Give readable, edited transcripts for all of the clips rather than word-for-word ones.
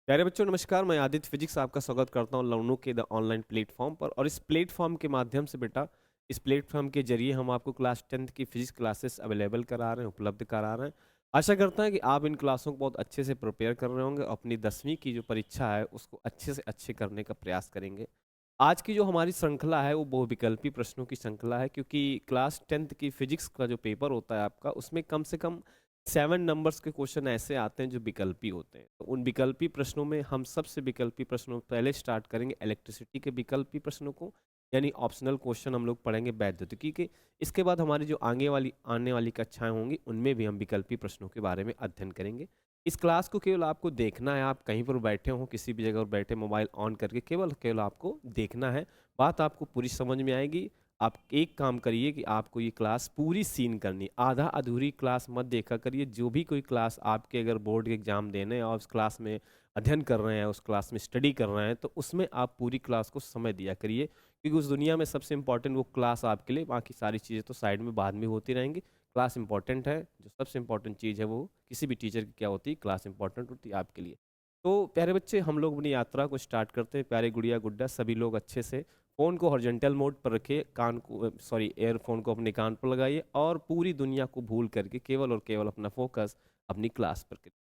प्यारे बच्चों नमस्कार। मैं आदित्य फिजिक्स आपका स्वागत करता हूँ लर्नो के द ऑनलाइन प्लेटफॉर्म पर। और इस प्लेटफॉर्म के माध्यम से बेटा, इस प्लेटफॉर्म के जरिए हम आपको क्लास 10th की फिजिक्स क्लासेस अवेलेबल करा रहे हैं, उपलब्ध करा रहे हैं। आशा करता है कि आप इन क्लासों को बहुत अच्छे से प्रिपेयर कर रहे होंगे, अपनी 10वीं की जो परीक्षा है उसको अच्छे से अच्छे करने का प्रयास करेंगे। आज की जो हमारी श्रृंखला है वो बहुविकल्पी प्रश्नों की श्रृंखला है, क्योंकि क्लास 10th की फिजिक्स का जो पेपर होता है आपका, उसमें कम से कम 7 नंबर्स के क्वेश्चन ऐसे आते हैं जो विकल्पी होते हैं। तो उन विकल्पी प्रश्नों में हम सबसे विकल्पी प्रश्नों पहले स्टार्ट करेंगे इलेक्ट्रिसिटी के विकल्पी प्रश्नों को, यानी ऑप्शनल क्वेश्चन हम लोग पढ़ेंगे वैद्युतिकी के। इसके बाद हमारी जो आने वाली कक्षाएं होंगी उनमें भी हम विकल्पी प्रश्नों के बारे में अध्ययन करेंगे। इस क्लास को केवल आपको देखना है, आप कहीं पर बैठे हो, किसी भी जगह पर बैठे, मोबाइल ऑन करके केवल केवल आपको देखना है। बात आपको पूरी समझ में आएगी। आप एक काम करिए कि आपको ये क्लास पूरी सीन करनी, आधा अधूरी क्लास मत देखा करिए। जो भी कोई क्लास आपके अगर बोर्ड के एग्जाम देने और उस क्लास में अध्ययन कर रहे हैं, उस क्लास में स्टडी कर रहे हैं, तो उसमें आप पूरी क्लास को समय दिया करिए, क्योंकि उस दुनिया में सबसे इंपॉर्टेंट वो क्लास आपके लिए, बाकी सारी चीज़ें तो साइड में बाद में होती रहेंगी। क्लास इंपॉर्टेंट है, जो सबसे इंपॉर्टेंट चीज़ है वो किसी भी टीचर की क्या होती है, क्लास इंपॉर्टेंट होती है आपके लिए। तो प्यारे बच्चे, हम लोग अपनी यात्रा को स्टार्ट करते हैं। प्यारे गुड़िया गुड्डा सभी लोग अच्छे से फ़ोन को हॉरिजॉन्टल मोड पर रखिए, कान को सॉरी एयरफोन को अपने कान पर लगाइए और पूरी दुनिया को भूल करके केवल और केवल अपना फोकस अपनी क्लास पर करिए।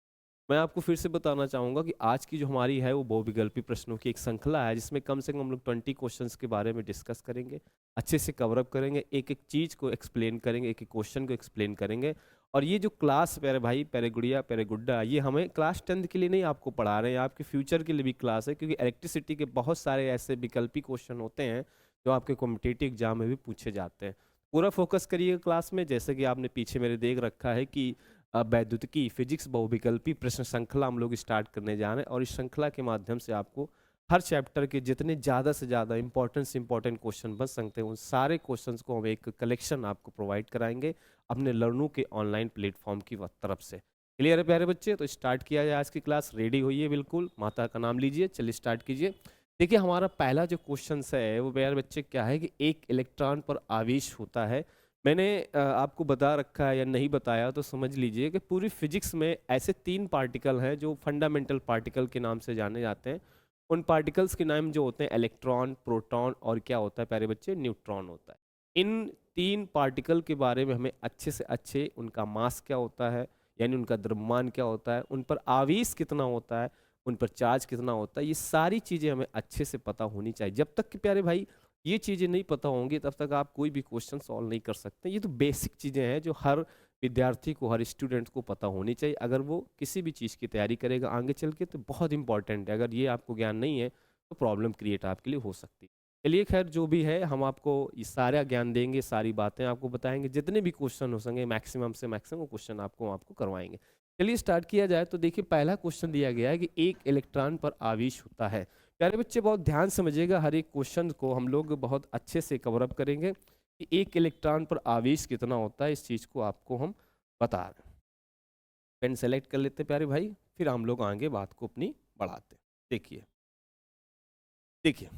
मैं आपको फिर से बताना चाहूँगा कि आज की जो हमारी है वो बहुविकल्पी प्रश्नों की एक श्रृंखला है, जिसमें कम से कम हम लोग 20 क्वेश्चंस के बारे में डिस्कस करेंगे, अच्छे से कवर अप करेंगे, एक एक चीज़ को एक्सप्लेन करेंगे, एक एक क्वेश्चन को एक्सप्लेन करेंगे। और ये जो क्लास, प्यारे भाई, प्यारे गुड़िया, प्यारे गुड्डा, ये हमें क्लास 10th के लिए नहीं आपको पढ़ा रहे हैं, आपके फ्यूचर के लिए भी क्लास है, क्योंकि इलेक्ट्रिसिटी के बहुत सारे ऐसे विकल्पी क्वेश्चन होते हैं जो आपके कॉम्पिटिटिव एग्जाम में भी पूछे जाते हैं। पूरा फोकस करिएगा क्लास में। जैसे कि आपने पीछे मेरे देख रखा है कि वैद्युतिकी फिजिक्स बहुविकल्पी प्रश्न श्रृंखला हम लोग स्टार्ट करने जा रहे हैं, और इस श्रृंखला के माध्यम से आपको हर चैप्टर के जितने ज़्यादा से ज़्यादा इंपॉर्टेंट से इंपॉर्टेंट क्वेश्चन बन सकते हैं, उन सारे क्वेश्चंस को हम एक कलेक्शन आपको प्रोवाइड कराएंगे अपने लर्नू के ऑनलाइन प्लेटफॉर्म की तरफ से। क्लियर है प्यारे बच्चे? तो स्टार्ट किया जाए आज की क्लास। रेडी होइए, बिल्कुल माता का नाम लीजिए, चलिए स्टार्ट कीजिए। देखिए, हमारा पहला जो क्वेश्चन है वो प्यारे बच्चे क्या है कि एक इलेक्ट्रॉन पर आवेश होता है। मैंने आपको बता रखा है या नहीं बताया तो समझ लीजिए कि पूरी फिजिक्स में ऐसे 3 पार्टिकल हैं जो फंडामेंटल पार्टिकल के नाम से जाने जाते हैं। उन पार्टिकल्स के नाम जो होते हैं इलेक्ट्रॉन, प्रोटॉन और क्या होता है प्यारे बच्चे, न्यूट्रॉन होता है। इन 3 पार्टिकल के बारे में हमें अच्छे से अच्छे, उनका मास क्या होता है, यानी उनका द्रव्यमान क्या होता है, उन पर आवेश कितना होता है, उन पर चार्ज कितना होता है, ये सारी चीज़ें हमें अच्छे से पता होनी चाहिए। जब तक कि प्यारे भाई ये चीज़ें नहीं पता होंगी तब तक आप कोई भी क्वेश्चन सॉल्व नहीं कर सकते। ये तो बेसिक चीज़ें हैं जो हर विद्यार्थी को, हर स्टूडेंट को पता होनी चाहिए, अगर वो किसी भी चीज़ की तैयारी करेगा आगे चल के, तो बहुत इंपॉर्टेंट है। अगर ये आपको ज्ञान नहीं है तो प्रॉब्लम क्रिएट आपके लिए हो सकती है। चलिए खैर, जो भी है हम आपको ये सारा ज्ञान देंगे, सारी बातें आपको बताएंगे, जितने भी क्वेश्चन हो सकेंगे मैक्सिमम से मैक्सिमम क्वेश्चन आपको आपको करवाएंगे। चलिए स्टार्ट किया जाए। तो देखिए, पहला क्वेश्चन दिया गया है कि एक इलेक्ट्रॉन पर आवेश होता है। प्यारे बच्चे, बहुत ध्यान समझिएगा, हर एक क्वेश्चन को हम लोग बहुत अच्छे से कवर अप करेंगे कि एक इलेक्ट्रॉन पर आवेश कितना होता है, इस चीज़ को आपको हम बता रहे हैं। पेन सेलेक्ट कर लेते हैं प्यारे भाई, फिर हम लोग आगे बात को अपनी बढ़ाते हैं। देखिए देखिए,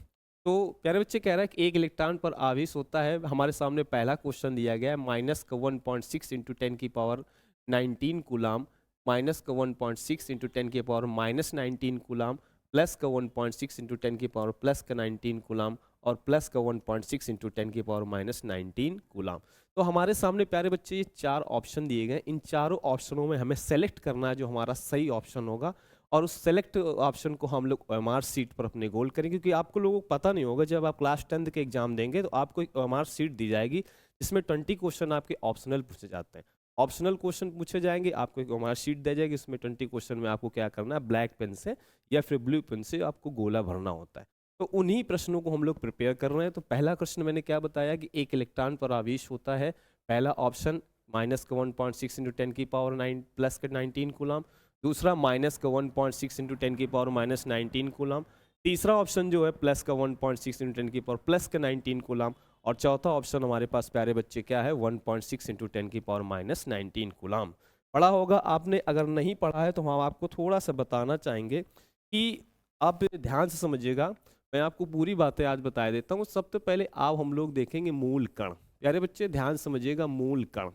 तो प्यारे बच्चे कह रहा है कि एक इलेक्ट्रॉन पर आवेश होता है। हमारे सामने पहला क्वेश्चन दिया गया है, माइनस का 1.6 इंटू 10⁻19 कूलाम, माइनस का 1.6 इंटू 10⁻−19 कूलाम, प्लस का 1.6 इंटू 10⁻+19 कूलाम, और प्लस का 1.6 इंटू 10⁻−19 कूलाम। तो हमारे सामने प्यारे बच्चे ये 4 ऑप्शन दिए गए। इन चारों ऑप्शनों में हमें सेलेक्ट करना है जो हमारा सही ऑप्शन होगा, और उस सेलेक्ट ऑप्शन को हम लोग ओएमआर सीट पर अपने गोल करेंगे। क्योंकि आपको लोगों को पता नहीं होगा, जब आप क्लास 10th के एग्जाम देंगे तो आपको एक ओएमआर सीट दी जाएगी, जिसमें 20 क्वेश्चन आपके ऑप्शनल पूछे जाते हैं। ऑप्शनल क्वेश्चन पूछे जाएंगे, आपको एक ओएमआर सीट दी जाएगी, इसमें 20 क्वेश्चन में आपको क्या करना है, ब्लैक पेन से या फिर ब्लू पेन से आपको गोला भरना होता है। तो उन्हीं प्रश्नों को हम लोग प्रिपेयर कर रहे हैं। तो पहला प्रश्न मैंने क्या बताया कि एक इलेक्ट्रॉन पर आवेश होता है। पहला ऑप्शन माइनस का 1.6 इंटू 10⁻9 प्लस का 19 कूलाम। दूसरा माइनस का 1.6 इंटू 10⁻−19 कूलाम। तीसरा ऑप्शन जो है प्लस का 1.6 इंटू 10⁻+19 कूलाम। और चौथा ऑप्शन हमारे पास प्यारे बच्चे क्या है, 1.6 इंटू 10⁻−19 कूलाम। पढ़ा होगा आपने, अगर नहीं पढ़ा है तो हम आपको थोड़ा सा बताना चाहेंगे कि आप ध्यान से समझिएगा। मैं आपको पूरी बातें आज बता देता हूँ। सबसे पहले आप हम लोग देखेंगे मूल कण। प्यारे बच्चे ध्यान समझिएगा, मूल कण।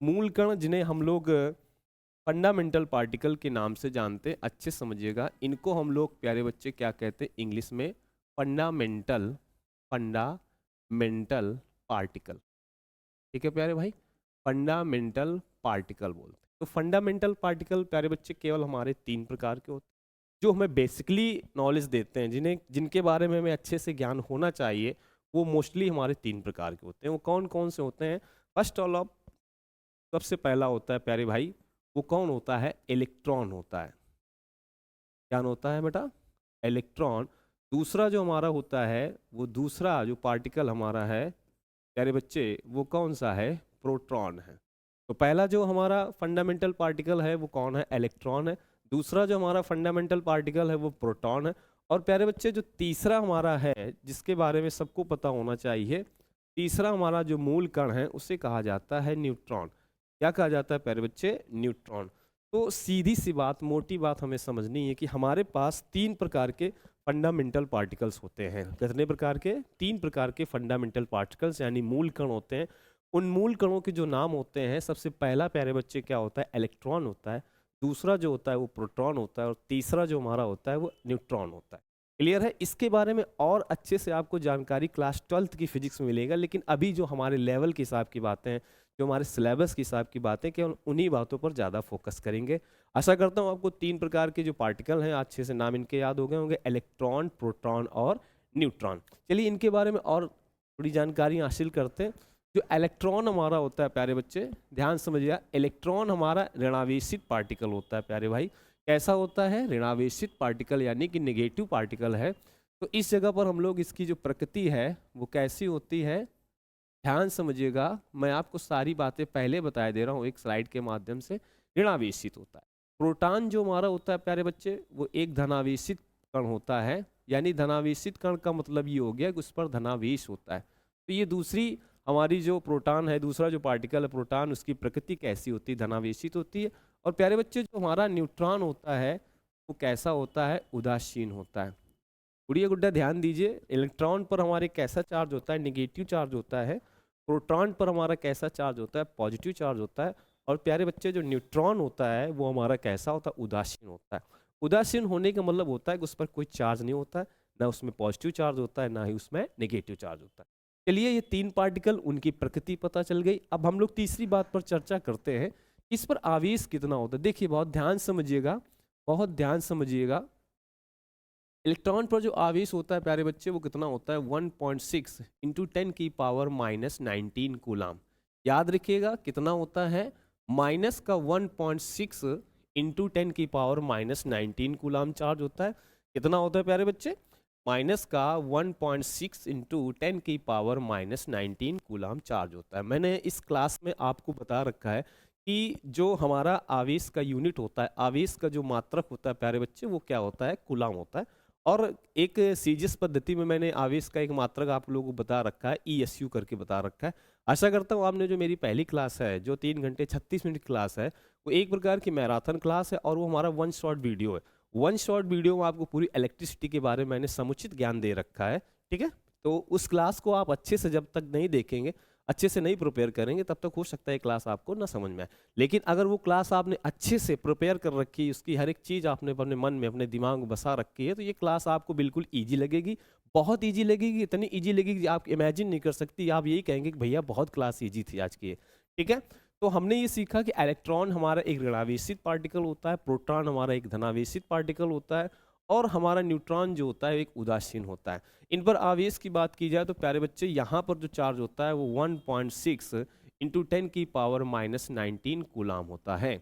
मूल कण जिन्हें हम लोग फंडामेंटल पार्टिकल के नाम से जानते हैं, अच्छे समझिएगा। इनको हम लोग प्यारे बच्चे क्या कहते हैं इंग्लिश में? Fundamental, fundamental particle. ठीक है प्यारे भाई, फंडामेंटल पार्टिकल बोलते हैं। तो फंडामेंटल पार्टिकल प्यारे बच्चे केवल हमारे 3 प्रकार के होते हैं जो हमें बेसिकली नॉलेज देते हैं, जिन्हें जिनके बारे में हमें अच्छे से ज्ञान होना चाहिए। वो मोस्टली हमारे 3 प्रकार के होते हैं। वो कौन कौन से होते हैं? फर्स्ट ऑल ऑफ, सबसे पहला होता है प्यारे भाई, वो कौन होता है? इलेक्ट्रॉन होता है। क्या होता है बेटा? इलेक्ट्रॉन। दूसरा जो हमारा होता है, वो दूसरा जो पार्टिकल हमारा है प्यारे बच्चे, वो कौन सा है? प्रोटॉन है। तो पहला जो हमारा फंडामेंटल पार्टिकल है वो कौन है? इलेक्ट्रॉन है। दूसरा जो हमारा फंडामेंटल पार्टिकल है वो प्रोटॉन है। और प्यारे बच्चे जो तीसरा हमारा है, जिसके बारे में सबको पता होना चाहिए, तीसरा हमारा जो मूल कण है उसे कहा जाता है न्यूट्रॉन। क्या कहा जाता है प्यारे बच्चे? न्यूट्रॉन। तो सीधी सी बात, मोटी बात हमें समझनी है कि हमारे पास 3 प्रकार के फंडामेंटल पार्टिकल्स होते हैं। कितने प्रकार के? 3 प्रकार के फंडामेंटल पार्टिकल्स यानी मूल कण होते हैं। उन मूल कणों के जो नाम होते हैं, सबसे पहला प्यारे बच्चे क्या होता है? इलेक्ट्रॉन होता है। दूसरा जो होता है वो प्रोटॉन होता है। और तीसरा जो हमारा होता है वो न्यूट्रॉन होता है। क्लियर है? इसके बारे में और अच्छे से आपको जानकारी क्लास 12th की फिजिक्स में मिलेगा। लेकिन अभी जो हमारे लेवल के हिसाब की बातें हैं, जो हमारे सिलेबस के हिसाब की बातें, केवल उन्हीं बातों पर ज़्यादा फोकस करेंगे। आशा करता हूँ आपको 3 प्रकार के जो पार्टिकल हैं अच्छे से नाम इनके याद हो गए होंगे, इलेक्ट्रॉन, प्रोटॉन और न्यूट्रॉन। चलिए इनके बारे में और थोड़ी जानकारी हासिल करते हैं। जो इलेक्ट्रॉन हमारा होता है प्यारे बच्चे, ध्यान समझिएगा, इलेक्ट्रॉन हमारा ऋणावेशित पार्टिकल होता है प्यारे भाई। कैसा होता है? ऋणावेशित पार्टिकल, यानी कि नेगेटिव पार्टिकल है। तो इस जगह पर हम लोग इसकी जो प्रकृति है वो कैसी होती है, ध्यान समझिएगा। मैं आपको सारी बातें पहले बताया दे रहा हूँ एक स्लाइड के माध्यम से। ऋणावेशित होता है। प्रोटॉन जो हमारा होता है प्यारे बच्चे, वो एक धनावेशित कण होता है। यानी धनावेशित कण का मतलब ये हो गया कि उस पर धनावेश होता है। तो ये दूसरी हमारी जो प्रोटॉन है, दूसरा जो पार्टिकल है प्रोटॉन, उसकी प्रकृति कैसी होती है? धनावेशित होती है। और प्यारे बच्चे जो हमारा न्यूट्रॉन होता है वो कैसा होता है? उदासीन होता है। गुड़िया गुड्डा ध्यान दीजिए, इलेक्ट्रॉन पर हमारे कैसा चार्ज होता है? निगेटिव चार्ज होता है। प्रोटॉन पर हमारा कैसा चार्ज होता है? पॉजिटिव चार्ज होता है। और प्यारे बच्चे जो न्यूट्रॉन होता है वो हमारा कैसा होता है? उदासीन होता है। उदासीन होने का मतलब होता है कि उस पर कोई चार्ज नहीं होता है, ना उसमें पॉजिटिव चार्ज होता है, ना ही उसमें नेगेटिव चार्ज होता है। चलिए ये 3 पार्टिकल, उनकी प्रकृति पता चल गई। अब हम लोग तीसरी बात पर चर्चा करते हैं, इस पर आवेश कितना होता है। देखिए बहुत ध्यान समझिएगा, बहुत ध्यान समझिएगा। इलेक्ट्रॉन पर जो आवेश होता है प्यारे बच्चे वो कितना होता है? 1.6 इंटू 10⁻⁻19 कूलाम। याद रखिएगा कितना होता है? माइनस का 1.6 इंटू 10⁻⁻19 कूलाम चार्ज होता है। कितना होता है प्यारे बच्चे? माइनस का 1.6 इंटू 10⁻⁻19 कूलाम चार्ज होता है। मैंने इस क्लास में आपको बता रखा है कि जो हमारा आवेश का यूनिट होता है, आवेश का जो मात्रक होता है प्यारे बच्चे, वो क्या होता है? कूलाम होता है। और एक सीजीएस पद्धति में मैंने आवेश का एक मात्रक आप लोगों को बता रखा है, ईएसयू करके बता रखा है। आशा करता हूँ आपने जो मेरी पहली क्लास है, जो 3 घंटे 36 मिनट क्लास है, वो एक प्रकार की मैराथन क्लास है और वो हमारा 1 शॉट वीडियो है। 1 शॉट वीडियो में आपको पूरी इलेक्ट्रिसिटी के बारे में मैंने समुचित ज्ञान दे रखा है। ठीक है, तो उस क्लास को आप अच्छे से जब तक नहीं देखेंगे, अच्छे से नहीं प्रिपेयर करेंगे, तब तक हो सकता है क्लास आपको ना समझ में आए। लेकिन अगर वो क्लास आपने अच्छे से प्रिपेयर कर रखी है, उसकी हर एक चीज़ आपने अपने मन में, अपने दिमाग में बसा रखी है, तो ये क्लास आपको बिल्कुल ईजी लगेगी। बहुत ईजी लगेगी, इतनी ईजी लगेगी आप इमेजिन नहीं कर सकती। आप यही कहेंगे कि भैया बहुत क्लास ईजी थी आज की। ठीक है, तो हमने ये सीखा कि इलेक्ट्रॉन हमारा एक ऋणावेशित पार्टिकल होता है, प्रोटॉन हमारा एक धनावेशित पार्टिकल होता है, और हमारा न्यूट्रॉन जो होता है एक उदासीन होता है। इन पर आवेश की बात की जाए तो प्यारे बच्चे यहाँ पर जो चार्ज होता है वो 1.6 इंटू 10⁻⁻19 कूलाम होता है।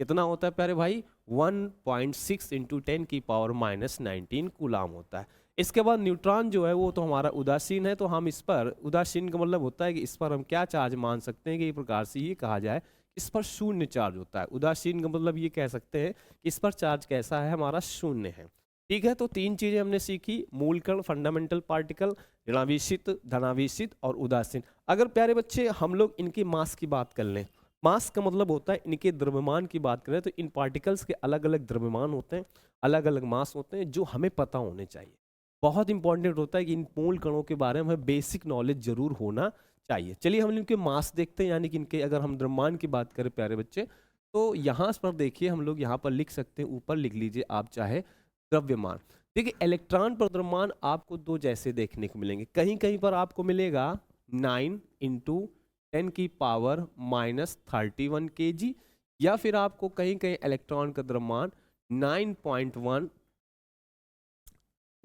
कितना होता है प्यारे भाई? 1.6 इंटू 10⁻⁻19 कूलाम होता है। इसके बाद न्यूट्रॉन जो है वो तो हमारा उदासीन है। तो हम इस पर, उदासीन का मतलब होता है कि इस पर हम क्या चार्ज मान सकते हैं कि एक प्रकार से ये कहा जाए इस पर शून्य चार्ज होता है। उदासीन का मतलब ये कह सकते हैं कि इस पर चार्ज कैसा है? हमारा शून्य है। ठीक है, तो 3 चीजें हमने सीखी, मूलकण, फंडामेंटल पार्टिकल, ऋणावेशित, धनावेशित और उदासीन। अगर प्यारे बच्चे हम लोग इनके मास की बात कर लें, मास का मतलब होता है इनके द्रव्यमान की बात करें, तो इन पार्टिकल्स के अलग अलग द्रव्यमान होते हैं, अलग अलग मास होते हैं, जो हमें पता होने चाहिए। बहुत इंपॉर्टेंट होता है कि इन मूल कणों के बारे में हमें बेसिक नॉलेज जरूर होना चाहिए। चलिए हम इनके मास देखते हैं, यानी कि इनके, अगर हम द्रव्यमान की बात करें प्यारे बच्चे, तो यहाँ पर देखिए हम लोग यहाँ पर लिख सकते हैं, ऊपर लिख लीजिए आप चाहे द्रव्यमान। देखिए इलेक्ट्रॉन पर द्रव्यमान आपको दो जैसे देखने को मिलेंगे, कहीं कहीं पर आपको मिलेगा 9 × 10⁻³ या फिर आपको कहीं कहीं इलेक्ट्रॉन का द्रव्यमान 9.1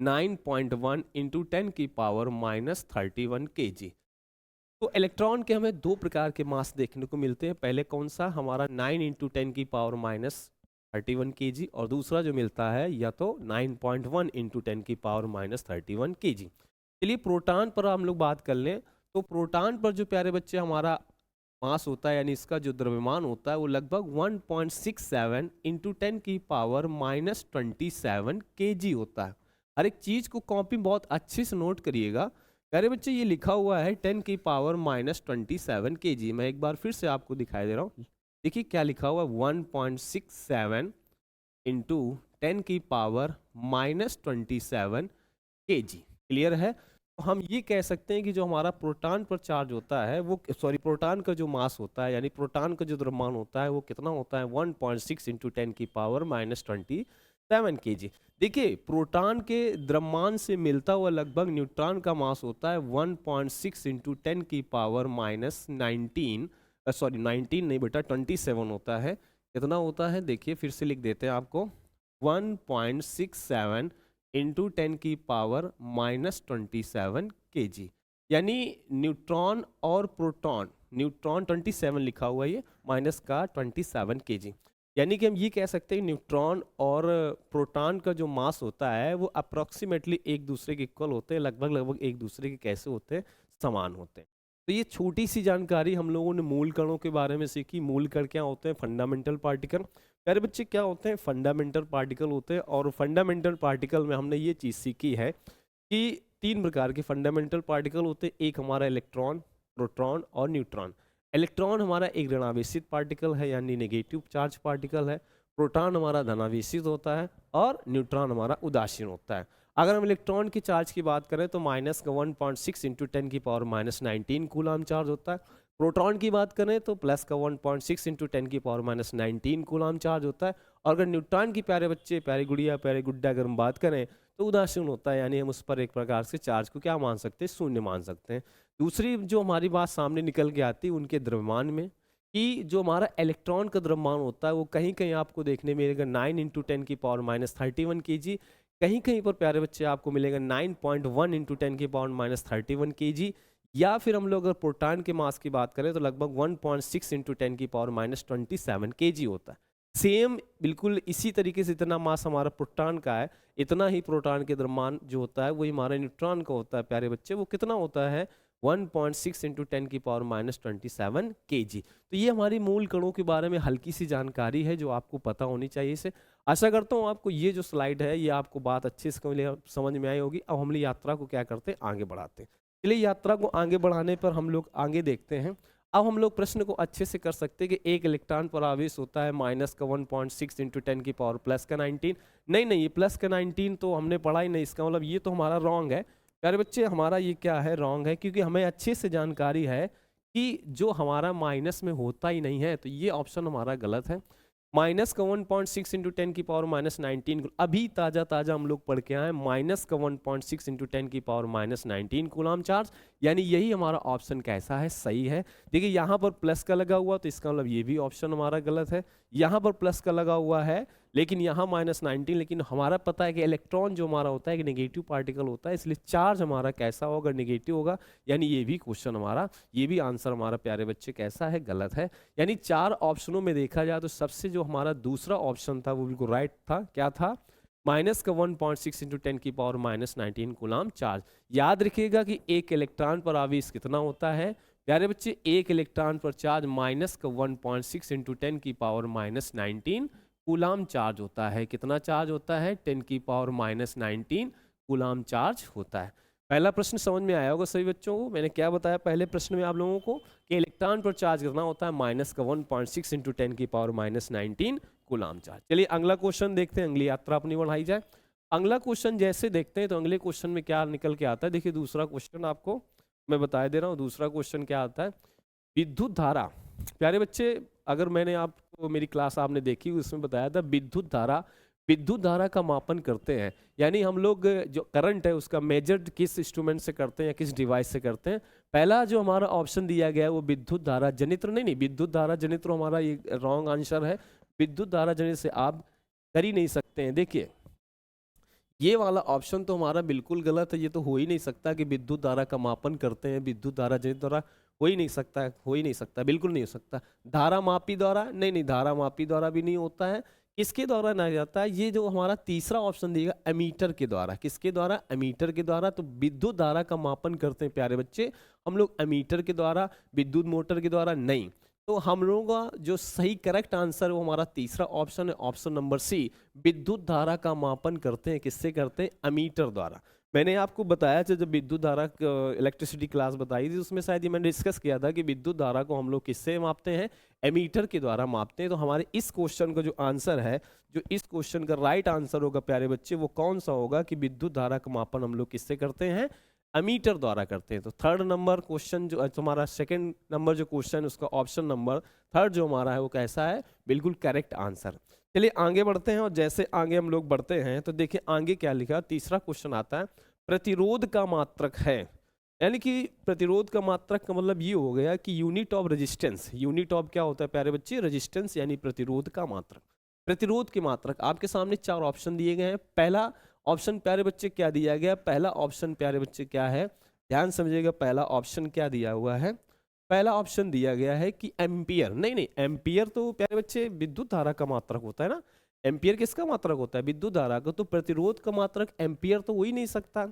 × 10⁻³ तो इलेक्ट्रॉन के हमें दो प्रकार के मास देखने को मिलते हैं। पहले कौन सा, हमारा 9 × 10⁻³ और दूसरा जो मिलता है या तो 9.1 × 10⁻³ चलिए प्रोटॉन पर हम लोग बात कर लें। तो प्रोटॉन पर जो प्यारे बच्चे हमारा मास होता है, यानी इसका जो द्रव्यमान होता है, वो लगभग 1.67 × 10⁻27 kg होता है। हर एक चीज को कॉपी बहुत अच्छे से नोट करिएगा प्यारे बच्चे। ये लिखा हुआ है 10⁻27 kg। मैं एक बार फिर से आपको दिखाई दे रहा हूँ, देखिए क्या लिखा हुआ है, 1.67 × 10⁻27 kg। क्लियर है। तो हम ये कह सकते हैं कि जो हमारा प्रोटॉन पर चार्ज होता है वो, सॉरी, प्रोटॉन का जो मास होता है यानी प्रोटॉन का जो द्रव्यमान होता है वो कितना होता है, 1.6 × 10⁻27 kg। देखिए प्रोटॉन के द्रव्यमान से मिलता हुआ लगभग न्यूट्रॉन का मास होता है 1.6 × 10⁻19 सॉरी 19 नहीं बेटा 27 होता है। कितना होता है देखिए फिर से लिख देते हैं आपको, 1.67 × 10⁻27 kg। यानी न्यूट्रॉन और प्रोटॉन, न्यूट्रॉन 27 लिखा हुआ है, ये माइनस का 27 kg। यानी कि हम ये कह सकते हैं न्यूट्रॉन और प्रोटॉन का जो मास होता है वो अप्रॉक्सीमेटली एक दूसरे के इक्वल होते हैं, लगभग लगभग एक दूसरे के कैसे होते हैं, समान होते हैं। तो ये छोटी सी जानकारी हम लोगों ने मूल कणों के बारे में सीखी। मूल कण क्या होते हैं, फंडामेंटल पार्टिकल। प्यारे बच्चे क्या होते हैं, फंडामेंटल पार्टिकल होते हैं। और फंडामेंटल पार्टिकल में हमने ये चीज़ सीखी है कि 3 प्रकार के फंडामेंटल पार्टिकल होते हैं। एक हमारा इलेक्ट्रॉन, प्रोटॉन और न्यूट्रॉन। इलेक्ट्रॉन हमारा एक ऋणावेशित पार्टिकल है यानी नेगेटिव चार्ज पार्टिकल है, प्रोटॉन हमारा धनावेशित होता है और न्यूट्रॉन हमारा उदासीन होता है। अगर हम इलेक्ट्रॉन की चार्ज की बात करें तो माइनस का 1.6 × 10⁻19 कूलाम चार्ज होता है। प्रोटॉन की बात करें तो प्लस का 1.6 × 10⁻19 कूलाम चार्ज होता है। और अगर न्यूट्रॉन की प्यारे बच्चे, प्यारी गुड़िया, प्यारे गुड्डा अगर हम बात करें तो उदासीन होता है, यानी हम उस पर एक प्रकार से चार्ज को क्या मान सकते हैं, शून्य मान सकते हैं। दूसरी जो हमारी बात सामने निकल के आती है उनके द्रव्यमान में, कि जो हमारा इलेक्ट्रॉन का द्रव्यमान होता है वो कहीं कहीं आपको देखने मिलेगा 9 × 10⁻31 kg, कहीं कहीं पर प्यारे बच्चे आपको मिलेगा 9.1 × 10⁻31 kg। या फिर हम लोग अगर प्रोटॉन के मास की बात करें तो लगभग 1.6 × 10⁻27 kg होता है। सेम बिल्कुल इसी तरीके से इतना मास हमारा प्रोटॉन का है, इतना ही प्रोटॉन के द्रव्यमान जो होता है वही हमारा न्यूट्रॉन का होता है प्यारे बच्चे। वो कितना होता है, 1.6 × 10⁻27 kg। तो ये हमारी मूल कणों के बारे में हल्की सी जानकारी है जो आपको पता होनी चाहिए। इसे आशा करता हूँ आपको ये जो स्लाइड है ये आपको बात अच्छे से समझ में आई होगी। अब हम यात्रा को क्या करते हैं, आगे बढ़ाते हैं। चलिए यात्रा को आगे बढ़ाने पर हम लोग आगे देखते हैं। अब हम लोग प्रश्न को अच्छे से कर सकते हैं कि एक इलेक्ट्रॉन पर आवेश होता है माइनस का 1.6 × 10⁻+19। नहीं, ये प्लस का 19 तो हमने पढ़ा ही नहीं, इसका मतलब ये तो हमारा रॉन्ग है प्यारे बच्चे। हमारा ये क्या है, रॉन्ग है, क्योंकि हमें अच्छे से जानकारी है कि जो हमारा माइनस में होता ही नहीं है, तो ये ऑप्शन हमारा गलत है। माइनस का 1.6 × 10⁻19 अभी ताज़ा हम लोग पढ़ के आए, माइनस का 1.6 × 10⁻19 कूलाम चार्ज, यानी यही हमारा ऑप्शन कैसा है, सही है। देखिए यहाँ पर प्लस का लगा हुआ तो इसका मतलब ये भी ऑप्शन हमारा गलत है। यहाँ पर प्लस का लगा हुआ है लेकिन यहाँ -19, लेकिन हमारा पता है कि इलेक्ट्रॉन जो हमारा होता है कि नेगेटिव पार्टिकल होता है, इसलिए चार्ज हमारा कैसा होगा, नेगेटिव होगा। यानी ये भी क्वेश्चन हमारा, ये भी आंसर हमारा प्यारे बच्चे कैसा है, गलत है। यानी 4 ऑप्शनों में देखा जाए तो सबसे जो हमारा दूसरा ऑप्शन था वो बिल्कुल राइट था। क्या था, माइनस का 1.6 × 10⁻19 कूलाम चार्ज। याद रखिएगा कि एक इलेक्ट्रॉन पर आवेश कितना होता है प्यारे बच्चे, एक इलेक्ट्रॉन पर चार्ज माइनस का 1.6 × 10⁻19 कूलाम चार्ज होता है। कितना चार्ज होता है, 10⁻19 कूलाम चार्ज होता है। पहला प्रश्न समझ में आया होगा सभी बच्चों को। मैंने क्या बताया पहले प्रश्न में आप लोगों को कि इलेक्ट्रॉन पर चार्ज कितना होता है, माइनस का 1.6 × 10⁻19 कूलाम चार्ज। चलिए अगला क्वेश्चन देखते हैं, अगली यात्रा अपनी बढ़ाई जाए। अगला क्वेश्चन जैसे देखते हैं तो अगले क्वेश्चन में क्या निकल के आता है। देखिए दूसरा क्वेश्चन आपको मैं बता दे रहा हूँ, दूसरा क्वेश्चन क्या आता है, विद्युत धारा प्यारे बच्चे, अगर मैंने आपको मेरी क्लास आपने देखी उसमें बताया था विद्युत धारा का मापन करते हैं, यानी हम लोग जो करंट है उसका मेजर्ड किस इंस्ट्रूमेंट से करते हैं या किस डिवाइस से करते हैं। पहला जो हमारा ऑप्शन दिया गया है वो विद्युत धारा जनित्र, नहीं विद्युत धारा जनित्र हमारा ये रॉन्ग आंसर है। विद्युत धारा जनित्र से आप कर ही नहीं सकते हैं। देखिए ये वाला ऑप्शन तो हमारा बिल्कुल गलत है, ये तो हो ही नहीं सकता कि विद्युत धारा का मापन करते हैं विद्युत धारा जनित द्वारा, हो ही नहीं सकता है, हो ही नहीं सकता, बिल्कुल नहीं हो सकता। धारा मापी द्वारा, नहीं धारा मापी द्वारा भी नहीं होता है। किसके द्वारा नहीं जाता है? ये जो हमारा तीसरा ऑप्शन दिएगा एमीटर के द्वारा। किसके द्वारा? एमीटर के द्वारा। तो विद्युत धारा का मापन करते हैं प्यारे बच्चे हम लोग एमीटर के द्वारा, विद्युत मोटर के द्वारा नहीं। तो हम लोगों का जो सही करेक्ट आंसर है वो हमारा तीसरा ऑप्शन है, ऑप्शन नंबर सी। विद्युत धारा का मापन करते हैं, किससे करते हैं? एमीटर द्वारा। मैंने आपको बताया था जब विद्युत धारा इलेक्ट्रिसिटी क्लास बताई थी उसमें शायद ये मैंने डिस्कस किया था कि विद्युत धारा को हम लोग किससे मापते हैं? एमीटर के द्वारा मापते हैं। तो हमारे इस क्वेश्चन का जो आंसर है, जो इस क्वेश्चन का राइट आंसर होगा प्यारे बच्चे, वो कौन सा होगा कि विद्युत धारा का मापन हम लोग किससे करते हैं? एमीटर द्वारा करते हैं। तो थर्ड नंबर क्वेश्चन जो हमारा सेकंड नंबर जो क्वेश्चन है उसका ऑप्शन नंबर थर्ड जो हमारा है वो कैसा है? बिल्कुल करेक्ट आंसर। चलिए आगे बढ़ते हैं, और जैसे आगे हम लोग बढ़ते हैं तो देखिए आगे क्या लिखा। तीसरा क्वेश्चन आता है प्रतिरोध का मात्रक है, यानी कि प्रतिरोध का मात्रक का मतलब ये हो गया कि unit of resistance. Unit of क्या होता है प्यारे बच्चे? रेजिस्टेंस, यानी प्रतिरोध का मात्रक। प्रतिरोध के मात्रक आपके सामने चार ऑप्शन दिए गए हैं। पहला ऑप्शन प्यारे बच्चे क्या दिया गया? पहला ऑप्शन प्यारे बच्चे क्या है? ध्यान समझिएगा, पहला ऑप्शन क्या दिया हुआ है? पहला ऑप्शन दिया गया है कि एम्पियर। नहीं एम्पियर तो प्यारे बच्चे विद्युत धारा का मात्रक होता है ना। एम्पियर किसका मात्रक होता है? विद्युत धारा का। तो प्रतिरोध का मात्रक एम्पियर तो हो ही नहीं सकता।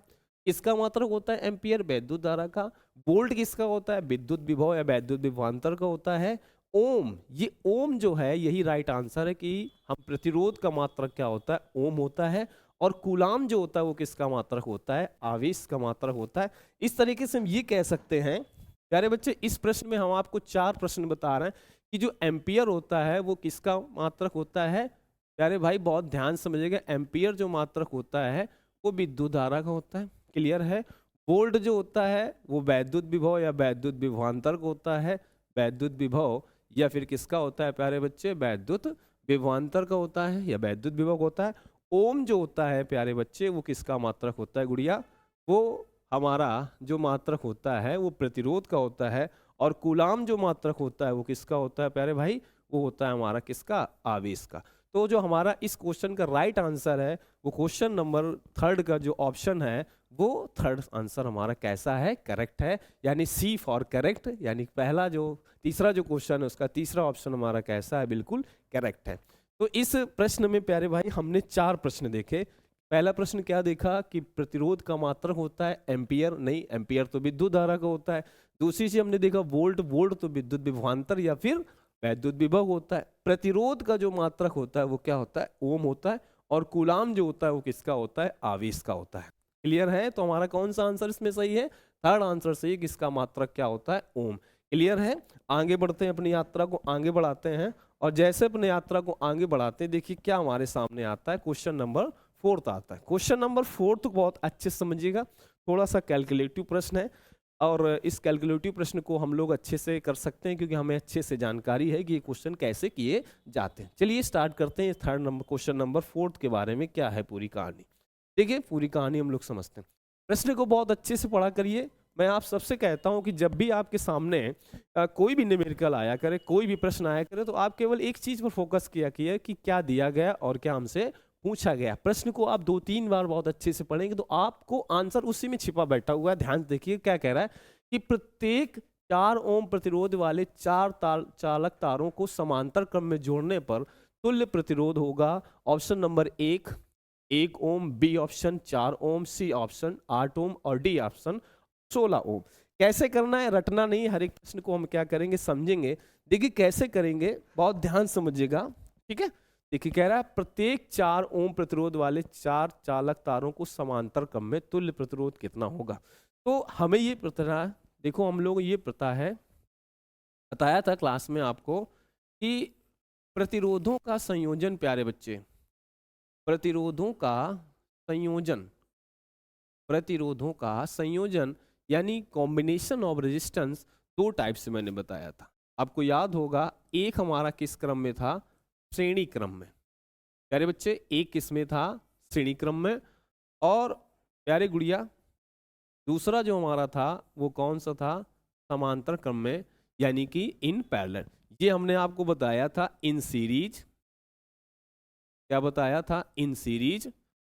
इसका मात्रक होता है एम्पियर विद्युत धारा का। वोल्ट किसका होता है? विद्युत विभव या विद्युत विभवांतर का होता है। ओम, ये ओम जो है यही राइट आंसर है कि हम प्रतिरोध का मात्रक क्या होता है? ओम होता है। और कूलाम जो होता है वो किसका मात्रक होता है? आवेश का मात्रक होता है। इस तरीके से हम ये कह सकते हैं प्यारे बच्चे, इस प्रश्न में हम आपको चार प्रश्न बता रहे हैं कि जो एम्पियर होता है वो किसका मात्रक होता है? प्यारे भाई बहुत ध्यान समझिएगा, एम्पियर जो मात्रक होता है वो विद्युत धारा का होता है। क्लियर है? वोल्ट जो होता है वो वैद्युत विभव या वैद्युत विभवांतर का होता है। वैद्युत विभव या फिर किसका होता है प्यारे बच्चे? वैद्युत विभवांतर का होता है या वैद्युत विभव होता है। ओम जो होता है प्यारे बच्चे वो किसका मात्रक होता है गुड़िया? वो हमारा जो मात्रक होता है वो प्रतिरोध का होता है। और कूलाम जो मात्रक होता है वो किसका होता है प्यारे भाई? वो होता है हमारा किसका? आवेश का। तो जो हमारा इस क्वेश्चन का राइट आंसर है वो क्वेश्चन नंबर थर्ड का जो ऑप्शन है वो थर्ड आंसर हमारा कैसा है? करेक्ट है, यानी सी फॉर करेक्ट। यानी पहला जो तीसरा जो क्वेश्चन है उसका तीसरा ऑप्शन हमारा कैसा है? बिल्कुल करेक्ट है। तो इस प्रश्न में प्यारे भाई हमने चार प्रश्न देखे। पहला प्रश्न क्या देखा कि प्रतिरोध का मात्रक होता है एम्पियर। नहीं, एम्पियर तो विद्युत धारा का होता है। दूसरी चीज हमने देखा वोल्ट। वोल्ट तो विद्युत विभवांतर या फिर वैद्युत विभव होता है। प्रतिरोध का जो मात्रक होता है वो क्या होता है? ओम होता है। और कूलाम जो होता है वो किसका होता है? आवेश का होता है। क्लियर है? तो हमारा कौन सा आंसर इसमें सही है? थर्ड आंसर सही है, किसका मात्रक क्या होता है? ओम। क्लियर है? आगे बढ़ते हैं, अपनी यात्रा को आगे बढ़ाते हैं। और जैसे अपने यात्रा को आगे बढ़ाते हैं देखिए क्या हमारे सामने आता है। क्वेश्चन नंबर फोर्थ आता है। क्वेश्चन नंबर फोर्थ बहुत अच्छे से समझिएगा, थोड़ा सा कैलकुलेटिव प्रश्न है। और इस कैलकुलेटिव प्रश्न को हम लोग अच्छे से कर सकते हैं क्योंकि हमें अच्छे से जानकारी है कि ये क्वेश्चन कैसे किए जाते हैं। चलिए स्टार्ट करते हैं third number question number fourth के बारे में क्या है पूरी कहानी। देखिए पूरी कहानी हम लोग समझते हैं। प्रश्न को बहुत अच्छे से पढ़ा करिए। मैं आप सबसे कहता हूं कि जब भी आपके सामने कोई भी न्यूमेरिकल आया करे, कोई भी प्रश्न आया करे, तो आप केवल एक चीज पर फोकस किया कि क्या दिया गया और क्या हमसे पूछा गया। प्रश्न को आप 2-3 बार बहुत अच्छे से पढ़ेंगे तो आपको आंसर उसी में छिपा बैठा हुआ है। ध्यान देखिए क्या कह रहा है कि प्रत्येक 4 ओम प्रतिरोध वाले चालक तारों को समांतर क्रम में जोड़ने पर तुल्य प्रतिरोध होगा। ऑप्शन नंबर 1 ओम, बी ऑप्शन 4 ओम, सी ऑप्शन 8 ओम और डी ऑप्शन 16 ओम। कैसे करना है रटना नहीं, हर एक प्रश्न को हम क्या करेंगे समझेंगे। देखिए कैसे करेंगे बहुत ध्यान समझिएगा, ठीक है। देखिए कह रहा है प्रत्येक 4 ओम प्रतिरोध वाले 4 चालक तारों को समांतर क्रम में तुल्य प्रतिरोध कितना होगा। तो हमें ये पता, देखो हम लोग ये पता है, बताया था क्लास में आपको कि प्रतिरोधों का संयोजन प्यारे बच्चे, प्रतिरोधों का संयोजन, प्रतिरोधों का संयोजन यानी कॉम्बिनेशन ऑफ रेजिस्टेंस 2 टाइप से मैंने बताया था। आपको याद होगा एक हमारा किस क्रम में था, श्रेणी क्रम में। प्यारे बच्चे एक किस में था, श्रेणी क्रम में। और प्यारे गुड़िया दूसरा जो हमारा था वो कौन सा था, समांतर क्रम में, यानी कि इन पैरेलल। ये हमने आपको बताया था इन सीरीज, क्या बताया था, इन सीरीज।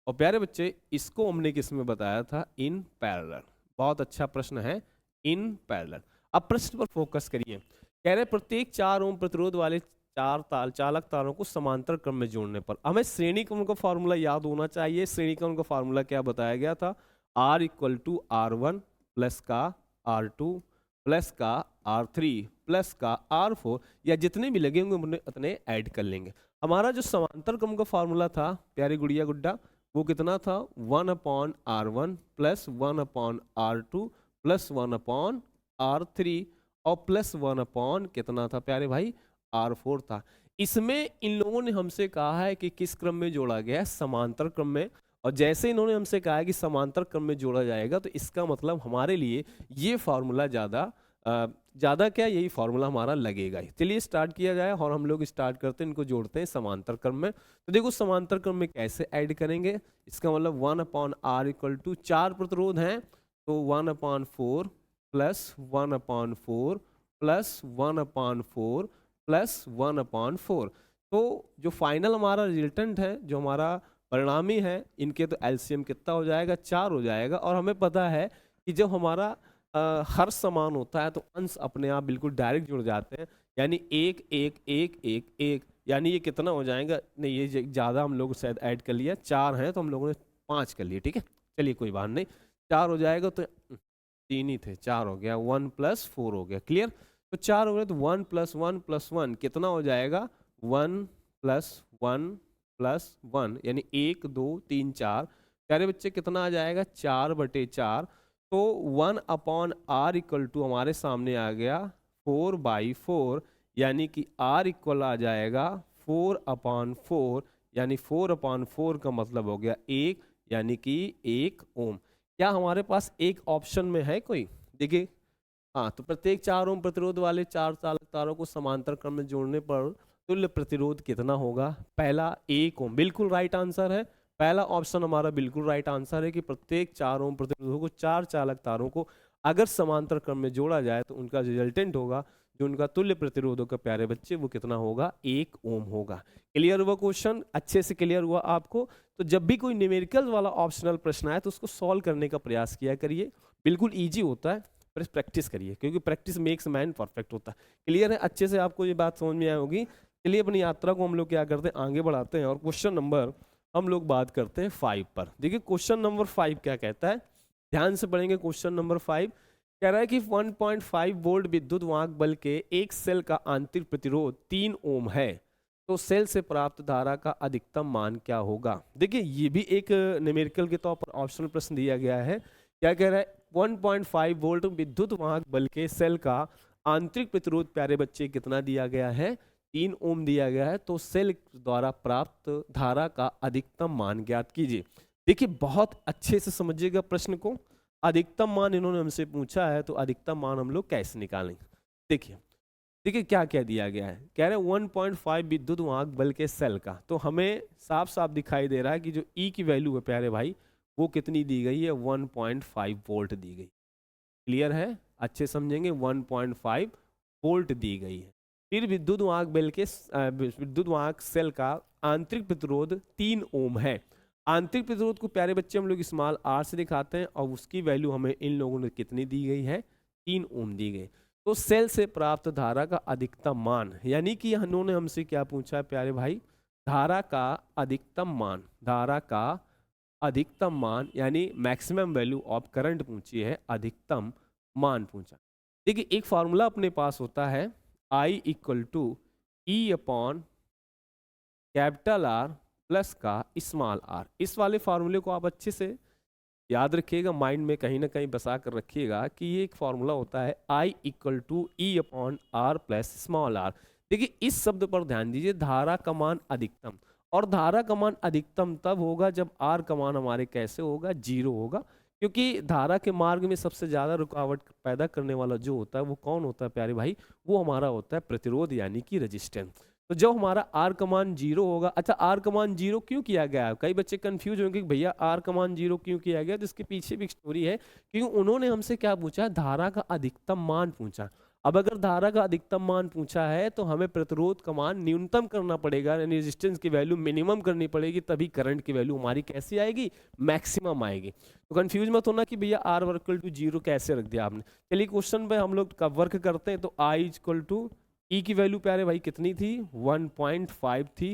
और प्यारे बच्चे इसको हमने किस में बताया था, इन पैरेलल। बहुत अच्छा प्रश्न है, इन पैरेलल। अब प्रश्न पर फोकस करिए। कह रहे प्रत्येक 4 ओम प्रतिरोध वाले चालक तारों को समांतर क्रम में जोड़ने पर, हमें श्रेणी क्रम का फॉर्मूला याद होना चाहिए। श्रेणी क्रम का फॉर्मूला क्या बताया गया था, R equal to R1 plus का R2 प्लस का R3 प्लस का R4, या जितने भी लगे होंगे उतने ऐड कर लेंगे। हमारा जो समांतर क्रम का फॉर्मूला था प्यारे गुड़िया गुड्डा, वो कितना था, 1/R1 plus 1/R2 plus 1/R3 और प्लस 1 कितना था प्यारे भाई, R4 था। इसमें इन लोगों ने हमसे कहा है कि किस क्रम में जोड़ा गया है, समांतर क्रम में। और जैसे इन्होंने हमसे कहा है कि समांतर क्रम में जोड़ा जाएगा, तो इसका मतलब हमारे लिए ये फार्मूला ज़्यादा क्या, यही फार्मूला हमारा लगेगा। चलिए स्टार्ट किया जाए, और हम लोग स्टार्ट करते हैं, इनको जोड़ते हैं समांतर क्रम में। तो देखो समांतर क्रम में कैसे ऐड करेंगे, इसका मतलब 1/R इक्वल टू 4 प्रतिरोध हैं, तो 1/4 प्लस 1/4 प्लस 1/4 प्लस 1/4। तो जो फाइनल हमारा रिजल्टेंट है, जो हमारा परिणामी है, इनके तो एलसीएम कितना हो जाएगा, 4 हो जाएगा। और हमें पता है कि जब हमारा हर समान होता है तो अंश अपने आप बिल्कुल डायरेक्ट जुड़ जाते हैं, यानी 1 1 1 1 1, यानी ये कितना हो जाएगा, नहीं ये ज़्यादा हम लोग शायद ऐड कर लिया, 4 हैं तो हम लोगों ने 5 कर लिए, ठीक है। चलिए कोई बात नहीं, 4 हो जाएगा, तो 3 ही थे, 4 हो गया, 1 + 4 हो गया, क्लियर। तो 4 हो गया, तो 1 + 1 + 1 कितना हो जाएगा, 1 + 1 + 1, यानी 1 2 3 4। प्यारे बच्चे कितना आ जाएगा, 4/4। तो 1/R इक्वल टू हमारे सामने आ गया 4/4, यानी कि R इक्वल आ जाएगा 4/4, यानी 4/4 का मतलब हो गया 1, यानी कि 1 ओम। क्या हमारे पास एक ऑप्शन में है कोई, देखिए, हाँ, तो प्रत्येक 4 ओम प्रतिरोध वाले 4 चालक तारों को समांतर क्रम में जोड़ने पर तुल्य प्रतिरोध कितना होगा, पहला 1 ओम, बिल्कुल राइट आंसर है। पहला ऑप्शन हमारा बिल्कुल राइट आंसर है कि प्रत्येक 4 ओम प्रतिरोधों को 4 चालक तारों को अगर समांतर क्रम में जोड़ा जाए तो उनका रिजल्टेंट होगा, जो उनका तुल्य प्रतिरोधों का प्यारे बच्चे, वो कितना होगा, 1 ओम होगा। क्लियर हुआ क्वेश्चन, अच्छे से क्लियर हुआ आपको। तो जब भी कोई न्यूमेरिकल वाला ऑप्शनल प्रश्न आए तो उसको सॉल्व करने का प्रयास किया करिए, बिल्कुल ईजी होता है, पर प्रैक्टिस करिए, क्योंकि प्रैक्टिस मेक्स मैन परफेक्ट होता है। क्लियर है, अच्छे से आपको ये बात समझ में आई होगी। चलिए अपनी यात्रा को हम लोग क्या करते हैं, आगे बढ़ाते हैं, और क्वेश्चन नंबर हम लोग बात करते हैं 5 पर। देखिए क्वेश्चन नंबर 5 क्या कहता है, ध्यान से पढ़ेंगे। क्वेश्चन नंबर 5 कह रहा है कि 1.5 वोल्ट विद्युत वाहक बल के एक सेल का आंतरिक प्रतिरोध 3 ओम है, तो सेल से प्राप्त धारा का अधिकतम मान क्या होगा। देखिए ये भी एक न्यूमेरिकल के तौर पर ऑप्शनल प्रश्न दिया गया है। क्या कह रहा है, 1.5 वोल्ट विद्युत वाहक बल के सेल का आंतरिक प्रतिरोध प्यारे बच्चे कितना दिया गया है, 3 ओम दिया गया है, तो सेल द्वारा प्राप्त धारा का अधिकतम मान ज्ञात कीजिए। देखिए बहुत अच्छे से समझिएगा प्रश्न को। अधिकतम मान इन्होंने हमसे पूछा है, तो अधिकतम मान हम लोग कैसे निकालेंगे। देखिए देखिए क्या क्या दिया गया है, कह रहे हैं 1.5 विद्युत वाहक बल के सेल का, तो हमें साफ साफ दिखाई दे रहा है कि जो ई की वैल्यू है प्यारे भाई, वो कितनी दी गई है, 1.5 वोल्ट दी गई। क्लियर है, अच्छे समझेंगे, 1.5 वोल्ट दी गई है। फिर विद्युत वाहक बल के विद्युत वाहक सेल का आंतरिक प्रतिरोध 3 ओम है। आंतरिक प्रतिरोध को प्यारे बच्चे हम लोग स्मॉल r से दिखाते हैं, और उसकी वैल्यू हमें इन लोगों ने कितनी दी गई है, 3 ओम दी गई। तो सेल से प्राप्त धारा का अधिकतम मान, यानी कि इन्होंने हमसे क्या पूछा है प्यारे भाई, धारा का अधिकतम मान, धारा का अधिकतम मान, यानी मैक्सिमम वैल्यू ऑफ करंट पूछी है, अधिकतम मान पूछा। देखिए एक फॉर्मूला अपने पास होता है, I equal to E upon capital R plus का स्मॉल r। इस वाले फार्मूले को आप अच्छे से याद रखिएगा, माइंड में कहीं ना कहीं बसा कर रखिएगा कि ये एक फॉर्मूला होता है, I equal to E upon R plus small r। देखिए इस शब्द पर ध्यान दीजिए, धारा का मान अधिकतम, और धारा का मान अधिकतम तब होगा जब R का मान हमारे कैसे होगा, 0 होगा, क्योंकि धारा के मार्ग में सबसे ज़्यादा रुकावट पैदा करने वाला जो होता है वो कौन होता है प्यारे भाई, वो हमारा होता है प्रतिरोध यानी कि रेजिस्टेंस। तो जब हमारा आर का मान 0 होगा, अच्छा आर का मान 0 क्यों किया गया है, कई बच्चे कंफ्यूज होंगे कि भैया आर का मान 0 क्यों किया गया, तो इसके पीछे भी एक स्टोरी है, क्योंकि उन्होंने हमसे क्या पूछा, धारा का अधिकतम मान पूछा। अब अगर धारा का अधिकतम मान पूछा है तो हमें प्रतिरोध का मान न्यूनतम करना पड़ेगा, यानी रेजिस्टेंस की वैल्यू मिनिमम करनी पड़ेगी, तभी करंट की वैल्यू हमारी कैसी आएगी, मैक्सिमम आएगी। तो कंफ्यूज मत होना कि भैया आर इक्वल टू 0 कैसे रख दिया आपने। चलिए क्वेश्चन पे हम लोग का वर्क करते हैं। तो आई इक्वल टू ई की वैल्यू प्यारे भाई कितनी थी, 1.5 थी,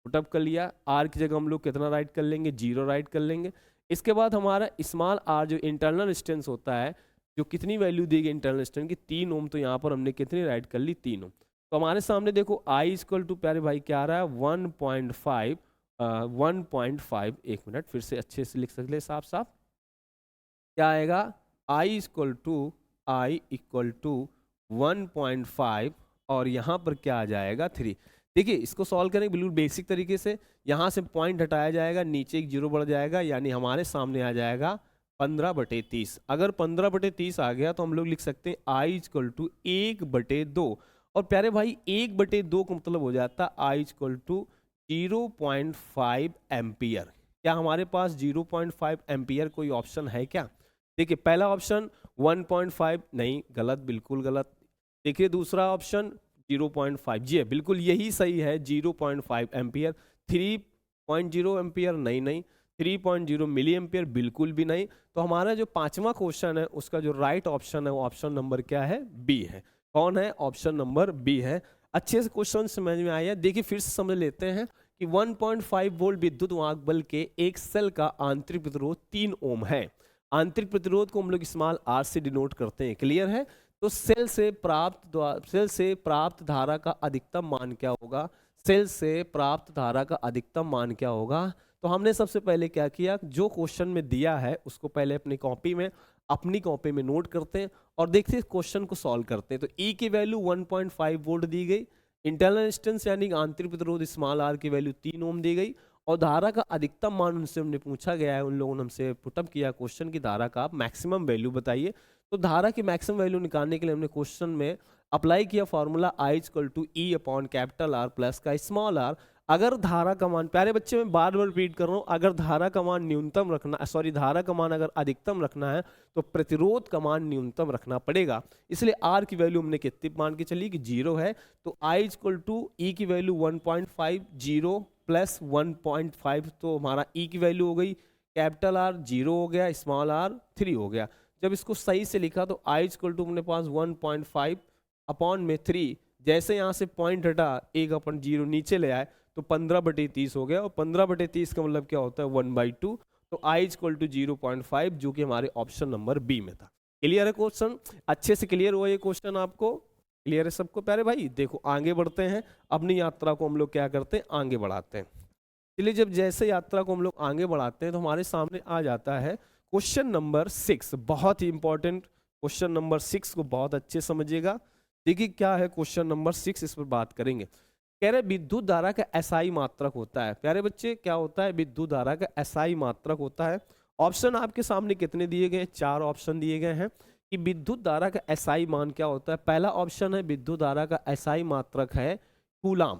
पुटअप कर लिया। आर की जगह हम लोग कितना राइट कर लेंगे, 0 राइट कर लेंगे। इसके बाद हमारा स्मॉल आर जो इंटरनल रेजिस्टेंस होता है, जो कितनी वैल्यू दी गई इंटरनल रेजिस्टेंस की, 3 ओम, तो यहाँ पर हमने कितनी राइट कर ली, 3 ओम। तो हमारे सामने देखो आई इक्वल टू प्यारे भाई क्या आ रहा है, 1.5 1.5, एक मिनट फिर से अच्छे से लिख सकते साफ साफ, क्या आएगा, आई इक्वल टू 1.5 और यहाँ पर क्या आ जाएगा, 3। देखिए इसको सॉल्व करेंगे बिल्कुल बेसिक तरीके से, यहाँ से पॉइंट हटाया जाएगा, नीचे एक 0 बढ़ जाएगा, यानी हमारे सामने आ जाएगा 15/30। अगर 15/30 आ गया तो हम लोग लिख सकते हैं आई इक्वल टू 1/2। और प्यारे भाई 1/2 का मतलब हो जाता आई इक्वल टू 0.5 एम्पियर। क्या हमारे पास 0.5 एम्पियर कोई ऑप्शन है क्या? देखिए पहला ऑप्शन 1.5 नहीं, गलत, बिल्कुल गलत। देखिए दूसरा ऑप्शन 0.5, जी बिल्कुल यही सही है, 0.5 एम्पियर। 3.0 एम्पियर नहीं, 3.0 मिली एम्पियर बिल्कुल भी नहीं। तो हमारा जो पांचवा क्वेश्चन है उसका जो राइट ऑप्शन है वो ऑप्शन नंबर क्या है, बी है। कौन है, ऑप्शन नंबर बी है। अच्छे से क्वेश्चन समझ में आया। देखिए फिर से समझ लेते हैं कि 1.5 वोल्ट विद्युत वाहक बल के एक सेल का आंतरिक प्रतिरोध 3 ओम है। आंतरिक प्रतिरोध को हम लोग स्मॉल आर से डिनोट करते हैं, क्लियर है। तो सेल से प्राप्त धारा का अधिकतम मान क्या होगा, सेल से प्राप्त धारा का अधिकतम मान क्या होगा। तो हमने सबसे पहले क्या किया, जो क्वेश्चन में दिया है उसको पहले अपनी कॉपी में नोट करते हैं और देखते हैं क्वेश्चन को सॉल्व करते हैं। तो ई की वैल्यू 1.5 वोल्ट दी गई, इंटरनल रेजिस्टेंस यानी आंतरिक प्रतिरोध स्मॉल आर की वैल्यू 3 ओम दी गई, और धारा का अधिकतम मान उनसे हमने पूछा गया है, उन लोगों ने हमसे पुटअप किया क्वेश्चन की धारा का आप मैक्सिमम वैल्यू बताइए। तो धारा की मैक्सिमम वैल्यू निकालने के लिए हमने क्वेश्चन में अप्लाई किया formula I equal to E upon capital R plus का स्मॉल आर। अगर धारा का मान, प्यारे बच्चे मैं बार बार रिपीट कर रहा हूँ, अगर धारा का मान न्यूनतम रखना, धारा का मान अगर अधिकतम रखना है तो प्रतिरोध का मान न्यूनतम रखना पड़ेगा। इसलिए आर की वैल्यू हमने कितनी मान के चली कि 0 है। तो आई इक्वल टू ई की वैल्यू 1.5, 0 प्लस 1.5, तो हमारा ई की वैल्यू हो गई कैपिटल आर 0 हो गया, स्मॉल आर 3 हो गया। जब इसको सही से लिखा तो आई इक्वल टू अपने पास 1.5 अपॉन में 3, जैसे यहाँ से पॉइंट हटा 1 अपन 0 नीचे ले आए तो 15/30 हो गया, और 15/30 का मतलब क्या होता है 1/2। तो आई इक्वल टू 0.5 जो कि हमारे ऑप्शन नंबर बी में था। क्लियर है क्वेश्चन, अच्छे से क्लियर हुआ ये क्वेश्चन आपको, क्लियर है सबको प्यारे भाई। देखो आगे बढ़ते हैं, अपनी यात्रा को हम लोग क्या करते हैं, आगे बढ़ाते हैं। चलिए जब जैसे यात्रा को हम लोग आगे बढ़ाते हैं तो हमारे सामने आ जाता है क्वेश्चन नंबर 6। बहुत ही इंपॉर्टेंट क्वेश्चन नंबर 6 को बहुत अच्छे समझिएगा। देखिए क्या है क्वेश्चन नंबर 6, इस पर बात करेंगे। कह रहे विद्युत धारा का एसआई मात्रक होता है। प्यारे बच्चे क्या होता है, विद्युत धारा का एसआई मात्रक होता है। ऑप्शन आपके सामने कितने दिए गए हैं, 4 ऑप्शन दिए गए हैं कि विद्युत धारा का एसआई मान क्या होता है। पहला ऑप्शन है विद्युत धारा का एसआई मात्रक है कूलाम।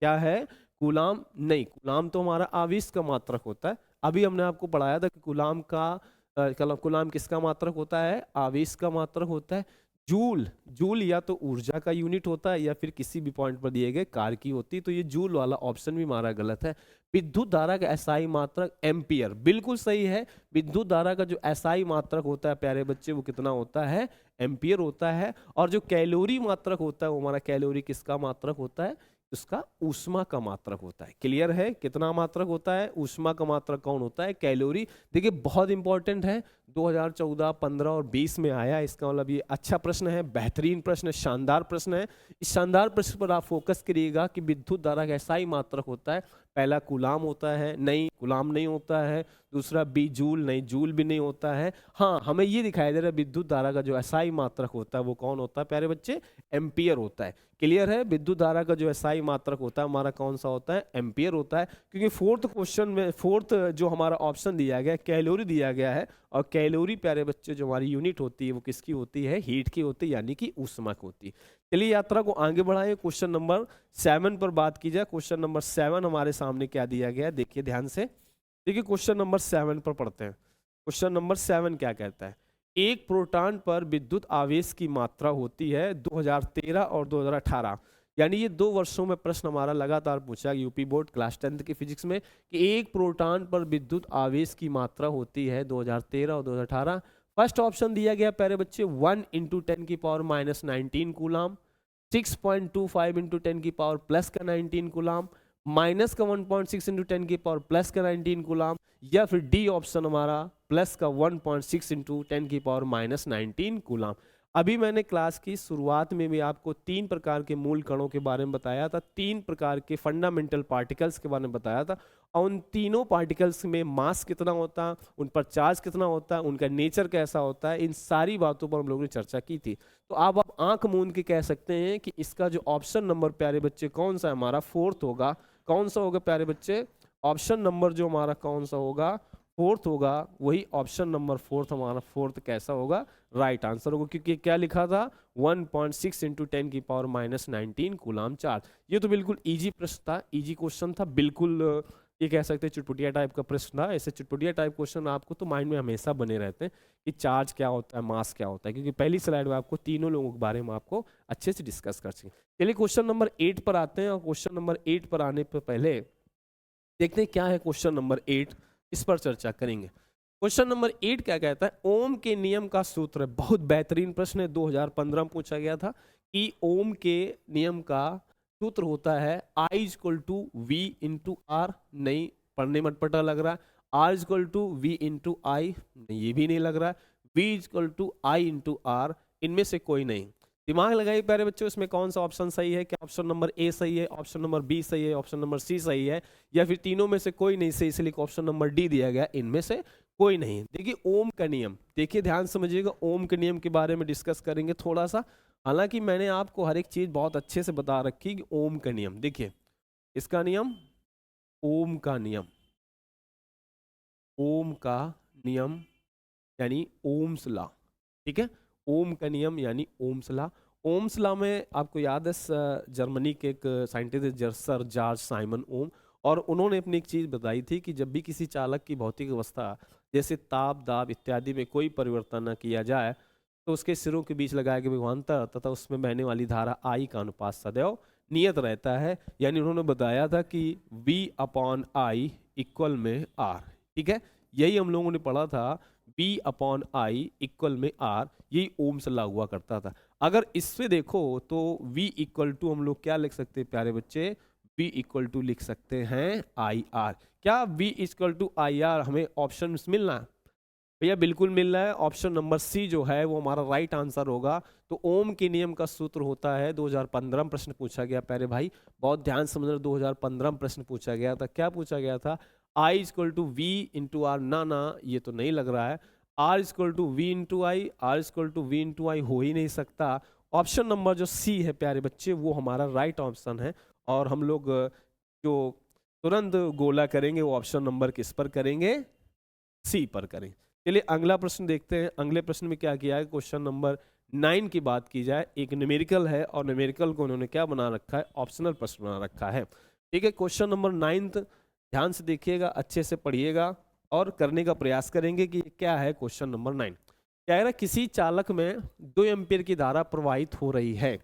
क्या है, कूलाम नहीं, कूलाम तो हमारा आवेश का मात्रक होता है। अभी हमने आपको पढ़ाया था कि कूलाम किसका मात्रक होता है, आवेश का मात्रक होता है। जूल या तो ऊर्जा का यूनिट होता है या फिर किसी भी पॉइंट पर दिए गए कार्य की होती है। तो ये जूल वाला ऑप्शन भी हमारा गलत है। विद्युत धारा का एसआई मात्रक एम्पियर, बिल्कुल सही है। विद्युत धारा का जो एसआई मात्रक होता है प्यारे बच्चे वो कितना होता है, एम्पियर होता है। और जो कैलोरी मात्रक होता है वो हमारा कैलोरी किसका मात्रक होता है, उसका ऊष्मा का मात्रक होता है। क्लियर है, कितना मात्रक होता है, ऊष्मा का मात्रक कौन होता है, कैलोरी। देखिए बहुत इंपॉर्टेंट है, 2014, 15 और 20 में आया। इसका मतलब ये अच्छा प्रश्न है, बेहतरीन प्रश्न है, शानदार प्रश्न है। इस शानदार प्रश्न पर आप फोकस करिएगा कि विद्युत धारा का एसआई मात्रक होता है पहला कूलाम होता है, नहीं कूलाम नहीं होता है। दूसरा बी जूल, नहीं जूल भी नहीं होता है। हाँ, हमें ये दिखाई दे रहा है विद्युत धारा का जो एसआई मात्रक होता है वो कौन होता है प्यारे बच्चे? एम्पियर होता है। क्लियर है? विद्युत धारा का जो एसआई मात्रक होता है हमारा कौन सा होता है? एम्पियर होता है। क्योंकि फोर्थ क्वेश्चन में, फोर्थ जो हमारा ऑप्शन दिया गया है कैलोरी दिया गया है, और कैलोरी प्यारे बच्चे जो हमारी यूनिट होती है वो किसकी होती है? हीट की होती है, यानी कि ऊष्मा की होती है। चलिए यात्रा को आगे बढ़ाए, क्वेश्चन नंबर 7 पर बात की जाए। क्वेश्चन नंबर 7 हमारे सामने क्या दिया गया है, देखिए ध्यान से। देखिए क्वेश्चन नंबर 7 पर पढ़ते हैं। क्वेश्चन नंबर 7 क्या कहता है? एक प्रोटॉन पर विद्युत आवेश की मात्रा होती है 2013 और 2018, यानी ये 2 वर्षों में प्रश्न हमारा लगातार पूछा यूपी बोर्ड क्लास 10th की फिजिक्स में, कि एक प्रोटॉन पर विद्युत आवेश की मात्रा होती है 2013 और 2018। फर्स्ट ऑप्शन दिया गया प्यारे बच्चे 1 × 10⁻⁻19 कूलाम, 6.25 × 10⁻+19 कूलाम, माइनस का 1.6 × 10⁻+19 कूलाम, या फिर डी ऑप्शन हमारा प्लस का 1.6 × 10⁻⁻19 कूलाम। अभी मैंने क्लास की शुरुआत में भी आपको 3 प्रकार के मूल कणों के बारे में बताया था, 3 प्रकार के फंडामेंटल पार्टिकल्स के बारे में बताया था, और उन तीनों पार्टिकल्स में मास कितना होता है, उन पर चार्ज कितना होता है, उनका नेचर कैसा होता है, इन सारी बातों पर हम लोगों ने चर्चा की थी। तो आप आंख मूंद के कह सकते हैं कि इसका जो ऑप्शन नंबर प्यारे बच्चे कौन सा है हमारा? 4th होगा। कौन सा होगा प्यारे बच्चे? ऑप्शन नंबर जो हमारा कौन सा होगा? 4th होगा। वही ऑप्शन नंबर 4th हमारा 4th कैसा होगा? राइट आंसर होगा, क्योंकि क्या लिखा था? 1.6 × 10⁻⁻19 कूलाम चार्ज। ये तो बिल्कुल इजी प्रश्न था, इजी क्वेश्चन था, बिल्कुल ये कह सकते हैं चुटपुटिया टाइप का प्रश्न था। ऐसे चुटपुटिया टाइप क्वेश्चन आपको तो माइंड में हमेशा बने रहते हैं कि चार्ज क्या होता है, मास क्या होता है, क्योंकि पहली स्लाइड में आपको तीनों लोगों के बारे में आपको अच्छे से डिस्कस कर सकें। चलिए क्वेश्चन नंबर 8 पर आते हैं, और क्वेश्चन नंबर 8 पर आने पर पहले देखते हैं क्या है क्वेश्चन नंबर 8, इस पर चर्चा करेंगे। क्वेश्चन नंबर 8 क्या कहता है? ओम के नियम का सूत्र है। बहुत बेहतरीन प्रश्न है, 2015 में पूछा गया था कि ओम के नियम का सूत्र होता है I = V × R। नहीं, पढ़ने में अटपटा लग रहा है। R = V × I, नहीं ये भी नहीं लग रहा है। V = I × R, इनमें से कोई नहीं। दिमाग लगाइए प्यारे बच्चों, इसमें कौन सा ऑप्शन सही है? क्या ऑप्शन नंबर ए सही है, ऑप्शन नंबर बी सही है, ऑप्शन नंबर सी सही है, या फिर तीनों में से कोई नहीं सही, इसलिए ऑप्शन नंबर डी दिया गया, इनमें से कोई नहीं। देखिए ओम का नियम, देखिए ध्यान समझिएगा, ओम के नियम के बारे में डिस्कस करेंगे थोड़ा सा। हालांकि मैंने आपको हर एक चीज बहुत अच्छे से बता रखी कि ओम का नियम, देखिए इसका नियम, ओम का नियम, ओम का नियम यानी ओम्स लॉ, ठीक है? ओम का नियम यानी ओम्स लॉ। ओम्स लॉ में आपको याद है जर्मनी के एक साइंटिस्ट सर जॉर्ज साइमन ओम, और उन्होंने अपनी एक चीज़ बताई थी कि जब भी किसी चालक की भौतिक अवस्था जैसे ताप, दाब इत्यादि में कोई परिवर्तन न किया जाए तो उसके सिरों के बीच लगाया गया विभवांतर तथा उसमें बहने वाली धारा आई का अनुपात सदैव नियत रहता है। यानी उन्होंने बताया था कि V/I इक्वल में R, ठीक है? यही हम लोगों ने पढ़ा था, V/I इक्वल में R, यही ओम्स लॉ हुआ करता था। अगर इससे देखो तो V = हम लोग क्या लिख सकते हैं प्यारे बच्चे? V = लिख सकते हैं IR। क्या V = IR हमें ऑप्शन मिलना है भैया? बिल्कुल मिल रहा है। ऑप्शन नंबर सी जो है वो हमारा राइट आंसर होगा। तो ओम के नियम का सूत्र होता है, 2015 में प्रश्न पूछा गया प्यारे भाई, बहुत ध्यान समझना, 2015 में प्रश्न पूछा गया था। क्या पूछा गया था? I = V × R, ना ये तो नहीं लग रहा है। R = V × I, R = V × I हो ही नहीं सकता। ऑप्शन नंबर जो सी है प्यारे बच्चे वो हमारा राइट ऑप्शन है, और हम लोग जो तुरंत गोला करेंगे वो ऑप्शन नंबर किस पर करेंगे? सी पर करें। चलिए अगला प्रश्न देखते हैं। अगले प्रश्न में क्या किया है? क्वेश्चन नंबर 9 की बात की जाए, एक न्यूमेरिकल है, और न्यूमेरिकल को उन्होंने क्या बना रखा है? ऑप्शनल प्रश्न बना रखा है, ठीक है? क्वेश्चन नंबर 9 ध्यान से देखिएगा, अच्छे से पढ़िएगा और करने का प्रयास करेंगे कि क्या है क्वेश्चन नंबर 9। क्या है ना, किसी चालक में 2 एम्पीयर की धारा प्रवाहित हो रही है।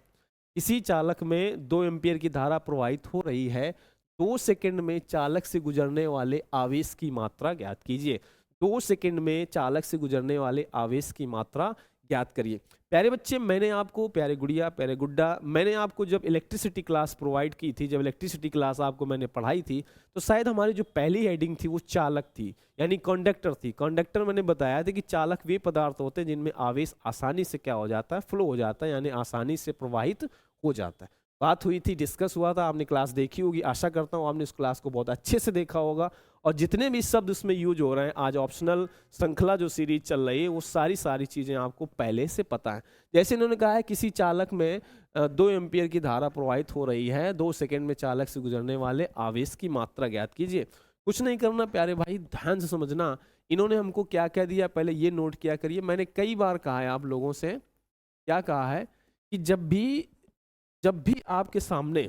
किसी चालक में 2 एम्पीयर की धारा प्रवाहित हो रही है। 2 सेकंड में चालक से गुजरने वाले आवेश की मात्रा ज्ञात कीजिए। 2 सेकंड में चालक से गुजरने वाले आवेश की मात्रा ज्ञात करिए। प्यारे बच्चे, मैंने आपको, प्यारे गुड़िया, प्यारे गुड्डा, मैंने आपको जब इलेक्ट्रिसिटी क्लास प्रोवाइड की थी, जब इलेक्ट्रिसिटी क्लास आपको मैंने पढ़ाई थी, तो शायद हमारी जो पहली हेडिंग थी वो चालक थी, यानी कंडक्टर थी। कंडक्टर मैंने बताया था कि चालक वे पदार्थ होते हैं जिनमें आवेश आसानी से क्या हो जाता है? फ्लो हो जाता है, यानी आसानी से प्रवाहित हो जाता है। बात हुई थी, डिस्कस हुआ था, आपने क्लास देखी होगी, आशा करता हूँ आपने उस क्लास को बहुत अच्छे से देखा होगा। और जितने भी शब्द उसमें यूज हो रहे हैं, आज ऑप्शनल श्रृंखला जो सीरीज चल रही है, वो सारी चीज़ें आपको पहले से पता है। जैसे इन्होंने कहा है किसी चालक में 2 एम्पियर की धारा प्रवाहित हो रही है, 2 सेकंड में चालक से गुजरने वाले आवेश की मात्रा ज्ञात कीजिए। कुछ नहीं करना प्यारे भाई, ध्यान से समझना। इन्होंने हमको क्या क्या दिया पहले ये नोट किया करिए। मैंने कई बार कहा है आप लोगों से, क्या कहा है कि जब भी आपके सामने,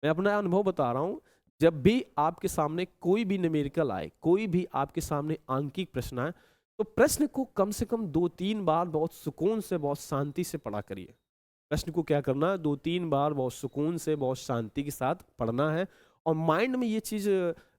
मैं अपना अनुभव बता रहा हूं, जब भी आपके सामने कोई भी न्यूमेरिकल आए, कोई भी आपके सामने आंकिक प्रश्न आए, तो प्रश्न को कम से कम 2-3 बार बहुत सुकून से, बहुत शांति से पढ़ा करिए। प्रश्न को क्या करना है, 2-3 बार बहुत सुकून से, बहुत शांति के साथ पढ़ना है। और माइंड में ये चीज़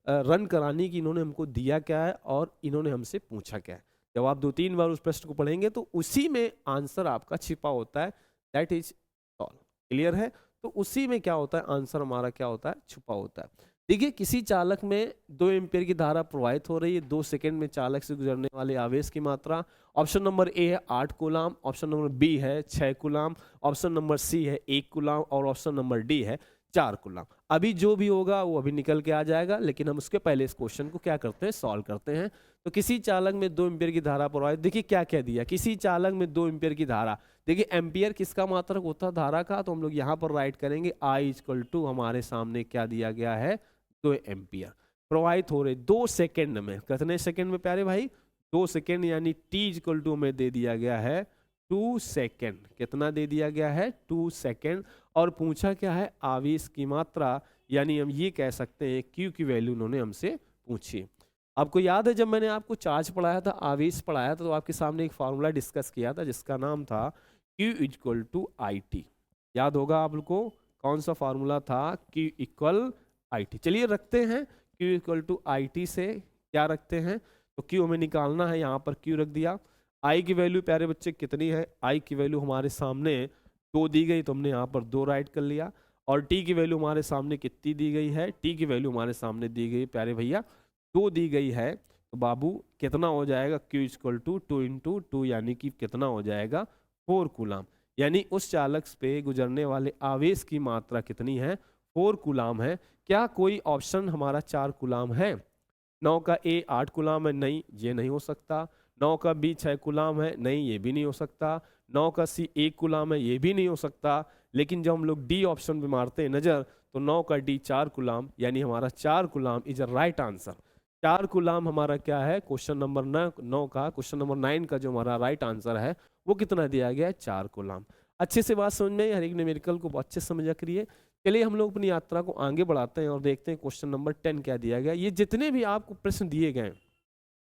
रन करानी कि इन्होंने हमको दिया क्या है और इन्होंने हमसे पूछा क्या है। जब आप 2-3 बार उस प्रश्न को पढ़ेंगे तो उसी में आंसर आपका छिपा होता है। That is all. क्लियर है? तो उसी में क्या होता है, आंसर हमारा क्या होता है, छुपा होता है। देखिए, किसी चालक में 2 एम्पीयर की धारा प्रवाहित हो रही है, 2 सेकंड में चालक से गुजरने वाले आवेश की मात्रा। ऑप्शन नंबर ए है 8 कूलाम, ऑप्शन नंबर बी है 6 कूलाम, ऑप्शन नंबर सी है 1 कूलाम और ऑप्शन नंबर डी है 4 कूलाम। अभी जो भी होगा वो अभी निकल के आ जाएगा, लेकिन हम उसके पहले इस क्वेश्चन को क्या करते हैं, सॉल्व करते हैं। तो किसी चालक में 2 एम्पीयर की धारा प्रवाहित, देखिए क्या क्या दिया, किसी चालक में 2 एम्पीयर की धारा। देखिए एम्पियर किसका मात्रक होता है, धारा का, तो हम लोग यहाँ पर राइट करेंगे आई इक्वल टू, हमारे सामने क्या दिया गया है, 2 एम्पियर प्रवाहित हो रहे 2 सेकेंड में। कितने सेकेंड में प्यारे भाई, 2 सेकेंड, यानी टी इक्वल टू हमें दे दिया गया है 2 सेकेंड। कितना दे दिया गया है, 2 सेकेंड। और पूछा क्या है, आवेश की मात्रा, यानी हम ये कह सकते हैं क्यू की वैल्यू उन्होंने हमसे पूछी। आपको याद है जब मैंने आपको चार्ज पढ़ाया था, आवेश पढ़ाया था, तो आपके सामने एक फार्मूला डिस्कस किया था जिसका नाम था Q equal to I T. याद होगा आप लोग को, कौन सा फार्मूला था, Q इक्वल आई टी। चलिए रखते हैं Q equal to I T से क्या रखते हैं, तो Q हमें निकालना है, यहाँ पर Q रख दिया। I की वैल्यू प्यारे बच्चे कितनी है, I की वैल्यू हमारे सामने 2 दी गई, तो हमने यहाँ पर 2 राइट कर लिया। और T की वैल्यू हमारे सामने कितनी दी गई है, T की वैल्यू हमारे सामने दी गई प्यारे भैया 2 दी गई है। तो बाबू कितना हो जाएगा, Q इक्वल टू 2 इंटू 2, यानी कि कितना हो जाएगा 4 कूलाम। यानी उस चालक पे गुजरने वाले आवेश की मात्रा कितनी है, 4 कूलाम है। क्या कोई ऑप्शन हमारा 4 कूलाम है? 9 का ए 8 कूलाम है, नहीं ये नहीं हो सकता। 9 का बी 6 कूलाम है, नहीं ये भी नहीं हो सकता। 9 का सी 1 कूलाम है, ये भी नहीं हो सकता। लेकिन जब हम लोग डी ऑप्शन पे मारते हैं नजर, तो 9 का डी 4 कूलाम, यानी हमारा 4 coulomb is a right answer. 4 coulomb हमारा क्या है, क्वेश्चन नंबर 9 का, क्वेश्चन नंबर 9 का जो हमारा राइट आंसर है वो कितना दिया गया है, 4 कूलाम। अच्छे से बात समझ में, हर एक न्यूमेरिकल को अच्छे से समझा करिए। चलिए हम लोग अपनी यात्रा को आगे बढ़ाते हैं और देखते हैं क्वेश्चन नंबर 10 क्या दिया गया। ये जितने भी आपको प्रश्न दिए गए,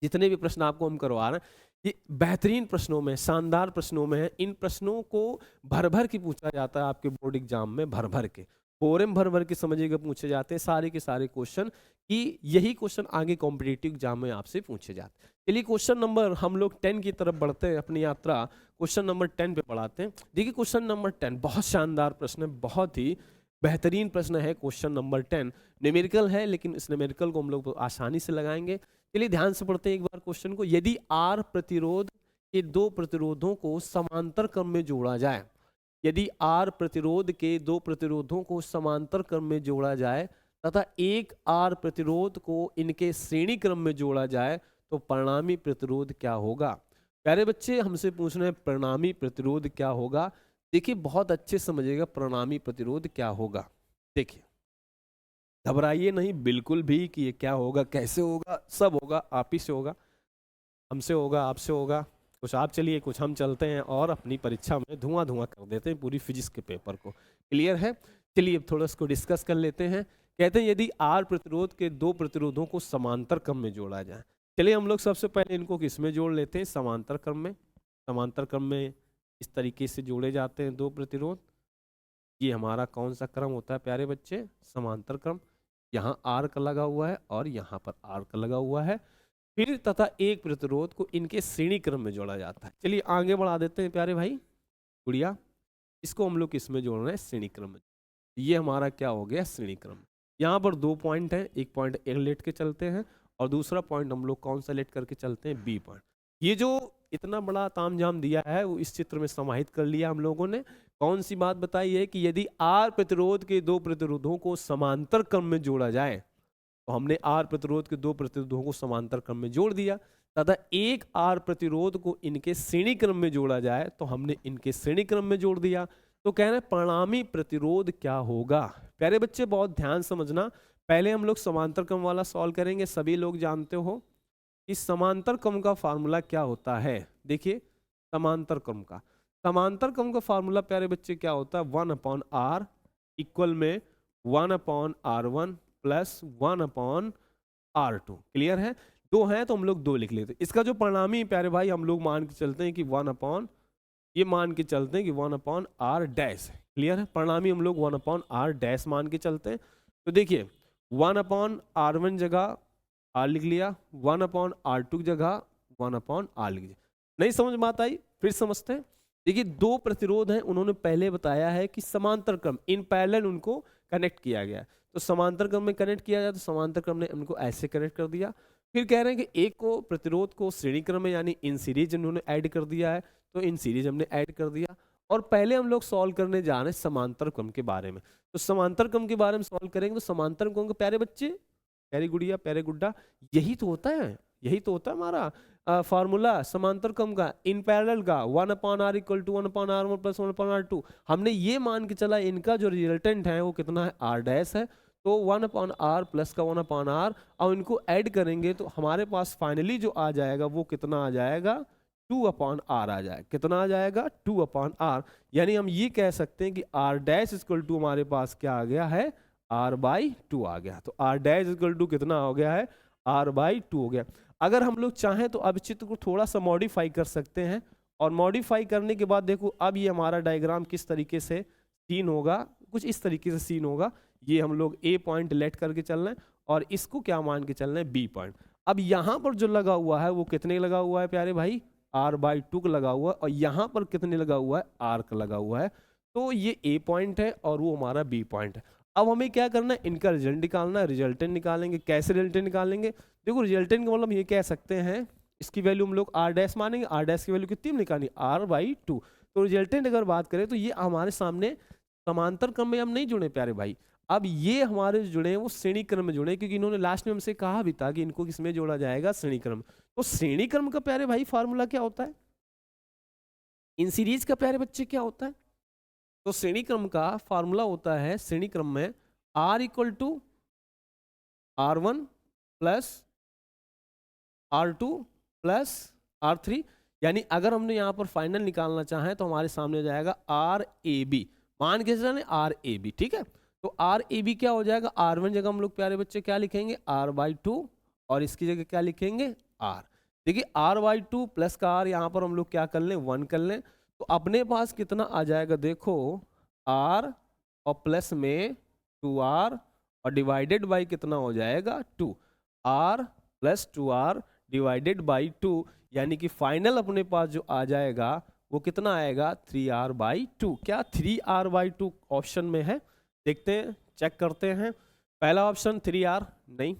जितने भी प्रश्न आपको हम करवा रहे हैं, ये बेहतरीन प्रश्नों में, शानदार प्रश्नों में है। इन प्रश्नों को भर भर के पूछा जाता है आपके बोर्ड एग्जाम में, भर भर के, फोरम भर भर के समझिएगा पूछे जाते हैं सारे के सारे क्वेश्चन, कि यही क्वेश्चन आगे कॉम्पिटिटिव एग्जाम में आपसे पूछे जाते हैं। चलिए क्वेश्चन नंबर हम लोग 10 की तरफ बढ़ते हैं, अपनी यात्रा क्वेश्चन नंबर 10 पे बढ़ाते हैं। देखिए क्वेश्चन नंबर 10 बहुत शानदार प्रश्न है, बहुत ही बेहतरीन प्रश्न है। क्वेश्चन नंबर 10 न्यूमेरिकल है, लेकिन इस न्यूमेरिकल को हम लोग आसानी से लगाएंगे। चलिए ध्यान से पढ़ते हैं एक बार क्वेश्चन को। यदि आर प्रतिरोध के 2 प्रतिरोधों को समांतर क्रम में जोड़ा जाए, यदि आर प्रतिरोध के 2 प्रतिरोधों को समांतर क्रम में जोड़ा जाए तथा एक आर प्रतिरोध को इनके श्रेणी क्रम में जोड़ा जाए, तो परिणामी प्रतिरोध क्या होगा। प्यारे बच्चे हमसे पूछ रहे हैं परिणामी प्रतिरोध क्या होगा। देखिए बहुत अच्छे समझिएगा, परिणामी प्रतिरोध क्या होगा। देखिए घबराइए नहीं बिल्कुल भी कि ये क्या होगा, कैसे होगा, सब होगा आप ही से होगा, हमसे होगा, आपसे होगा। कुछ आप चलिए, कुछ हम चलते हैं और अपनी परीक्षा में धुआं धुआं कर देते हैं पूरी फिजिक्स के पेपर को। क्लियर है? चलिए अब थोड़ा इसको डिस्कस कर लेते हैं। कहते हैं यदि आर प्रतिरोध के 2 प्रतिरोधों को समांतर क्रम में जोड़ा जाए। चलिए हम लोग सबसे पहले इनको किस में जोड़ लेते हैं, समांतर क्रम में। समांतर क्रम में इस तरीके से जोड़े जाते हैं 2 प्रतिरोध। ये हमारा कौन सा क्रम होता है प्यारे बच्चे, समांतर क्रम। यहाँ आर्क लगा हुआ है और यहाँ पर आर्क लगा हुआ है। फिर तथा एक प्रतिरोध को इनके श्रेणी क्रम में जोड़ा जाता है। चलिए आगे बढ़ा देते हैं प्यारे भाई, गुड़िया इसको हम लोग किसमें जोड़ रहे हैं, श्रेणी क्रम में। ये हमारा क्या हो गया, श्रेणी क्रम। यहाँ पर 2 पॉइंट हैं, एक पॉइंट ए लेट के चलते हैं और दूसरा पॉइंट हम लोग कौन सा लेट करके चलते हैं, बी पॉइंट। ये जो इतना बड़ा तामझाम दिया है वो इस चित्र में समाहित कर लिया हम लोगों ने। कौन सी बात बताई है कि यदि R प्रतिरोध के दो प्रतिरोधों को समांतर क्रम में जोड़ा जाए, तो हमने R प्रतिरोध के दो प्रतिरोधों को समांतर क्रम में जोड़ दिया, तथा एक R प्रतिरोध को इनके श्रेणी क्रम में जोड़ा जाए तो हमने इनके श्रेणी क्रम में जोड़ दिया। तो कह रहे हैं परिणामी प्रतिरोध क्या होगा। प्यारे बच्चे बहुत ध्यान समझना, पहले हम लोग समांतर क्रम वाला सॉल्व करेंगे। सभी लोग जानते हो इस समांतर क्रम का फार्मूला क्या होता है। देखिए समांतर क्रम का फार्मूला प्यारे बच्चे क्या होता है, 1/r इक्वल में 1/r1 प्लस 1/r2। क्लियर है, दो हैं तो हम लोग दो लिख लेते हैं। इसका जो परिणामी प्यारे भाई हम लोग मान के चलते हैं कि 1/r डैश। क्लियर है, परिणामी हम लोग 1/r डैश मान के चलते हैं। तो देखिए 1/r1 जगह r लिख लिया, 1/r2 की जगह 1/r लिख लिया। नहीं समझ में आता आई, फिर समझते हैं। देखिए दो प्रतिरोध हैं, उन्होंने पहले बताया है कि समांतर क्रम इन पैरेलल उनको कनेक्ट किया गया। तो समांतर क्रम में कनेक्ट किया जाए तो समांतर क्रम ने उनको ऐसे कनेक्ट कर दिया। फिर कह रहे हैं कि एक को प्रतिरोध को श्रेणी क्रम में यानी इन सीरीज उन्होंने ऐड कर दिया है, तो इन सीरीज हमने ऐड कर दिया। और पहले हम लोग सॉल्व करने जा रहे हैं समांतर क्रम के बारे में। तो समांतर क्रम के बारे में सॉल्व करेंगे तो समांतर क्रम के प्यारे बच्चे, प्यारी गुड़िया प्यारे गुड्डा, यही तो होता है हमारा फार्मूला समांतर क्रम का, इन पैरेलल का 1/r equal to 1/r1 plus 1/r2। हमने ये मान के चला इनका जो रिजल्टेंट है वो कितना है, r डैश है। तो 1/r प्लस का 1/r, और इनको ऐड करेंगे तो हमारे पास फाइनली जो आ जाएगा वो कितना आ जाएगा, 2/r आ जाएगा। कितना आ जाएगा, 2/r। यानी हम ये कह सकते हैं कि r डैश इक्वल टू हमारे पास क्या आ गया है, r/2 आ गया। तो r डैश इक्वल टू कितना हो गया है, r/2 हो गया। अगर हम लोग चाहें तो अब चित्र को थोड़ा सा मॉडिफाई कर सकते हैं, और मॉडिफाई करने के बाद देखो अब ये हमारा डायग्राम किस तरीके से सीन होगा, कुछ इस तरीके से सीन होगा। ये हम लोग A पॉइंट लेट करके चल रहे हैं और इसको क्या मान के चल रहे हैं, B पॉइंट। अब यहाँ पर जो लगा हुआ है वो कितने लगा हुआ है प्यारे भाई, r/2 का लगा हुआ है, और यहाँ पर कितने लगा हुआ है, r का लगा हुआ है। तो ये A पॉइंट है और वो हमारा B पॉइंट है। अब हमें क्या करना है, इनका रिजल्ट निकालना है। रिजल्टेंट निकालेंगे, कैसे रिजल्टेंट निकालेंगे, देखो रिजल्टेंट का मतलब ये कह सकते हैं इसकी वैल्यू हम लोग r डैश मानेंगे। r डैश की वैल्यू कितनी निकालनी, r/2। तो रिजल्टेंट अगर बात करें तो ये हमारे सामने समांतर क्रम में हम नहीं जुड़े प्यारे भाई, अब ये हमारे जुड़े हैं वो श्रेणी क्रम में जुड़े, क्योंकि इन्होंने लास्ट में हमसे कहा भी था कि इनको किसमें जोड़ा जाएगा, श्रेणी क्रम। तो श्रेणी क्रम का प्यारे भाई फार्मूला क्या होता है, इन सीरीज का प्यारे बच्चे क्या होता है। तो श्रेणी क्रम का फार्मूला होता है, श्रेणी क्रम में r equal to r1 plus r2 plus r3। यानी अगर हमने यहाँ पर फाइनल निकालना चाहे तो हमारे सामने जाएगा r/a/b, मान के चलें r/a/b। ठीक है, तो r/a/b क्या हो जाएगा, r1 जगह हम लोग प्यारे बच्चे क्या लिखेंगे, r/2, और इसकी जगह क्या लिखेंगे, r। देखिए r/2 प्लस का r यहाँ पर हम लोग क्या कर लें, 1 कर लें। तो अपने पास कितना आ जाएगा, देखो r और प्लस में 2r और डिवाइडेड बाई कितना हो जाएगा, 2, r plus 2r divided by 2। यानी कि फाइनल अपने पास जो आ जाएगा वो कितना आएगा, 3r/2। क्या 3r/2 ऑप्शन में है, देखते हैं, चेक करते हैं। पहला ऑप्शन 3r नहीं,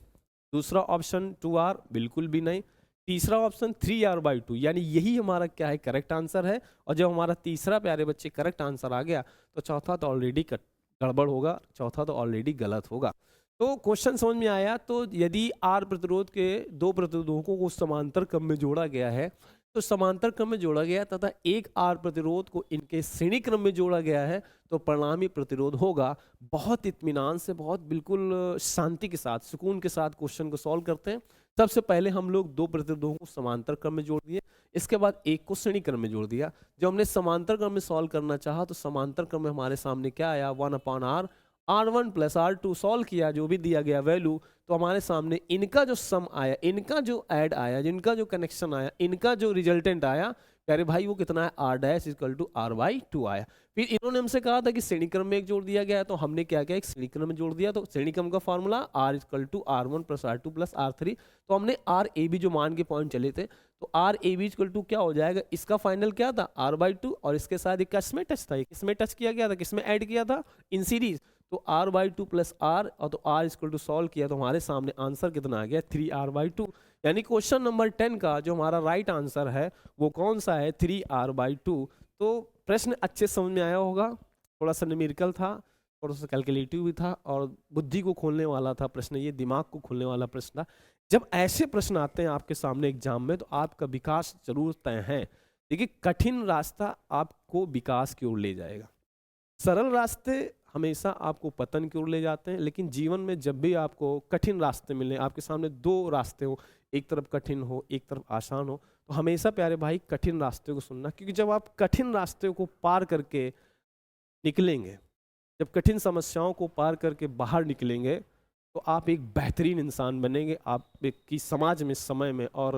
दूसरा ऑप्शन 2r बिल्कुल भी नहीं, तीसरा ऑप्शन 3r/2, यानी यही हमारा क्या है, करेक्ट आंसर है। और जब हमारा तीसरा प्यारे बच्चे करेक्ट आंसर आ गया तो चौथा तो ऑलरेडी गड़बड़ होगा, चौथा तो ऑलरेडी गलत होगा। तो क्वेश्चन समझ में आया। तो यदि R प्रतिरोध के दो प्रतिरोधकों को समांतर क्रम में जोड़ा गया है, तो समांतर क्रम में जोड़ा गया तथा एक R प्रतिरोध को इनके श्रेणी क्रम में जोड़ा गया है, तो परिणामी प्रतिरोध होगा। बहुत इत्मीनान से, बहुत बिल्कुल शांति के साथ, सुकून के साथ क्वेश्चन को सॉल्व करते हैं। सबसे पहले हम लोग दो प्रतिरोधों को समांतर क्रम में जोड़ दिए, इसके बाद एक को श्रेणी क्रम में जोड़ दिया। जब हमने समांतर क्रम में सॉल्व करना चाहा तो समांतर क्रम में हमारे सामने क्या आया, 1/r, r1 plus r2 solve किया, जो भी दिया गया वैल्यू, तो हमारे सामने इनका जो सम आया, इनका जो ऐड आया, जिनका जो कनेक्शन आया, इनका जो रिजल्टेंट आया प्यारे भाई वो कितना है, r dash equal to r/2 आया। फिर इन्होंने हमसे कहा था कि श्रेणी क्रम में एक जोड़ दिया गया है, तो हमने क्या किया, एक श्रेणी क्रम में जोड़ दिया। तो श्रेणी क्रम का formula r equal to r1 plus r2 plus r3। तो हमने r/a/b जो मान के पॉइंट चले थे, तो r/a/b इक्वल टू क्या हो जाएगा, इसका फाइनल क्या था, r/2, और इसके साथ एक किसमें टच था, किसमें टच किया गया था, किसमें ऐड किया था, इन सीरीज। तो r/2 प्लस r, और तो r इक्वल टू सॉल्व किया तो हमारे सामने आंसर कितना आ गया, 3r/2। यानी क्वेश्चन नंबर 10 का जो हमारा राइट आंसर है वो कौन सा है, 3r/2। तो प्रश्न अच्छे समझ में आया होगा, थोड़ा सा न्यूमेरिकल था, थोड़ा सा कैलकुलेटिव भी था और बुद्धि को खोलने वाला था प्रश्न, ये दिमाग को खोलने वाला प्रश्न था। जब ऐसे प्रश्न आते हैं आपके सामने एग्जाम में तो आपका विकास जरूर तय है। देखिए कठिन रास्ता आपको विकास की ओर ले जाएगा, सरल रास्ते हमेशा आपको पतन की ओर ले जाते हैं। लेकिन जीवन में जब भी आपको कठिन रास्ते मिले, आपके सामने दो रास्ते हो, एक तरफ कठिन हो एक तरफ आसान हो, तो हमेशा प्यारे भाई कठिन रास्ते को सुनना, क्योंकि जब आप कठिन रास्ते को पार करके निकलेंगे, जब कठिन समस्याओं को पार करके बाहर निकलेंगे तो आप एक बेहतरीन इंसान बनेंगे। आप एक की समाज में, समय में और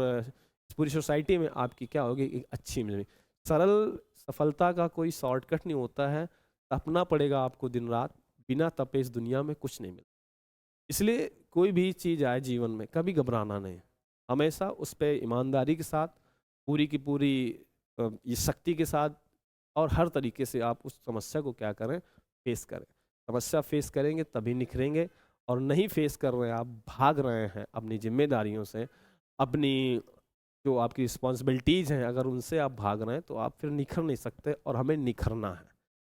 पूरी सोसाइटी में आपकी क्या होगी, एक अच्छी मिलेगी। सरल सफलता का कोई शॉर्टकट नहीं होता है, तपना पड़ेगा आपको दिन रात, बिना तपे इस दुनिया में कुछ नहीं मिलता। इसलिए कोई भी चीज़ आए जीवन में कभी घबराना नहीं, हमेशा उस पर ईमानदारी के साथ, पूरी की पूरी ये शक्ति के साथ और हर तरीके से आप उस समस्या को क्या करें, फेस करें। समस्या फेस करेंगे तभी निखरेंगे, और नहीं फेस कर रहे हैं, आप भाग रहे हैं अपनी जिम्मेदारियों से, अपनी जो आपकी रिस्पॉन्सिबिलिटीज़ हैं अगर उनसे आप भाग रहे हैं तो आप फिर निखर नहीं सकते, और हमें निखरना है।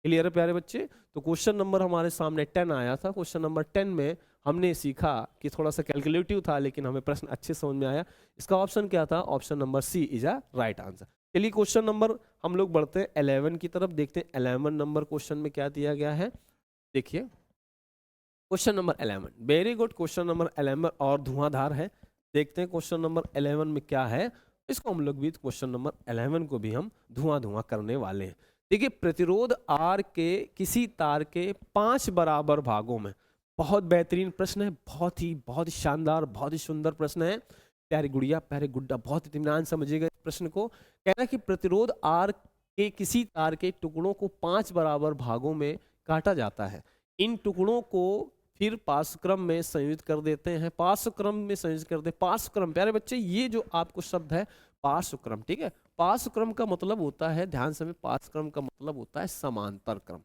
क्लियर है प्यारे बच्चे? तो क्वेश्चन नंबर हमारे सामने 10 आया था। क्वेश्चन नंबर 10 में हमने सीखा कि थोड़ा सा कैलकुलेटिव था लेकिन हमें प्रश्न अच्छे समझ में आया। इसका ऑप्शन क्या था? Option number C is a right answer. चलिए क्वेश्चन नंबर हम लोग बढ़ते हैं 11 की तरफ, देखते हैं 11 नंबर क्वेश्चन में क्या दिया गया है। देखिए question number 11, very good. Question number 11 और धुआंधार है। देखते हैं क्वेश्चन नंबर 11 में क्या है। इसको हम लोग भी क्वेश्चन नंबर 11 को भी हम धुआं करने वाले हैं। देखिए प्रतिरोध R के किसी तार के 5 बराबर भागों में, बहुत बेहतरीन प्रश्न है, बहुत ही शानदार, बहुत ही सुंदर प्रश्न है। प्यारी गुड़िया, प्यारे गुड्डा, बहुत इत्मीनान समझिएगा इस प्रश्न को। कह रहा है कि प्रतिरोध R के किसी तार के टुकड़ों को 5 बराबर भागों में काटा जाता है। इन टुकड़ों को फिर पार्श्वक्रम में संयोजित कर देते हैं। पार्श्वक्रम में संयोजित करते हैं। पार्श्वक्रम प्यारे बच्चे, ये जो आपको शब्द है पार्श्वक्रम, ठीक है। पार्श्वक्रम का मतलब होता है, ध्यान से, पार्श्वक्रम का मतलब होता है समांतर क्रम,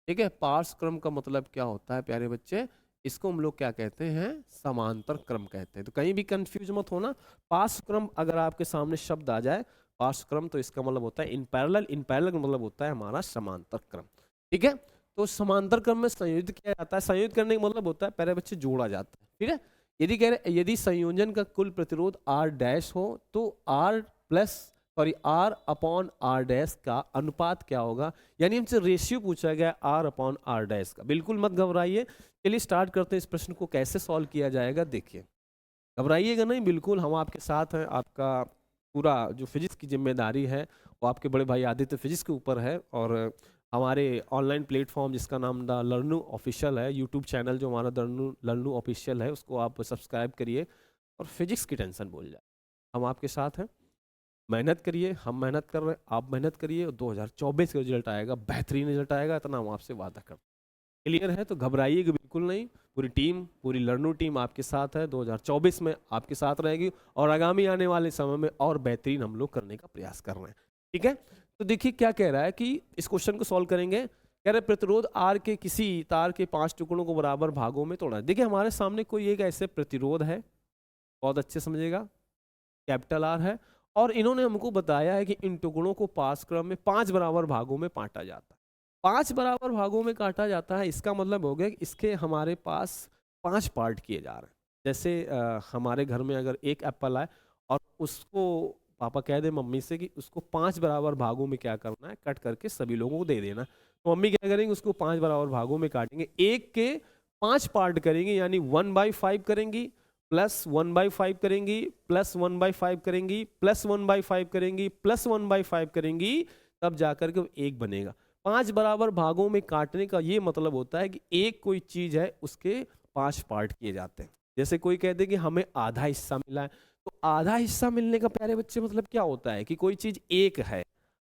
ठीक है। पार्श्वक्रम का मतलब क्या होता है प्यारे बच्चे? इसको हम लोग क्या कहते हैं? समांतर क्रम कहते हैं। तो कहीं भी कंफ्यूज मत होना। पार्श्वक्रम अगर आपके सामने शब्द आ जाए पार्श्वक्रम, तो इसका मतलब होता है इन पैरेलल। इन पैरेलल का मतलब होता है हमारा समांतर क्रम, ठीक है। तो समांतर क्रम में संयोजित किया जाता है। संयोजित करने का मतलब होता है प्यारे बच्चे जोड़ा जाता है, ठीक है। यदि कह रहे यदि संयोजन का कुल प्रतिरोध R डैश हो तो R अपॉन R डैश का अनुपात क्या होगा, यानी हमसे रेशियो पूछा गया R अपॉन R डैश का। बिल्कुल मत घबराइए। चलिए स्टार्ट करते हैं इस प्रश्न को कैसे सॉल्व किया जाएगा। देखिए घबराइएगा नहीं, बिल्कुल हम आपके साथ हैं। आपका पूरा जो फिजिक्स की जिम्मेदारी है वो आपके बड़े भाई आदित्य फिजिक्स के ऊपर है, और हमारे ऑनलाइन प्लेटफॉर्म जिसका नाम द लर्नू ऑफिशियल है, यूट्यूब चैनल जो हमारा लर्नू ऑफिशियल है, उसको आप सब्सक्राइब करिए और फिजिक्स की टेंशन भूल जाए। हम आपके साथ हैं, मेहनत करिए, हम मेहनत कर रहे हैं, आप मेहनत करिए, 2024 का रिजल्ट आएगा, बेहतरीन रिजल्ट आएगा, इतना हम आपसे वादा करते हैं। क्लियर है? तो घबराइएगा बिल्कुल नहीं। पूरी टीम, पूरी लर्नू टीम आपके साथ है, 2024 में आपके साथ रहेगी, और आगामी आने वाले समय में और बेहतरीन हम लोग करने का प्रयास कर रहे हैं, ठीक है। तो देखिए क्या कह रहा है कि इस क्वेश्चन को सॉल्व करेंगे। कह रहे प्रतिरोध R के किसी तार के 5 टुकड़ों को बराबर भागों में तोड़ा। देखिए हमारे सामने कोई एक ऐसे प्रतिरोध है, बहुत अच्छे समझिएगा, कैपिटल R है, और इन्होंने हमको बताया है कि इन टुकड़ों को पार्श्वक्रम में 5 बराबर भागों में बांटा जाता है। 5 बराबर भागों में काटा जाता है, इसका मतलब हो गया कि इसके हमारे पास 5 पार्ट किए जा रहे हैं। जैसे हमारे घर में अगर एक एप्पल आए और उसको पापा कह दे मम्मी से कि उसको 5 बराबर भागों में क्या करना है, कट करके सभी लोगों को दे देना, तो मम्मी क्या करेंगे, उसको 5 बराबर भागों में काटेंगे, एक के 5 पार्ट करेंगे, यानी 1/5 करेंगी, प्लस 1/5 करेंगी, प्लस 1/5 करेंगी, प्लस 1/5 करेंगी, प्लस 1/5 करेंगी, तब जाकर के एक बनेगा। 5 बराबर भागों में काटने का ये मतलब होता है कि एक कोई चीज है उसके 5 पार्ट किए जाते हैं। जैसे कोई कहते हैं कि हमें आधा हिस्सा मिला है, तो आधा हिस्सा मिलने का प्यारे बच्चे मतलब क्या होता है कि कोई चीज एक है,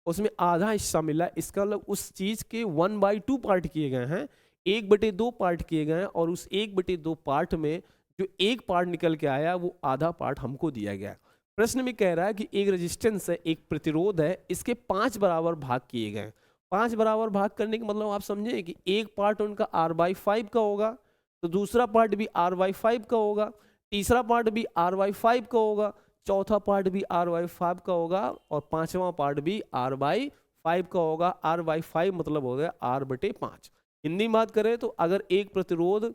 उसमें आधा हिस्सा मिला, इसका मतलब उस चीज के 1/2 पार्ट किए गए हैं, 1/2 पार्ट किए गए हैं, और उस 1/2 पार्ट में जो एक पार्ट निकल के आया वो आधा पार्ट हमको दिया गया है। प्रश्न में कह रहा है कि एक रेजिस्टेंस है, एक प्रतिरोध है, इसके 5 बराबर भाग किए गए। 5 बराबर भाग करने का मतलब आप समझे कि एक पार्ट उनका R/5 का होगा, तो दूसरा पार्ट भी R/5 का होगा, तीसरा पार्ट भी r/5 का होगा, चौथा पार्ट भी r/5 का होगा और पांचवा पार्ट भी r/5 का होगा। r/5 मतलब हो गया r/5। हिंदी में बात करें तो अगर एक प्रतिरोध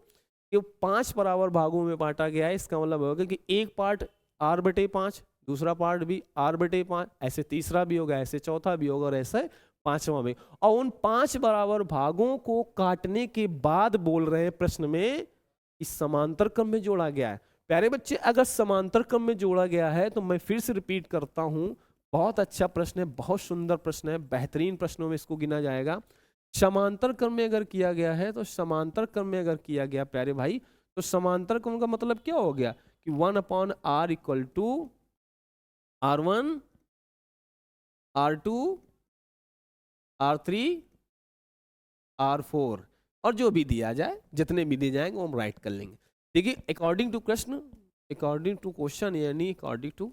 के 5 बराबर भागों में बांटा गया है, इसका मतलब होगा कि एक पार्ट r/5, दूसरा पार्ट भी r/5, ऐसे तीसरा भी होगा, ऐसे चौथा भी होगा और ऐसे पांचवा भी। और उन 5 बराबर भागों को काटने के बाद बोल रहे हैं प्रश्न में इस समांतर क्रम में जोड़ा गया है। प्यारे बच्चे, अगर समांतर क्रम में जोड़ा गया है तो मैं फिर से रिपीट करता हूं, बहुत अच्छा प्रश्न है, बहुत सुंदर प्रश्न है, बेहतरीन प्रश्नों में इसको गिना जाएगा। समांतर क्रम में अगर किया गया है तो समांतर क्रम में अगर किया गया प्यारे भाई, तो समांतर क्रम का मतलब क्या हो गया कि 1/r equal to r1, r2, r3, r4 और जो भी दिया जाए, जितने भी दिए जाएंगे वो हम राइट कर लेंगे। देखिए अकॉर्डिंग टू प्रश्न, अकॉर्डिंग टू क्वेश्चन यानी अकॉर्डिंग टू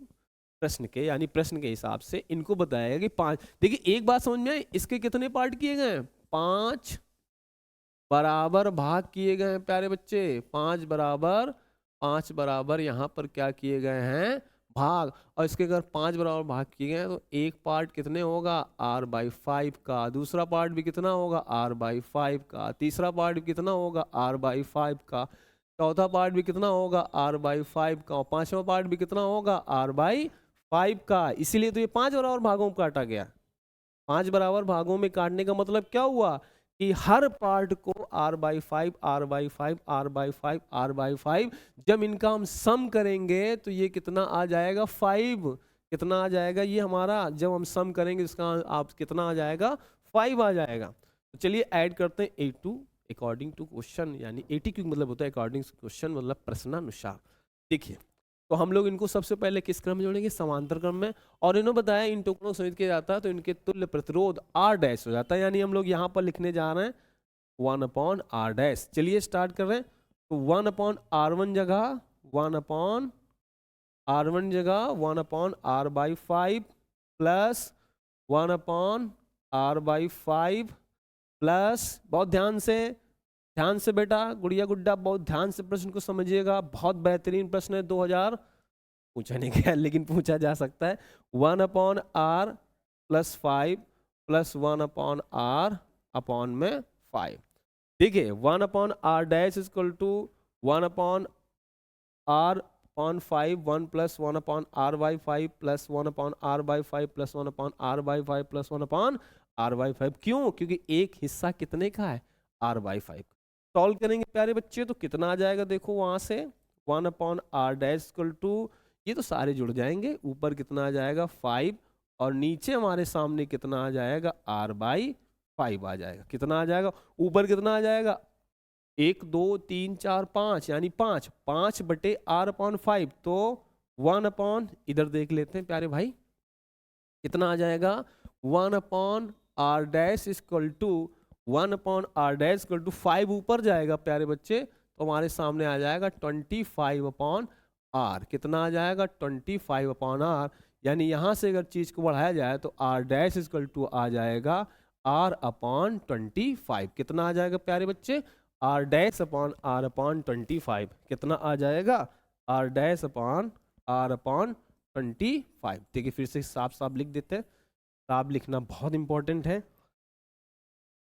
प्रश्न के, यानी प्रश्न के हिसाब से इनको बताया कि 5। देखिए एक बात समझ में आई, इसके कितने पार्ट किए गए हैं? 5 बराबर भाग किए गए हैं प्यारे बच्चे, 5 बराबर यहाँ पर क्या किए गए हैं? भाग। और इसके अगर 5 बराबर भाग किए गए हैं तो एक पार्ट कितने होगा? r/5 का, दूसरा पार्ट भी कितना होगा? r/5 का, तीसरा पार्ट भी कितना होगा? r/5 का, चौथा पार्ट भी कितना होगा? r/5 का, और पांचवा पार्ट भी कितना होगा? r/5 का। इसीलिए तो ये 5 बराबर भागों में काटा गया। 5 बराबर भागों में काटने का मतलब क्या हुआ कि हर पार्ट को r/5, r/5, r/5, r/5, जब इनका हम सम करेंगे तो ये कितना आ जाएगा? 5। कितना आ जाएगा ये हमारा? जब हम सम करेंगे इसका आप कितना आ जाएगा? 5 आ जाएगा। तो चलिए ऐड करते हैं A2 अकॉर्डिंग टू क्वेश्चन, यानी ATQ मतलब होता है अकॉर्डिंग टू क्वेश्चन, मतलब प्रश्नानुसार। देखिए तो हम लोग इनको सबसे पहले किस क्रम में जोड़ेंगे? समांतर क्रम में। और इन्होंने बताया इन टुकड़ों सहित किया जाता है तो इनके तुल्य प्रतिरोध r' हो जाता है, यानी हम लोग यहाँ पर लिखने जा रहे हैं 1/r'। चलिए स्टार्ट कर रहे हैं। तो 1/r1 जगह 1/r1 जगह 1/r/5 प्लस 1/r/5 प्लस, बहुत ध्यान से बेटा, गुड़िया गुड्डा बहुत ध्यान से प्रश्न को समझिएगा, बहुत बेहतरीन प्रश्न है। 2000 पूछा नहीं गया लेकिन पूछा जा सकता है। 1/r+5 plus 1/r/5। देखिए 1/r' equal to 1/r/5, 1 plus 1/r/5 plus 1/r/5 plus 1/r/5 plus 1/r/5। क्यों? क्योंकि एक हिस्सा कितने का है? r/5। सॉल्व करेंगे प्यारे बच्चे तो कितना आ जाएगा? देखो वहां से 1/r' इक्वल टू, ये तो सारे जुड़ जाएंगे, ऊपर कितना आ जाएगा? 5 और नीचे हमारे सामने कितना आ जाएगा? r/5 आ जाएगा। कितना आ जाएगा? ऊपर कितना आ जाएगा? 1 2 3 4 5, यानी 5/r/5। तो 1/, इधर देख लेते हैं प्यारे भाई, कितना आ जाएगा? 1/r' equal to 1/r' equal to 5 ऊपर जाएगा प्यारे बच्चे, तो हमारे सामने आ जाएगा 25/r। कितना आ जाएगा? 25/r। यानी यहां से अगर चीज को बढ़ाया जाए तो r' इक्वल टू आ जाएगा r/25। कितना आ जाएगा प्यारे बच्चे? r'/r/25। कितना आ जाएगा? r'/r/25। देखिए फिर से साफ साफ लिख देते हैं, साफ लिखना बहुत इंपॉर्टेंट है,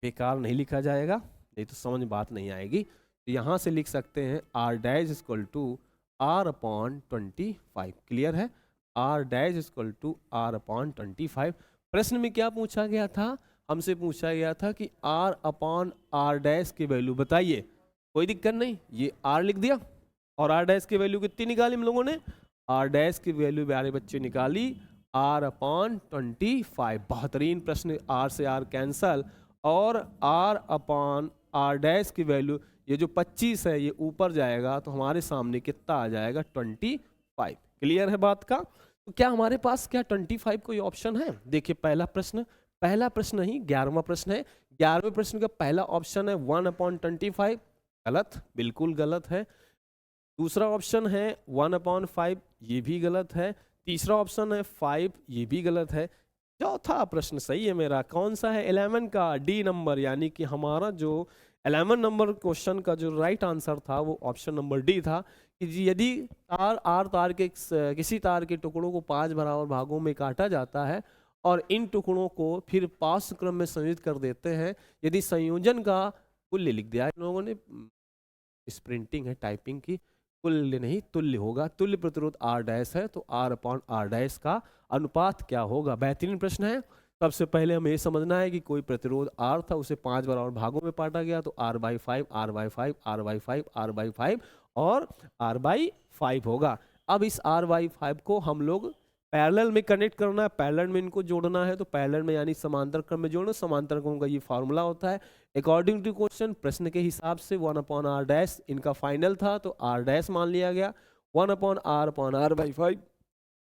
बेकार नहीं लिखा जाएगा, नहीं तो समझ बात नहीं आएगी। तो यहाँ से लिख सकते हैं r' equal to r/25। Clear है? r' equal to r/25। प्रश्न में क्या पूछा गया था? हमसे पूछा गया था कि r/r' की वैल्यू बताइए। कोई दिक्कत नहीं, ये r लिख दिया और r' की वैल्यू कितनी निकाली हम लोगों ने? r' की वैल्यू प्यारे बच्चे निकाली r/25। बेहतरीन प्रश्न, r से r कैंसल और r/r' की वैल्यू, ये जो 25 है ये ऊपर जाएगा तो हमारे सामने कितना आ जाएगा? 25। क्लियर है बात का? तो क्या हमारे पास क्या 25 कोई ऑप्शन है? देखिए पहला प्रश्न नहीं 11वां प्रश्न है। 11वें प्रश्न का पहला ऑप्शन है 1/25। गलत, बिल्कुल गलत है। दूसरा ऑप्शन है 1/5, ये भी गलत है। तीसरा ऑप्शन है 5, ये भी गलत है। चौथा प्रश्न सही है मेरा, कौन सा है? 11 का डी नंबर, यानी कि हमारा जो 11 नंबर क्वेश्चन का जो राइट आंसर था वो ऑप्शन नंबर डी था। कि यदि तार के किसी तार के टुकड़ों को 5 बराबर भागों में काटा जाता है और इन टुकड़ों को फिर पार्श्व क्रम में संयोजित कर देते हैं, यदि संयोजन का तुल्य लिख दिया इन लोगों ने, प्रिंटिंग है टाइपिंग की, तुल्य नहीं तुल्य होगा, तुल्य प्रतिरोध R डैश है तो R अपॉन R डैश का अनुपात क्या होगा। बेहतरीन प्रश्न है। सबसे पहले हमें ये समझना है कि कोई प्रतिरोध R था, उसे 5 बराबर भागों में बांटा गया तो R/5 R/5 R/5 R/5 और R/5 होगा। अब इस R/5 को हम लोग पैरेलल में कनेक्ट करना है, पैरेलल में इनको जोड़ना है, तो पैरेलल में यानी समांतर क्रम में जोड़ना, समांतर क्रम का ये फार्मूला होता है अकॉर्डिंग टू क्वेश्चन, प्रश्न के हिसाब से 1 अपॉन R डैश इनका फाइनल था तो R डैश मान लिया गया, 1 अपॉन R/5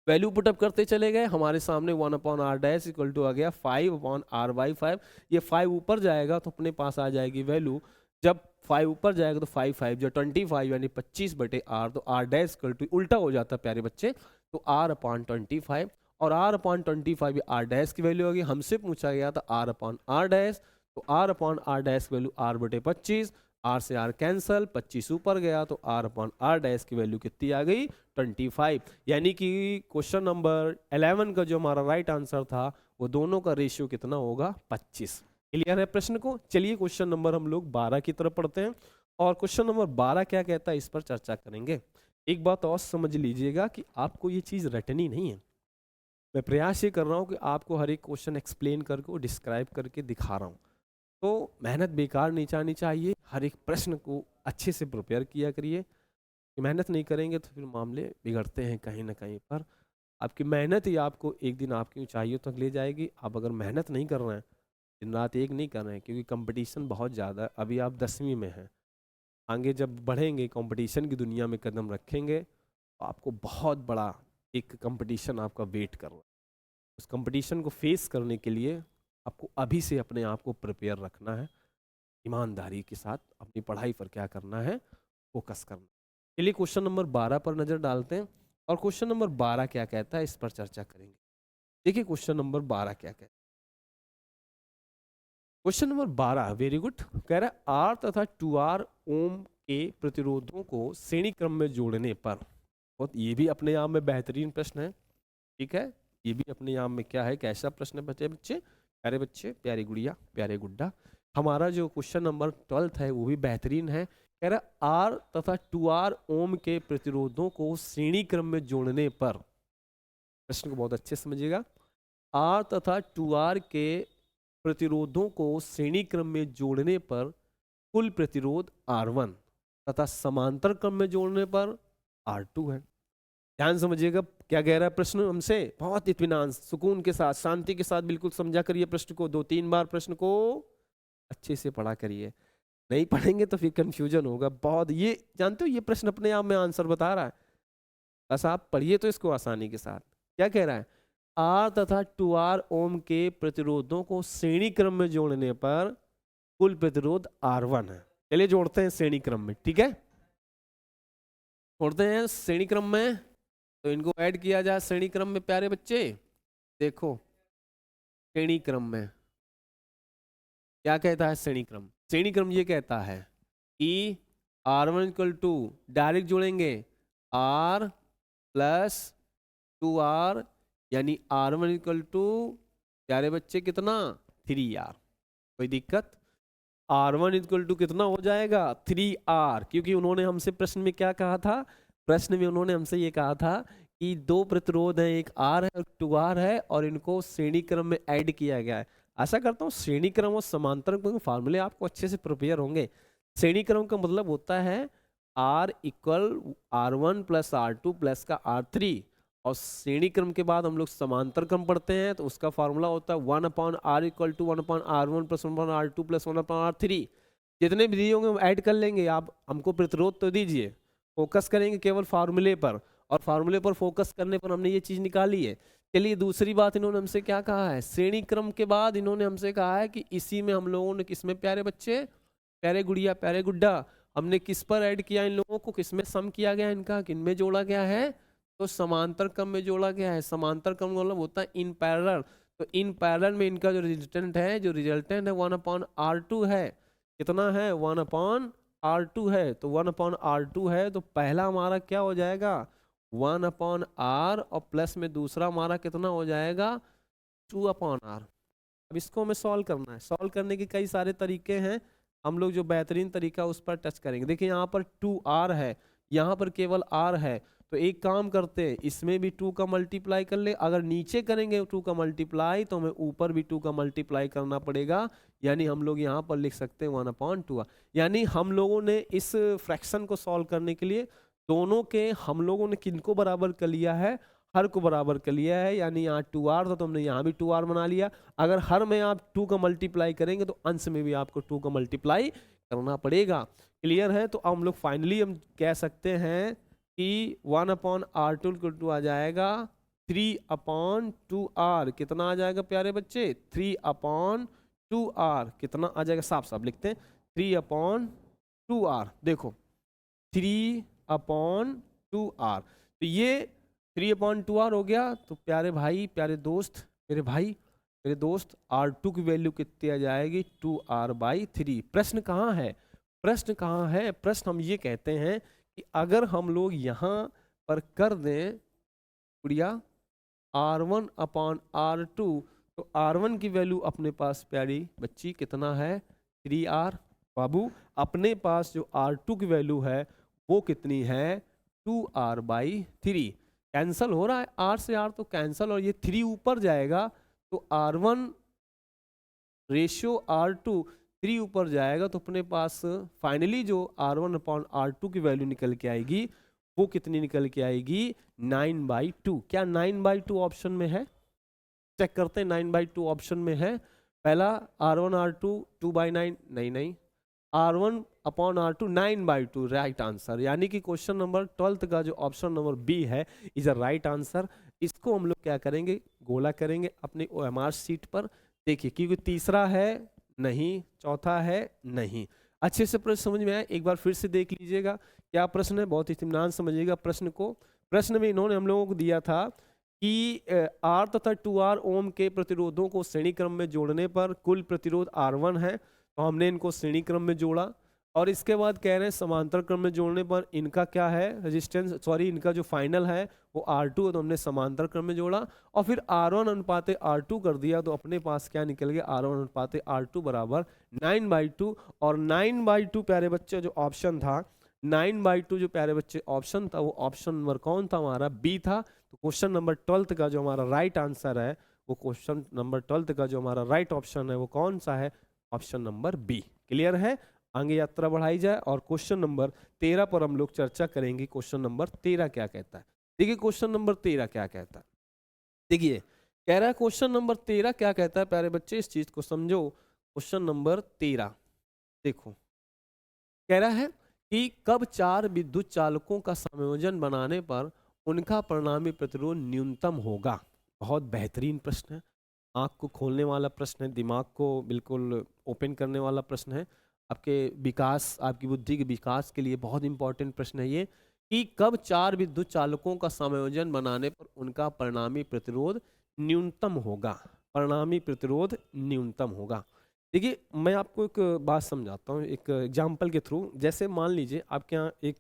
वैल्यू पुटअप करते चले गए, हमारे सामने 1 upon R dash equal to आ गया 5 अपॉन R/5। ये 5 ऊपर जाएगा तो अपने पास आ जाएगी वैल्यू, जब 5 ऊपर जाएगा तो 5 5 जो 25 यानी 25/R, तो R डैश इक्वल टू उल्टा हो जाता है प्यारे बच्चे, तो R अपॉन 25 और R अपॉन 25 R डैश की वैल्यू होगी। हमसे पूछा गया था R अपॉन R डैश, तो R upon R dash value R/25, R से R कैंसल, 25 ऊपर गया तो R अपॉन R डैश की वैल्यू कितनी आ गई 25। यानी कि क्वेश्चन नंबर 11 का जो हमारा राइट आंसर था वो दोनों का रेशियो कितना होगा 25। क्लियर है प्रश्न को। चलिए क्वेश्चन नंबर हम लोग 12 की तरफ पढ़ते हैं और क्वेश्चन नंबर 12 क्या कहता है इस पर चर्चा करेंगे। एक बात और समझ लीजिएगा कि आपको ये चीज़ रटनी नहीं है, मैं प्रयास ये कर रहा हूँ कि आपको हर एक क्वेश्चन एक्सप्लेन करके डिस्क्राइब करके दिखा रहा हूँ, तो मेहनत बेकार नहीं जानी चाहिए, हर एक प्रश्न को अच्छे से प्रिपेयर किया करिए। मेहनत नहीं करेंगे तो फिर मामले बिगड़ते हैं कहीं ना कहीं पर। आपकी मेहनत ही आपको एक दिन आपकी ऊंचाइयों तक ले जाएगी। आप अगर मेहनत नहीं कर रहे हैं, दिन रात एक नहीं कर रहे हैं, क्योंकि कंपटीशन बहुत ज़्यादा है, अभी आप 10वीं में हैं, आगे जब बढ़ेंगे कंपटीशन की दुनिया में कदम रखेंगे तो आपको बहुत बड़ा एक कंपटीशन आपका वेट कर रहा है। उस कंपटीशन को फेस करने के लिए आपको अभी से अपने आप को प्रिपेयर रखना है, ईमानदारी के साथ अपनी पढ़ाई पर क्या करना है, फोकस करना। चलिए क्वेश्चन नंबर 12 पर नजर डालते हैं और क्वेश्चन नंबर 12 क्या कहता है इस पर चर्चा करेंगे। देखिए क्वेश्चन नंबर 12 क्या कहता है। क्वेश्चन नंबर 12 वेरी गुड, कह रहा है R तथा 2R ओम के प्रतिरोधों को श्रेणी क्रम में जोड़ने पर, बहुत ये भी अपने आप में बेहतरीन प्रश्न है, ठीक है, ये भी अपने आप में क्या है, कैसा प्रश्न है बच्चे बच्चे प्यारे बच्चे प्यारी गुड़िया प्यारे गुड्डा। हमारा जो क्वेश्चन नंबर 12 है वो भी बेहतरीन है। कह रहा R तथा 2R ओम के प्रतिरोधों को श्रेणी क्रम में जोड़ने पर, प्रश्न को बहुत अच्छे समझिएगा, R तथा 2R के प्रतिरोधों को श्रेणी क्रम में जोड़ने पर कुल प्रतिरोध R1 तथा समांतर क्रम में जोड़ने पर R2 है। ध्यान समझिएगा क्या कह रहा है प्रश्न हमसे, बहुत इत्मीनान सुकून के साथ शांति के साथ बिल्कुल समझा करिए प्रश्न को, 2-3 बार प्रश्न को अच्छे से पढ़ा करिए, नहीं पढ़ेंगे तो फिर कंफ्यूजन होगा बहुत। ये जानते हो ये प्रश्न अपने आप में आंसर बता रहा है, बस आप पढ़िए तो इसको आसानी के साथ। क्या कह रहा है, R तथा 2R ओम के प्रतिरोधों को श्रेणी क्रम में जोड़ने पर कुल प्रतिरोध R1 है। चलिए जोड़ते हैं श्रेणी क्रम में, ठीक है, जोड़ते हैं श्रेणी क्रम में, तो इनको ऐड किया जाए श्रेणी क्रम में प्यारे बच्चे। देखो श्रेणी क्रम में क्या कहता है, श्रेणी क्रम, श्रेणी क्रम ये कहता है कि R1 इक्वल टू, डायरेक्ट जोड़ेंगे R प्लस 2R, यानी R1 इक्वल टू प्यारे बच्चे कितना 3R, कोई दिक्कत, R1 इक्वल टू कितना हो जाएगा 3R, क्योंकि उन्होंने हमसे प्रश्न में क्या कहा था, प्रश्न में उन्होंने हमसे ये कहा था कि दो प्रतिरोध हैं, एक R है और 2R है और इनको श्रेणी क्रम में ऐड किया गया है। आशा करता हूँ श्रेणी क्रम और समांतर क्रम के फार्मूले आपको अच्छे से प्रिपेयर होंगे। श्रेणी क्रम का मतलब होता है R equal R1 plus R2 plus का R3, और श्रेणी क्रम के बाद हम लोग समांतर क्रम पढ़ते हैं तो उसका फार्मूला होता है 1 upon R equal to 1 upon R1 plus 1 upon R2 plus 1 upon R3। जितने भी दिए होंगे हम ऐड कर लेंगे, आप हमको प्रतिरोध तो दीजिए, फोकस करेंगे केवल फार्मूले पर, और फार्मूले पर फोकस करने पर हमने ये चीज़ निकाली है। चलिए दूसरी बात इन्होंने हमसे क्या कहा है, श्रेणी क्रम के बाद इन्होंने हमसे कहा है कि इसी में हम लोगों ने किसमें प्यारे बच्चे प्यारे गुड़िया प्यारे गुड्डा, हमने किस पर ऐड किया इन लोगों को, किसमें सम किया गया इनका, किनमें जोड़ा गया है, तो समांतर क्रम में जोड़ा गया है। समांतर क्रम मतलब होता है इन पैरेलल, तो इन पैरेलल में इनका जो रिजल्टेंट है 1 अपॉन R2 है, कितना है 1 अपॉन R2 है तो 1/R2 है, तो पहला हमारा क्या हो जाएगा 1/R, और प्लस में दूसरा हमारा कितना हो जाएगा 2/R। अब इसको हमें सॉल्व करना है। सॉल्व करने के कई सारे तरीके हैं, हम लोग जो बेहतरीन तरीका उस पर टच करेंगे। देखिए यहाँ पर 2R है, यहाँ पर केवल R है, तो एक काम करते हैं इसमें भी 2 का मल्टीप्लाई कर ले। अगर नीचे करेंगे 2 का मल्टीप्लाई तो हमें ऊपर भी 2 का मल्टीप्लाई करना पड़ेगा, यानी हम लोग यहाँ पर लिख सकते हैं 1/2। यानी हम लोगों ने इस फ्रैक्शन को सॉल्व करने के लिए दोनों के हम लोगों ने किनको बराबर कर लिया है, हर को बराबर कर लिया है। यानी यहाँ 2R था तो हमने यहाँ भी 2R बना लिया। अगर हर में आप 2 का मल्टीप्लाई करेंगे तो अंश में भी आपको 2 का मल्टीप्लाई करना पड़ेगा। क्लियर है? तो अब हम लोग फाइनली हम कह सकते हैं कि 1/R2 आ जाएगा 3/2R। कितना आ जाएगा प्यारे बच्चे 3/2R। कितना आ जाएगा, साफ साफ लिखते हैं 3/2R। देखो 3/2R, तो ये 3/2R हो गया। तो प्यारे भाई, प्यारे दोस्त, मेरे भाई, मेरे दोस्त, R2 की वैल्यू कितनी आ जाएगी 2R/3। प्रश्न कहाँ है, प्रश्न कहाँ है? प्रश्न हम ये कहते हैं कि अगर हम लोग यहाँ पर कर दें गुड़िया R1/R2, तो R1 की वैल्यू अपने पास प्यारी बच्ची कितना है 3R। बाबू अपने पास जो R2 की वैल्यू है वो कितनी है 2R/3। कैंसल हो रहा है, R से R तो कैंसल, और ये 3 ऊपर जाएगा तो R1 रेशियो R2 3 ऊपर जाएगा, तो अपने पास फाइनली जो R1/R2 की वैल्यू निकल के आएगी वो कितनी निकल के आएगी 9/2। क्या 9/2 ऑप्शन में है? चेक करते हैं 9/2 ऑप्शन में है। पहला R1/R2 2/9, नहीं, R1/R2 9/2 राइट आंसर। यानी कि क्वेश्चन नंबर 12 का जो ऑप्शन नंबर बी है इज अ राइट आंसर। इसको हम लोग क्या करेंगे, गोला करेंगे अपने OMR शीट पर। देखिए क्योंकि तीसरा है नहीं, चौथा है नहीं। अच्छे से प्रश्न समझ में आया? एक बार फिर से देख लीजिएगा क्या प्रश्न है, बहुत इत्मीनान समझिएगा प्रश्न को। प्रश्न में इन्होंने हम लोगों को दिया था कि R तथा 2R ओम के प्रतिरोधों को श्रेणी क्रम में जोड़ने पर कुल प्रतिरोध R1 है, तो हमने इनको श्रेणी क्रम में जोड़ा। और इसके बाद कह रहे हैं समांतर क्रम में जोड़ने पर इनका क्या है रेजिस्टेंस, सॉरी इनका जो फाइनल है वो R2 है, तो हमने समांतर क्रम में जोड़ा और फिर R1 अनुपाते R2 कर दिया, तो अपने पास क्या निकल गया R1 अनुपाते R2 बराबर 9/2। और 9/2 प्यारे बच्चे जो ऑप्शन था, 9/2 जो प्यारे बच्चे ऑप्शन था वो ऑप्शन नंबर कौन था हमारा बी था। तो क्वेश्चन नंबर 12 का जो हमारा राइट आंसर है वो क्वेश्चन नंबर 12 का जो हमारा राइट ऑप्शन है वो कौन सा है, ऑप्शन नंबर बी। क्लियर है? आगे यात्रा बढ़ाई जाए और क्वेश्चन नंबर 13 पर हम लोग चर्चा करेंगे। क्वेश्चन नंबर 13 क्या कहता है? देखिए क्वेश्चन नंबर 13 क्या कहता है। देखिए कह रहा है क्वेश्चन नंबर 13 क्या कहता है प्यारे बच्चे, इस चीज को समझो। क्वेश्चन नंबर 13 देखो कह रहा है कि कब 4 विद्युत चालकों का संयोजन बनाने पर उनका परिणामी प्रतिरोध न्यूनतम होगा। बहुत बेहतरीन प्रश्न है, आँख को खोलने वाला प्रश्न है, दिमाग को बिल्कुल ओपन करने वाला प्रश्न है। आपके विकास, आपकी बुद्धि के विकास के लिए बहुत इंपॉर्टेंट प्रश्न है ये कि कब 4 विद्युत चालकों का संयोजन बनाने पर उनका परिणामी प्रतिरोध न्यूनतम होगा। परिणामी प्रतिरोध न्यूनतम होगा। देखिए मैं आपको एक बात समझाता हूँ एक एग्जाम्पल के थ्रू। जैसे मान लीजिए आपके यहाँ एक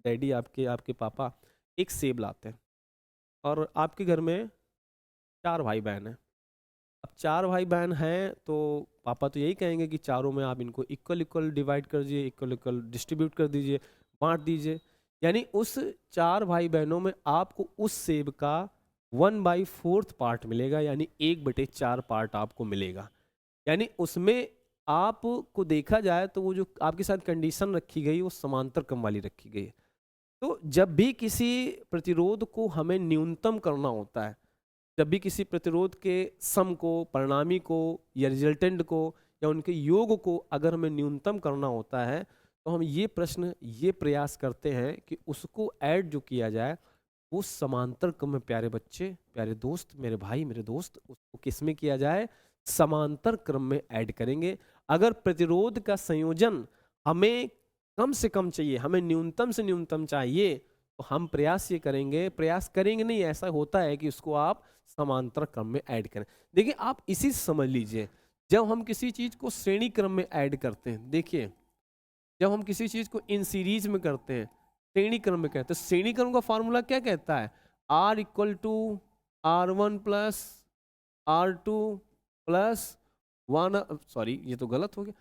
डैडी, आपके पापा एक सेब लाते हैं और आपके घर में 4 भाई बहन हैं। अब 4 भाई बहन हैं तो पापा तो यही कहेंगे कि चारों में आप इनको इक्वल इक्वल डिवाइड कर दीजिए, इक्वल इक्वल डिस्ट्रीब्यूट कर दीजिए, बांट दीजिए। यानी उस 4 भाई बहनों में आपको उस सेब का 1/4 पार्ट मिलेगा, यानी 1/4 पार्ट आपको मिलेगा। यानी उसमें आपको देखा जाए तो वो जो आपके साथ कंडीशन रखी गई वो समांतर क्रम वाली रखी गई है। तो जब भी किसी प्रतिरोध को हमें न्यूनतम करना होता है, जब भी किसी प्रतिरोध के सम को, परिणामी को या रिजल्टेंट को या उनके योग को अगर हमें न्यूनतम करना होता है तो हम ये प्रश्न, ये प्रयास करते हैं कि उसको ऐड जो किया जाए वो समांतर क्रम में, प्यारे बच्चे, प्यारे दोस्त, मेरे भाई, मेरे दोस्त, उसको किस में किया जाए, समांतर क्रम में ऐड करेंगे। अगर प्रतिरोध का संयोजन हमें कम से कम चाहिए, हमें न्यूनतम से न्यूनतम चाहिए, तो हम प्रयास ये करेंगे, प्रयास करेंगे नहीं, ऐसा होता है कि उसको आप समांतर क्रम में ऐड करें। देखिए आप इसी से समझ लीजिए, जब हम किसी चीज को श्रेणी क्रम में ऐड करते हैं, देखिए जब हम किसी चीज को इन सीरीज में करते हैं, श्रेणी क्रम में करते हैं, श्रेणी क्रम का फॉर्मूला क्या कहता है? R equal to R1 plus R2 plus 1, sorry ये तो गलत हो गया,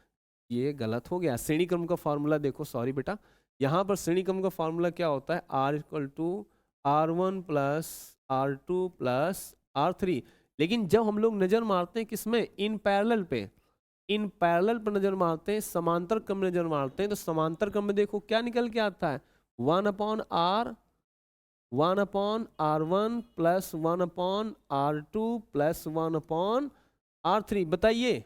ये गलत हो गया। श्रेणी क्रम का फॉर्मूला देखो, सॉरी बेटा, यहाँ पर श्रेणी क्रम का फॉर्मूला क्या होता है? R equal to R1 plus R2 plus R3। लेकिन जब हम लोग नजर मारते हैं किसमें? इन पैरेलल पे, इन पैरेलल पर नजर मारते हैं, समांतर क्रम में नजर मारते हैं, तो समांतर क्रम में देखो क्या निकल के आता है? 1/R1 plus 1/R2 plus 1/R3। बताइए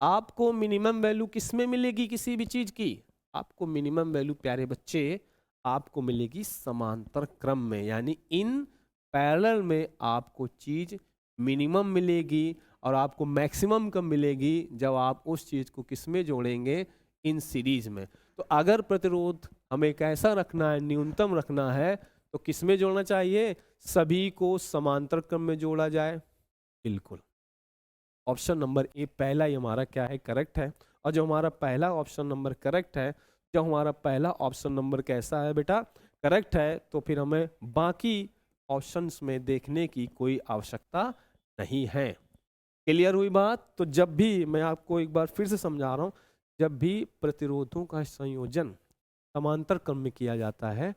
आपको मिनिमम वैल्यू किस में मिलेगी किसी भी चीज की? आपको मिनिमम वैल्यू प्यारे बच्चे आपको मिलेगी समांतर क्रम में, यानी इन पैरेलल में आपको चीज मिनिमम मिलेगी और आपको मैक्सिमम कब मिलेगी? जब आप उस चीज को किस में जोड़ेंगे? इन सीरीज में। तो अगर प्रतिरोध हमें कैसा रखना है, न्यूनतम रखना है, तो किस में जोड़ना चाहिए? सभी को समांतर क्रम में जोड़ा जाए। बिल्कुल, ऑप्शन नंबर ए पहला ही हमारा क्या है? करेक्ट है। और जो हमारा पहला ऑप्शन नंबर करेक्ट है, जो हमारा पहला ऑप्शन नंबर कैसा है बेटा? करेक्ट है, तो फिर हमें बाकी ऑप्शंस में देखने की कोई आवश्यकता नहीं है। क्लियर हुई बात? तो जब भी, मैं आपको एक बार फिर से समझा रहा हूं, जब भी प्रतिरोधों का संयोजन समांतर क्रम में किया जाता है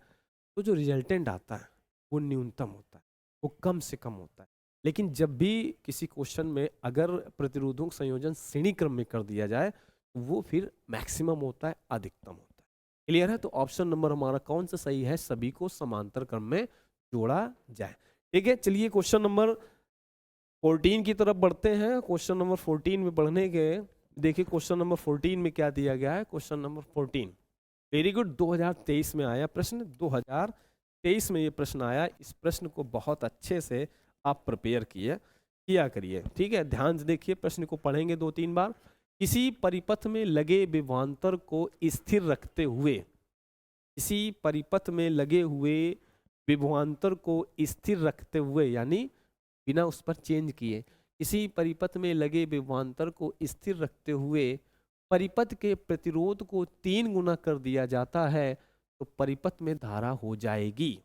तो जो रिजल्टेंट आता है वो न्यूनतम होता है, वो कम से कम होता है। लेकिन जब भी किसी क्वेश्चन में अगर प्रतिरोधों का संयोजन श्रेणी क्रम में कर दिया जाए तो वो फिर मैक्सिमम होता है, अधिकतम होता है। क्लियर है? तो ऑप्शन नंबर हमारा कौन सा सही है? सभी को समांतर क्रम में जोड़ा जाए। ठीक है, चलिए क्वेश्चन नंबर 14 की तरफ बढ़ते हैं। क्वेश्चन नंबर 14 में बढ़ने के, देखिए क्वेश्चन नंबर 14 में क्या दिया गया है। क्वेश्चन नंबर 14 वेरी गुड, 2023 में आया प्रश्न, 2023 में ये प्रश्न आया। इस प्रश्न को बहुत अच्छे से आप प्रिपेयर किया करिए। ठीक है, ध्यान से देखिए, प्रश्न को पढ़ेंगे 2-3 बार। किसी परिपथ में लगे विभवांतर को स्थिर रखते हुए, किसी परिपथ में लगे हुए विभवांतर को स्थिर रखते हुए, यानी बिना उस पर चेंज किए, किसी परिपथ में लगे विभवांतर को स्थिर रखते हुए परिपथ के प्रतिरोध को 3 गुना कर दिया जाता है तो परिपथ में धारा हो जाएगी।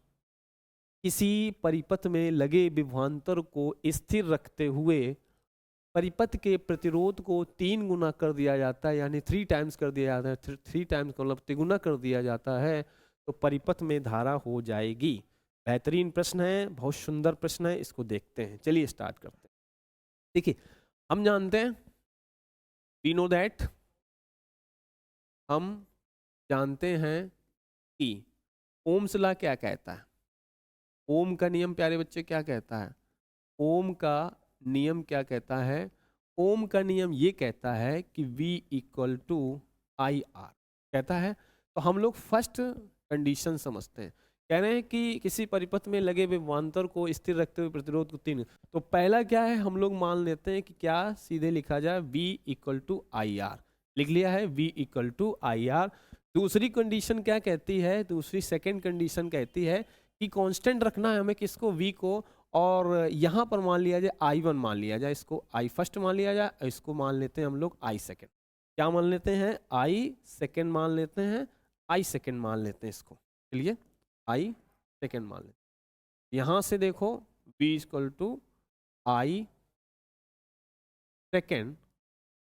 किसी परिपथ में लगे विभवांतर को स्थिर रखते हुए परिपथ के प्रतिरोध को 3 गुना कर दिया जाता है, यानी 3 टाइम्स कर दिया जाता है, 3 टाइम्स मतलब तिगुना कर दिया जाता है, तो परिपथ में धारा हो जाएगी। बेहतरीन प्रश्न है, बहुत सुंदर प्रश्न है, इसको देखते हैं। चलिए स्टार्ट करते हैं। देखिए, हम जानते हैं, वी नो दैट, हम जानते हैं कि ओम्स लॉ क्या कहता है? ओम का नियम प्यारे बच्चे क्या कहता है? ओम का नियम क्या कहता है? ओम का नियम ये कहता है कि V equal to I R कहता है। तो हम लोग फर्स्ट कंडीशन समझते हैं। कह रहे हैं कि किसी परिपथ में लगे विभवांतर को स्थिर रखते हुए प्रतिरोध को 3, तो पहला क्या है? हम लोग मान लेते हैं कि क्या सीधे लिखा जाए, V equal to I R, लिख लिया है V equal to I R. दूसरी कंडीशन क्या कहती है? दूसरी सेकेंड कंडीशन कहती है कि कांस्टेंट रखना है हमें किसको? V को, और यहाँ पर मान लिया जाए I1 मान लिया जाए, इसको I फर्स्ट मान लिया जाए, इसको मान लेते हैं हम लोग I सेकेंड। क्या मान लेते हैं? I सेकेंड मान लेते हैं, I सेकेंड मान लेते हैं इसको। चलिए I सेकेंड मान लेते हैं। यहाँ से देखो V equal to I second,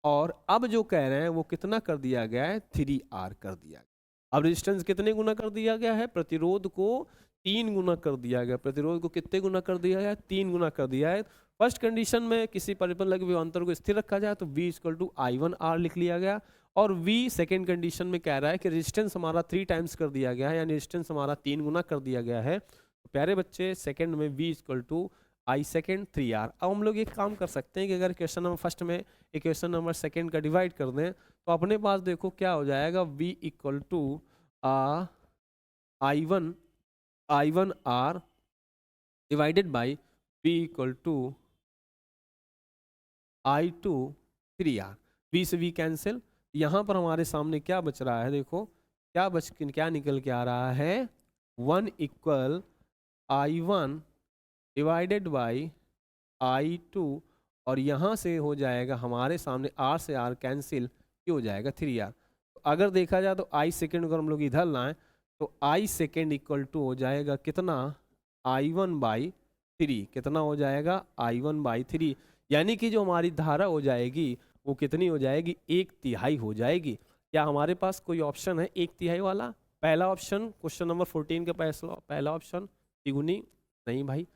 और अब जो कह रहे हैं वो कितना कर दिया गया है? 3R कर दिया गया। अब रेजिस्टेंस कितने गुना कर दिया गया है? प्रतिरोध को 3 गुना कर दिया गया। प्रतिरोध को कितने गुना कर दिया है? 3 गुना कर दिया है। फर्स्ट कंडीशन में किसी परिपथ लगे विभवांतर को स्थिर रखा जाए तो V इक्वल टू I1R लिख लिया गया, और V सेकेंड कंडीशन में कह रहा है कि रेजिस्टेंस हमारा 3 टाइम्स कर दिया गया है, यानी रेजिस्टेंस हमारा 3 गुना कर दिया गया है। तो प्यारे बच्चे, सेकेंड में V equal to I second 3R। अब हम लोग एक काम कर सकते हैं कि अगर क्वेश्चन नंबर फर्स्ट में इक्वेशन नंबर सेकेंड का डिवाइड कर दें तो अपने पास देखो क्या हो जाएगा, V equal to I1R divided by V equal to I2 3R। V से V कैंसिल, यहाँ पर हमारे सामने क्या बच रहा है? देखो क्या निकल के आ रहा है? 1 equal I1 divided by I2, और यहाँ से हो जाएगा हमारे सामने R से R कैंसिल, ये हो जाएगा 3R। अगर देखा जाए तो आई सेकेंड अगर हम लोग इधर लाएं तो आई सेकेंड इक्वल टू हो जाएगा कितना, I1/3। कितना हो जाएगा, I1/3। यानी कि जो हमारी धारा हो जाएगी वो कितनी हो जाएगी, 1/3 हो जाएगी। क्या हमारे पास कोई ऑप्शन है 1/3 वाला? पहला ऑप्शन क्वेश्चन नंबर 14 का पहला ऑप्शन तिगुनी, नहीं भाई।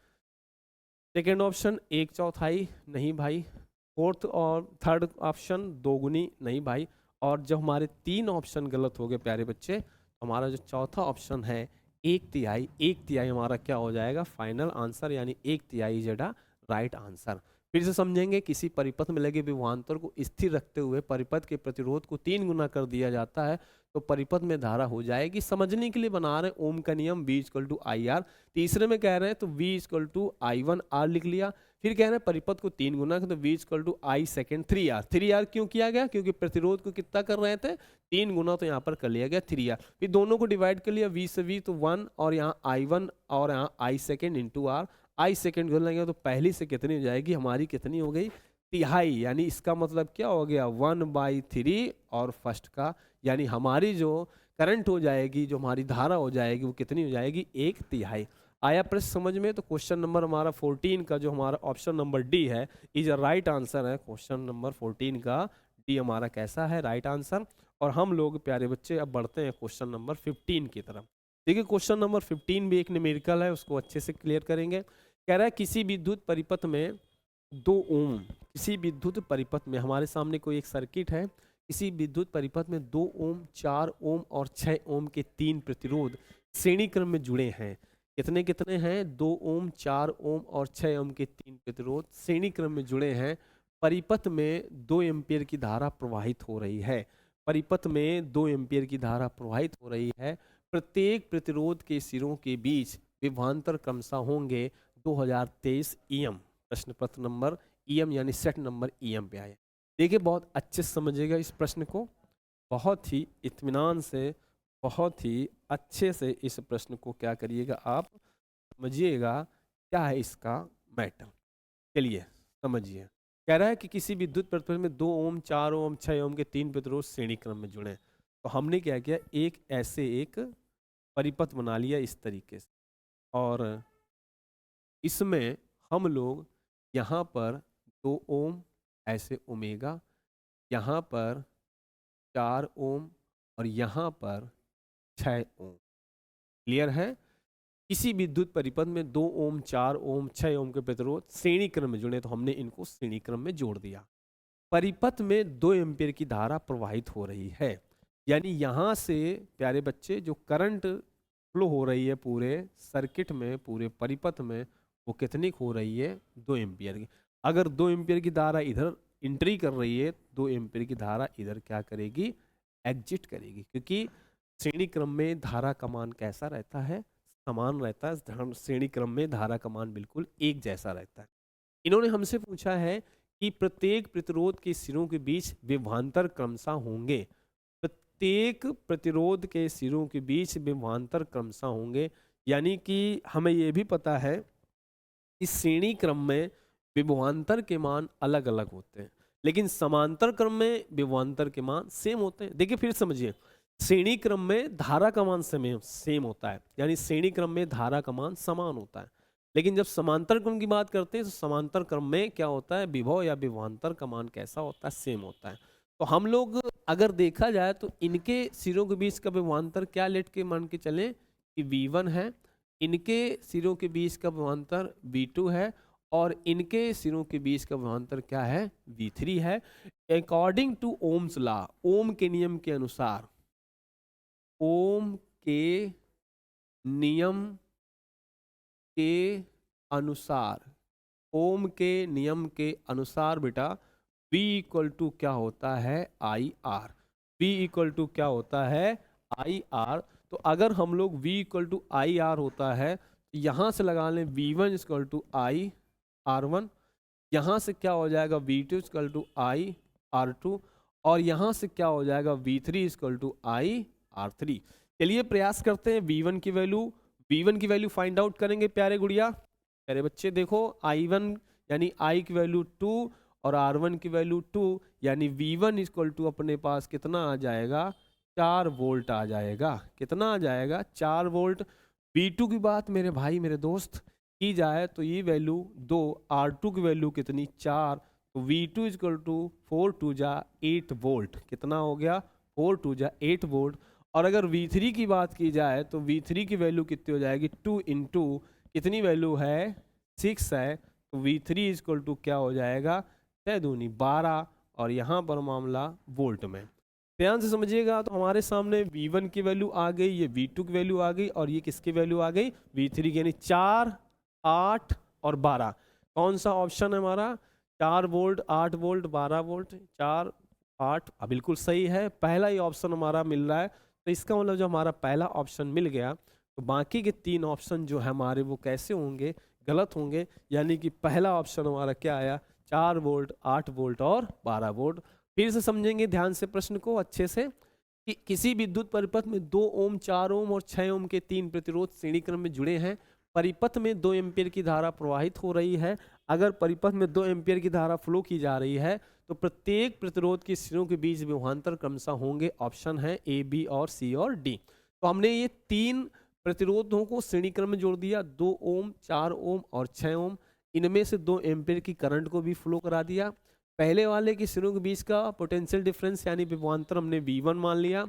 सेकेंड ऑप्शन 1/4, नहीं भाई। फोर्थ और थर्ड ऑप्शन 2 गुनी, नहीं भाई। और जब हमारे 3 ऑप्शन गलत हो गए प्यारे बच्चे, तो हमारा जो चौथा ऑप्शन है 1/3, 1/3 हमारा क्या हो जाएगा, फाइनल आंसर, यानी 1/3 जड़ा राइट आंसर। फिर से समझेंगे, किसी परिपथ में लगे विभवांतर को स्थिर रखते हुए परिपथ के प्रतिरोध को 3 गुना कर दिया जाता है तो परिपथ में धारा हो जाएगी। समझने के लिए बना रहे ओम का नियम V = IR। तीसरे में कह रहे हैं तो V = I1R लिख लिया। फिर कह रहे हैं परिपथ को 3 गुना तो V = I second 3R। 3R क्यों किया गया, क्योंकि प्रतिरोध को कितना कर रहे थे, 3 गुना, तो यहाँ पर कर लिया गया 3R। फिर दोनों को डिवाइड कर लिया, V से V तो 1, और यहाँ I1 और यहाँ I second × R। I second कर लेंगे तो पहली से कितनी हो जाएगी, हमारी कितनी हो गई, तिहाई। यानी इसका मतलब क्या हो गया, 1/3, और फर्स्ट का यानी हमारी जो करंट हो जाएगी, जो हमारी धारा हो जाएगी, वो कितनी हो जाएगी, 1/3। आया प्रश्न समझ में? तो क्वेश्चन नंबर हमारा 14 का जो हमारा ऑप्शन नंबर डी है इज अ राइट आंसर है। क्वेश्चन नंबर 14 का डी हमारा कैसा है, राइट आंसर। और हम लोग प्यारे बच्चे अब बढ़ते हैं क्वेश्चन नंबर 15 की तरफ। देखिए क्वेश्चन नंबर 15 भी एक न्यूमेरिकल है, उसको अच्छे से क्लियर करेंगे। कह रहा है किसी विद्युत परिपथ में 2 ओम, किसी विद्युत परिपथ में, हमारे सामने कोई एक सर्किट है, किसी विद्युत परिपथ में 2 ओम, 4 ओम और 6 ओम के 3 प्रतिरोध श्रेणी क्रम में जुड़े हैं। कितने कितने हैं, 2 ओम, 4 ओम और 6 ओम के 3 प्रतिरोध श्रेणी क्रम में जुड़े हैं। परिपथ में 2 एम्पियर की धारा प्रवाहित हो रही है। परिपथ में 2 एम्पियर की धारा प्रवाहित हो रही है। प्रत्येक प्रतिरोध के सिरों के बीच विभवांतर क्रमशः होंगे 2023 EM। प्रश्न पत्र नंबर EM यानी सेट नंबर EM पे आए। देखिए बहुत अच्छे से समझिएगा इस प्रश्न को, बहुत ही इत्मीनान से, बहुत ही अच्छे से इस प्रश्न को क्या करिएगा, आप समझिएगा क्या है इसका मैटर। चलिए समझिए। कह रहा है कि किसी विद्युत प्रतिरोध में 2 ओम, 4 ओम, 6 ओम के 3 प्रतिरोध श्रेणी क्रम में जुड़े। तो हमने क्या किया, एक ऐसे एक परिपथ बना लिया इस तरीके से, और इसमें हम लोग यहाँ पर 2 ओम ऐसे ओमेगा, यहाँ पर 4 ओम और यहाँ पर 6 ओम। क्लियर है? किसी विद्युत परिपथ में 2 ओम, 4 ओम, 6 ओम के प्रतिरोध श्रेणी क्रम में जुड़े, तो हमने इनको श्रेणी क्रम में जोड़ दिया। परिपथ में 2 एम्पीयर की धारा प्रवाहित हो रही है, यानी यहाँ से प्यारे बच्चे जो करंट फ्लो हो रही है पूरे सर्किट में, पूरे परिपथ में, वो कितनी हो रही है, 2 एम्पीयर की। अगर 2 एम्पीयर की धारा इधर एंट्री कर रही है, 2 एम्पीयर की धारा इधर क्या करेगी, एग्जिट करेगी, क्योंकि श्रेणी क्रम में धारा का मान कैसा रहता है, समान रहता है। श्रेणी क्रम में धारा का मान बिल्कुल एक जैसा रहता है। इन्होंने हमसे पूछा है कि प्रत्येक प्रतिरोध के सिरों के बीच विभवांतर क्रमशः होंगे। प्रत्येक प्रतिरोध के सिरों के बीच विभवांतर क्रमशः होंगे, यानी कि हमें यह भी पता है कि श्रेणी क्रम में विभवांतर के मान अलग अलग होते हैं, लेकिन समांतर क्रम में विभवांतर के मान सेम होते हैं। देखिए फिर समझिए, श्रेणी क्रम में धारा का मान सेम होता है, यानी श्रेणी क्रम में धारा का मान समान होता है। लेकिन जब समांतर क्रम की बात करते हैं तो समांतर क्रम में क्या होता है, विभव या विभवांतर का मान कैसा होता है, सेम होता है। तो हम लोग अगर देखा जाए तो इनके सिरों के बीच का विभवांतर क्या लेट के मान के चले कि V1 है, इनके सिरों के बीच का विभवांतर V2 है, और इनके सिरों के बीच का विभवांतर क्या है, V3 है। अकॉर्डिंग टू ओम्स लॉ, ओम के नियम के अनुसार, ओम के नियम के अनुसार, ओम के नियम के अनुसार बेटा V = क्या होता है, IR। V = क्या होता है, IR। तो अगर हम लोग V = IR होता है तो यहाँ से लगा लें V1 = IR1, यहाँ से क्या हो जाएगा V2 = IR2, और यहाँ से क्या हो जाएगा V3 = IR3। चलिए प्रयास करते हैं V1 की वैल्यू फाइंड आउट करेंगे प्यारे गुड़िया, प्यारे बच्चे। देखो I1 यानी I की वैल्यू 2 और R1 की वैल्यू 2, यानी V1 = अपने पास कितना आ जाएगा, 4 वोल्ट आ जाएगा। कितना आ जाएगा? 4 वोल्ट। V2 की बात मेरे भाई मेरे दोस्त की जाए तो ये वैल्यू 2, R2 की वैल्यू कितनी? 4। तो V2 इजकल टू 4 टू जा 8 वोल्ट। कितना हो गया? 4 टू जा 8 वोल्ट। और अगर V3 की बात की जाए तो V3 की वैल्यू कितनी हो जाएगी? 2 इंटू कितनी वैल्यू है? 6 है। तो V3 इजकल टू क्या हो जाएगा? 6 दूनी 12, और यहाँ पर मामला वोल्ट में। ध्यान से समझिएगा। तो हमारे सामने V1 की वैल्यू आ गई, ये V2 की वैल्यू आ गई, और ये किसकी वैल्यू आ गई? V3 की। यानी 4, 8 और 12। कौन सा ऑप्शन है हमारा? 4 वोल्ट, 8 वोल्ट, 12 वोल्ट। 4, 8 बिल्कुल सही है। पहला ही ऑप्शन हमारा मिल रहा है। तो इसका मतलब जो हमारा पहला ऑप्शन मिल गया, तो बाकी के 3 ऑप्शन जो है हमारे वो कैसे होंगे? गलत होंगे। यानी कि पहला ऑप्शन हमारा क्या आया? 4 वोल्ट, 8 वोल्ट और 12 वोल्ट। फिर से समझेंगे ध्यान से प्रश्न को अच्छे से, कि किसी विद्युत परिपथ में 2 ओम, 4 ओम और 6 ओम के 3 प्रतिरोध श्रेणी क्रम में जुड़े हैं। परिपथ में 2 एम्पियर की धारा प्रवाहित हो रही है। अगर परिपथ में 2 एम्पियर की धारा फ्लो की जा रही है तो प्रत्येक प्रतिरोध की श्रेणियों के बीच विभवांतर क्रमशः होंगे। ऑप्शन है ए, बी और सी और डी। तो हमने ये 3 प्रतिरोधों को श्रेणी क्रम में जोड़ दिया, 2 ओम, 4 ओम और 6 ओम। इनमें से 2 एम्पियर की करंट को भी फ्लो करा दिया। पहले वाले की श्रेणियों के बीच का पोटेंशियल डिफरेंस यानी विभवांतर हमने V1 मान लिया,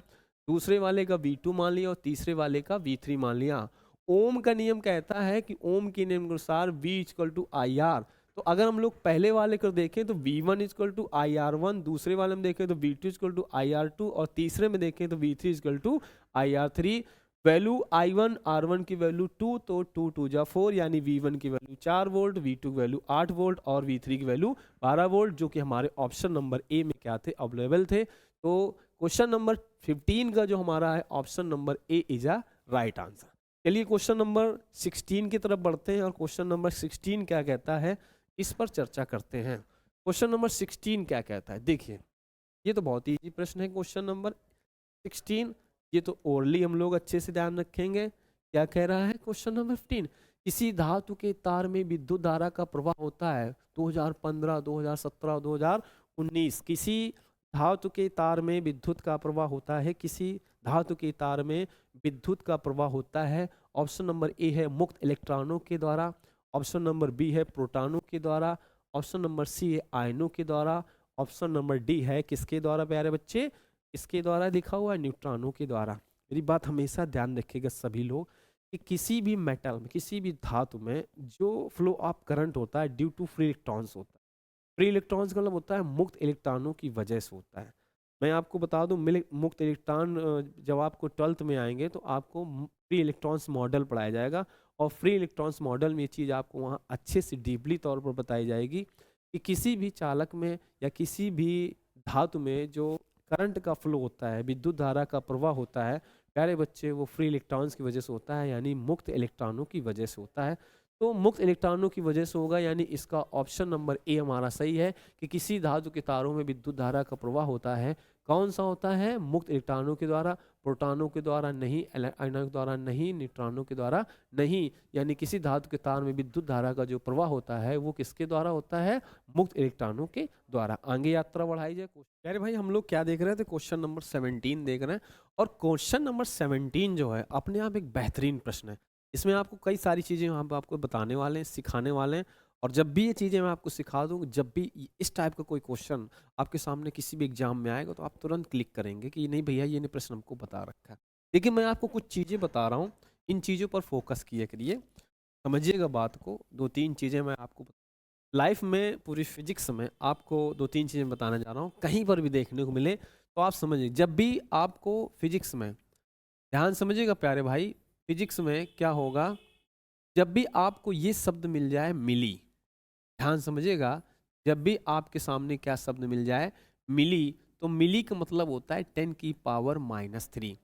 दूसरे वाले का V2 मान लिया और तीसरे वाले का V3 मान लिया। ओम का नियम कहता है कि ओम के नियम के अनुसार V इक्वल टू IR। तो अगर हम लोग पहले वाले को देखें तो V1 इक्वल टू IR1, दूसरे वाले में देखें तो V2 इक्वल टू IR2 और तीसरे में देखें तो V3 equal to IR3। Value I1 R1 की वैल्यू 2, तो 2 2 जा 4, यानी V1 की वैल्यू 4 वोल्ट, V2 की वैल्यू 8 वोल्ट और V3 की वैल्यू 12 वोल्ट, जो कि हमारे ऑप्शन नंबर ए में क्या थे? अवेलेबल थे। तो क्वेश्चन नंबर 15 का जो हमारा है option number A is a right answer. चलिए क्वेश्चन नंबर 16 की तरफ बढ़ते हैं, और क्वेश्चन नंबर 16 क्या कहता है इस पर चर्चा करते हैं। क्वेश्चन नंबर 16 क्या कहता है? देखिए, ये तो बहुत इजी प्रश्न है। क्वेश्चन नंबर 16 ये तो ओरली हम लोग अच्छे से ध्यान रखेंगे। क्या कह रहा है क्वेश्चन नंबर 15? किसी धातु के तार में विद्युत धारा का प्रवाह होता है 2015, 2017, 2019। किसी धातु के तार में विद्युत का प्रवाह होता है, किसी धातु के तार में विद्युत का प्रवाह होता है। ऑप्शन नंबर ए है मुक्त इलेक्ट्रॉनों के द्वारा, ऑप्शन नंबर बी है प्रोटॉनों के द्वारा, ऑप्शन नंबर सी है आयनों के द्वारा, ऑप्शन नंबर डी है किसके द्वारा प्यारे बच्चे? इसके द्वारा लिखा हुआ है न्यूट्रॉनों के द्वारा। मेरी बात हमेशा ध्यान रखिएगा सभी लोग, कि किसी भी मेटल में, किसी भी धातु में जो फ्लो ऑफ करंट होता है ड्यू टू फ्री इलेक्ट्रॉन्स होता है। फ्री इलेक्ट्रॉन्स का मतलब होता है मुक्त इलेक्ट्रॉनों की वजह से होता है। मैं आपको बता दूं, मुक्त इलेक्ट्रॉन जब आपको 12th में आएंगे तो आपको फ्री इलेक्ट्रॉन्स मॉडल पढ़ाया जाएगा, और फ्री इलेक्ट्रॉन्स मॉडल में ये चीज़ आपको वहाँ अच्छे से डीपली तौर पर बताई जाएगी कि किसी भी चालक में या किसी भी धातु में जो करंट का फ्लो होता है, विद्युत धारा का प्रवाह होता है प्यारे बच्चे, वो फ्री इलेक्ट्रॉन्स की वजह से होता है, यानी मुक्त इलेक्ट्रॉनों की वजह से होता है। तो मुक्त इलेक्ट्रॉनों की वजह से होगा, यानी इसका ऑप्शन नंबर ए हमारा सही है कि किसी धातु के तारों में विद्युत धारा का प्रवाह होता है। कौन सा होता है? मुक्त इलेक्ट्रॉनों के द्वारा, प्रोटॉनों के द्वारा नहीं, आयनों के द्वारा नहीं, न्यूट्रॉनों के द्वारा नहीं। यानी किसी धातु के तार में विद्युत धारा का जो प्रवाह होता है वो किसके द्वारा होता है? मुक्त इलेक्ट्रॉनों के द्वारा। आगे यात्रा बढ़ाई जाए। अरे भाई हम लोग क्या देख रहे थे? क्वेश्चन नंबर 17 देख रहे हैं, और क्वेश्चन नंबर 17 जो है अपने आप एक बेहतरीन प्रश्न है। इसमें आपको कई सारी चीज़ें हम आपको बताने वाले हैं, सिखाने वाले हैं। और जब भी ये चीज़ें मैं आपको सिखा दूँ, जब भी इस टाइप का कोई क्वेश्चन आपके सामने किसी भी एग्जाम में आएगा तो आप तुरंत क्लिक करेंगे कि नहीं भैया ये प्रश्न हमको बता रखा है। देखिए मैं आपको कुछ चीज़ें बता रहा हूँ, इन चीज़ों पर फोकस किया करिए, समझिएगा बात को। 2-3 चीज़ें मैं आपको लाइफ में, पूरी फिजिक्स में आपको 2-3 चीज़ें बताने जा रहा हूँ, कहीं पर भी देखने को मिले तो आप समझिए। जब भी आपको फिजिक्स में, ध्यान समझिएगा प्यारे भाई, फिजिक्स में क्या होगा, जब भी आपको ये शब्द मिल जाए मिली, ध्यान समझिएगा, जब भी आपके सामने क्या शब्द मिल जाए मिली, तो मिली का मतलब होता है 10 की पावर -3।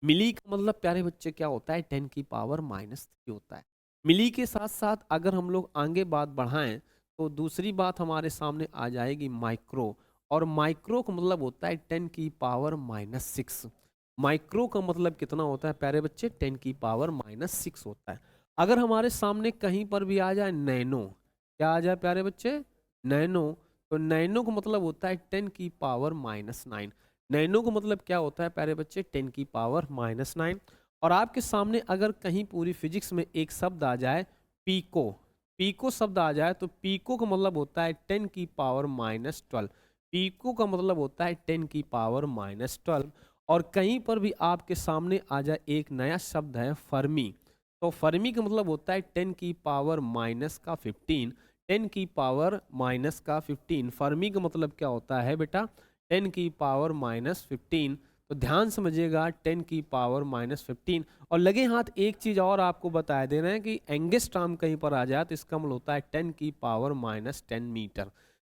मिली का मतलब प्यारे बच्चे क्या होता है? 10 की पावर -3 होता है। मिली के साथ साथ अगर हम लोग आगे बात बढ़ाएं तो दूसरी बात हमारे सामने आ जाएगी माइक्रो, और माइक्रो का मतलब होता है 10 की पावर -6। माइक्रो का मतलब कितना होता है प्यारे बच्चे? 10 की पावर -6 होता है। अगर हमारे सामने कहीं पर भी आ जाए नैनो, क्या आ जाए प्यारे बच्चे? नैनो, तो नैनो का मतलब होता है 10 की पावर -9। नैनो का मतलब क्या होता है प्यारे बच्चे, 10 की पावर -9। और आपके सामने अगर कहीं पूरी फिजिक्स में एक शब्द आ जाए पीको, पीको शब्द आ जाए तो पीको का मतलब होता है 10 की पावर -12। पीको का मतलब होता है 10 की पावर -12। और कहीं पर भी आपके सामने आ जाए एक नया शब्द है फर्मी, तो फर्मी का मतलब होता है 10 की पावर माइनस का 15। 10 की पावर माइनस का 15, फर्मी का मतलब क्या होता है बेटा, 10 की पावर -15। तो ध्यान समझिएगा, 10 की पावर -15। और लगे हाथ एक चीज और आपको बता दे रहे हैं कि एंगस्ट्रॉम कहीं पर आ जाए तो इसका मतलब होता है 10 की पावर -10 मीटर।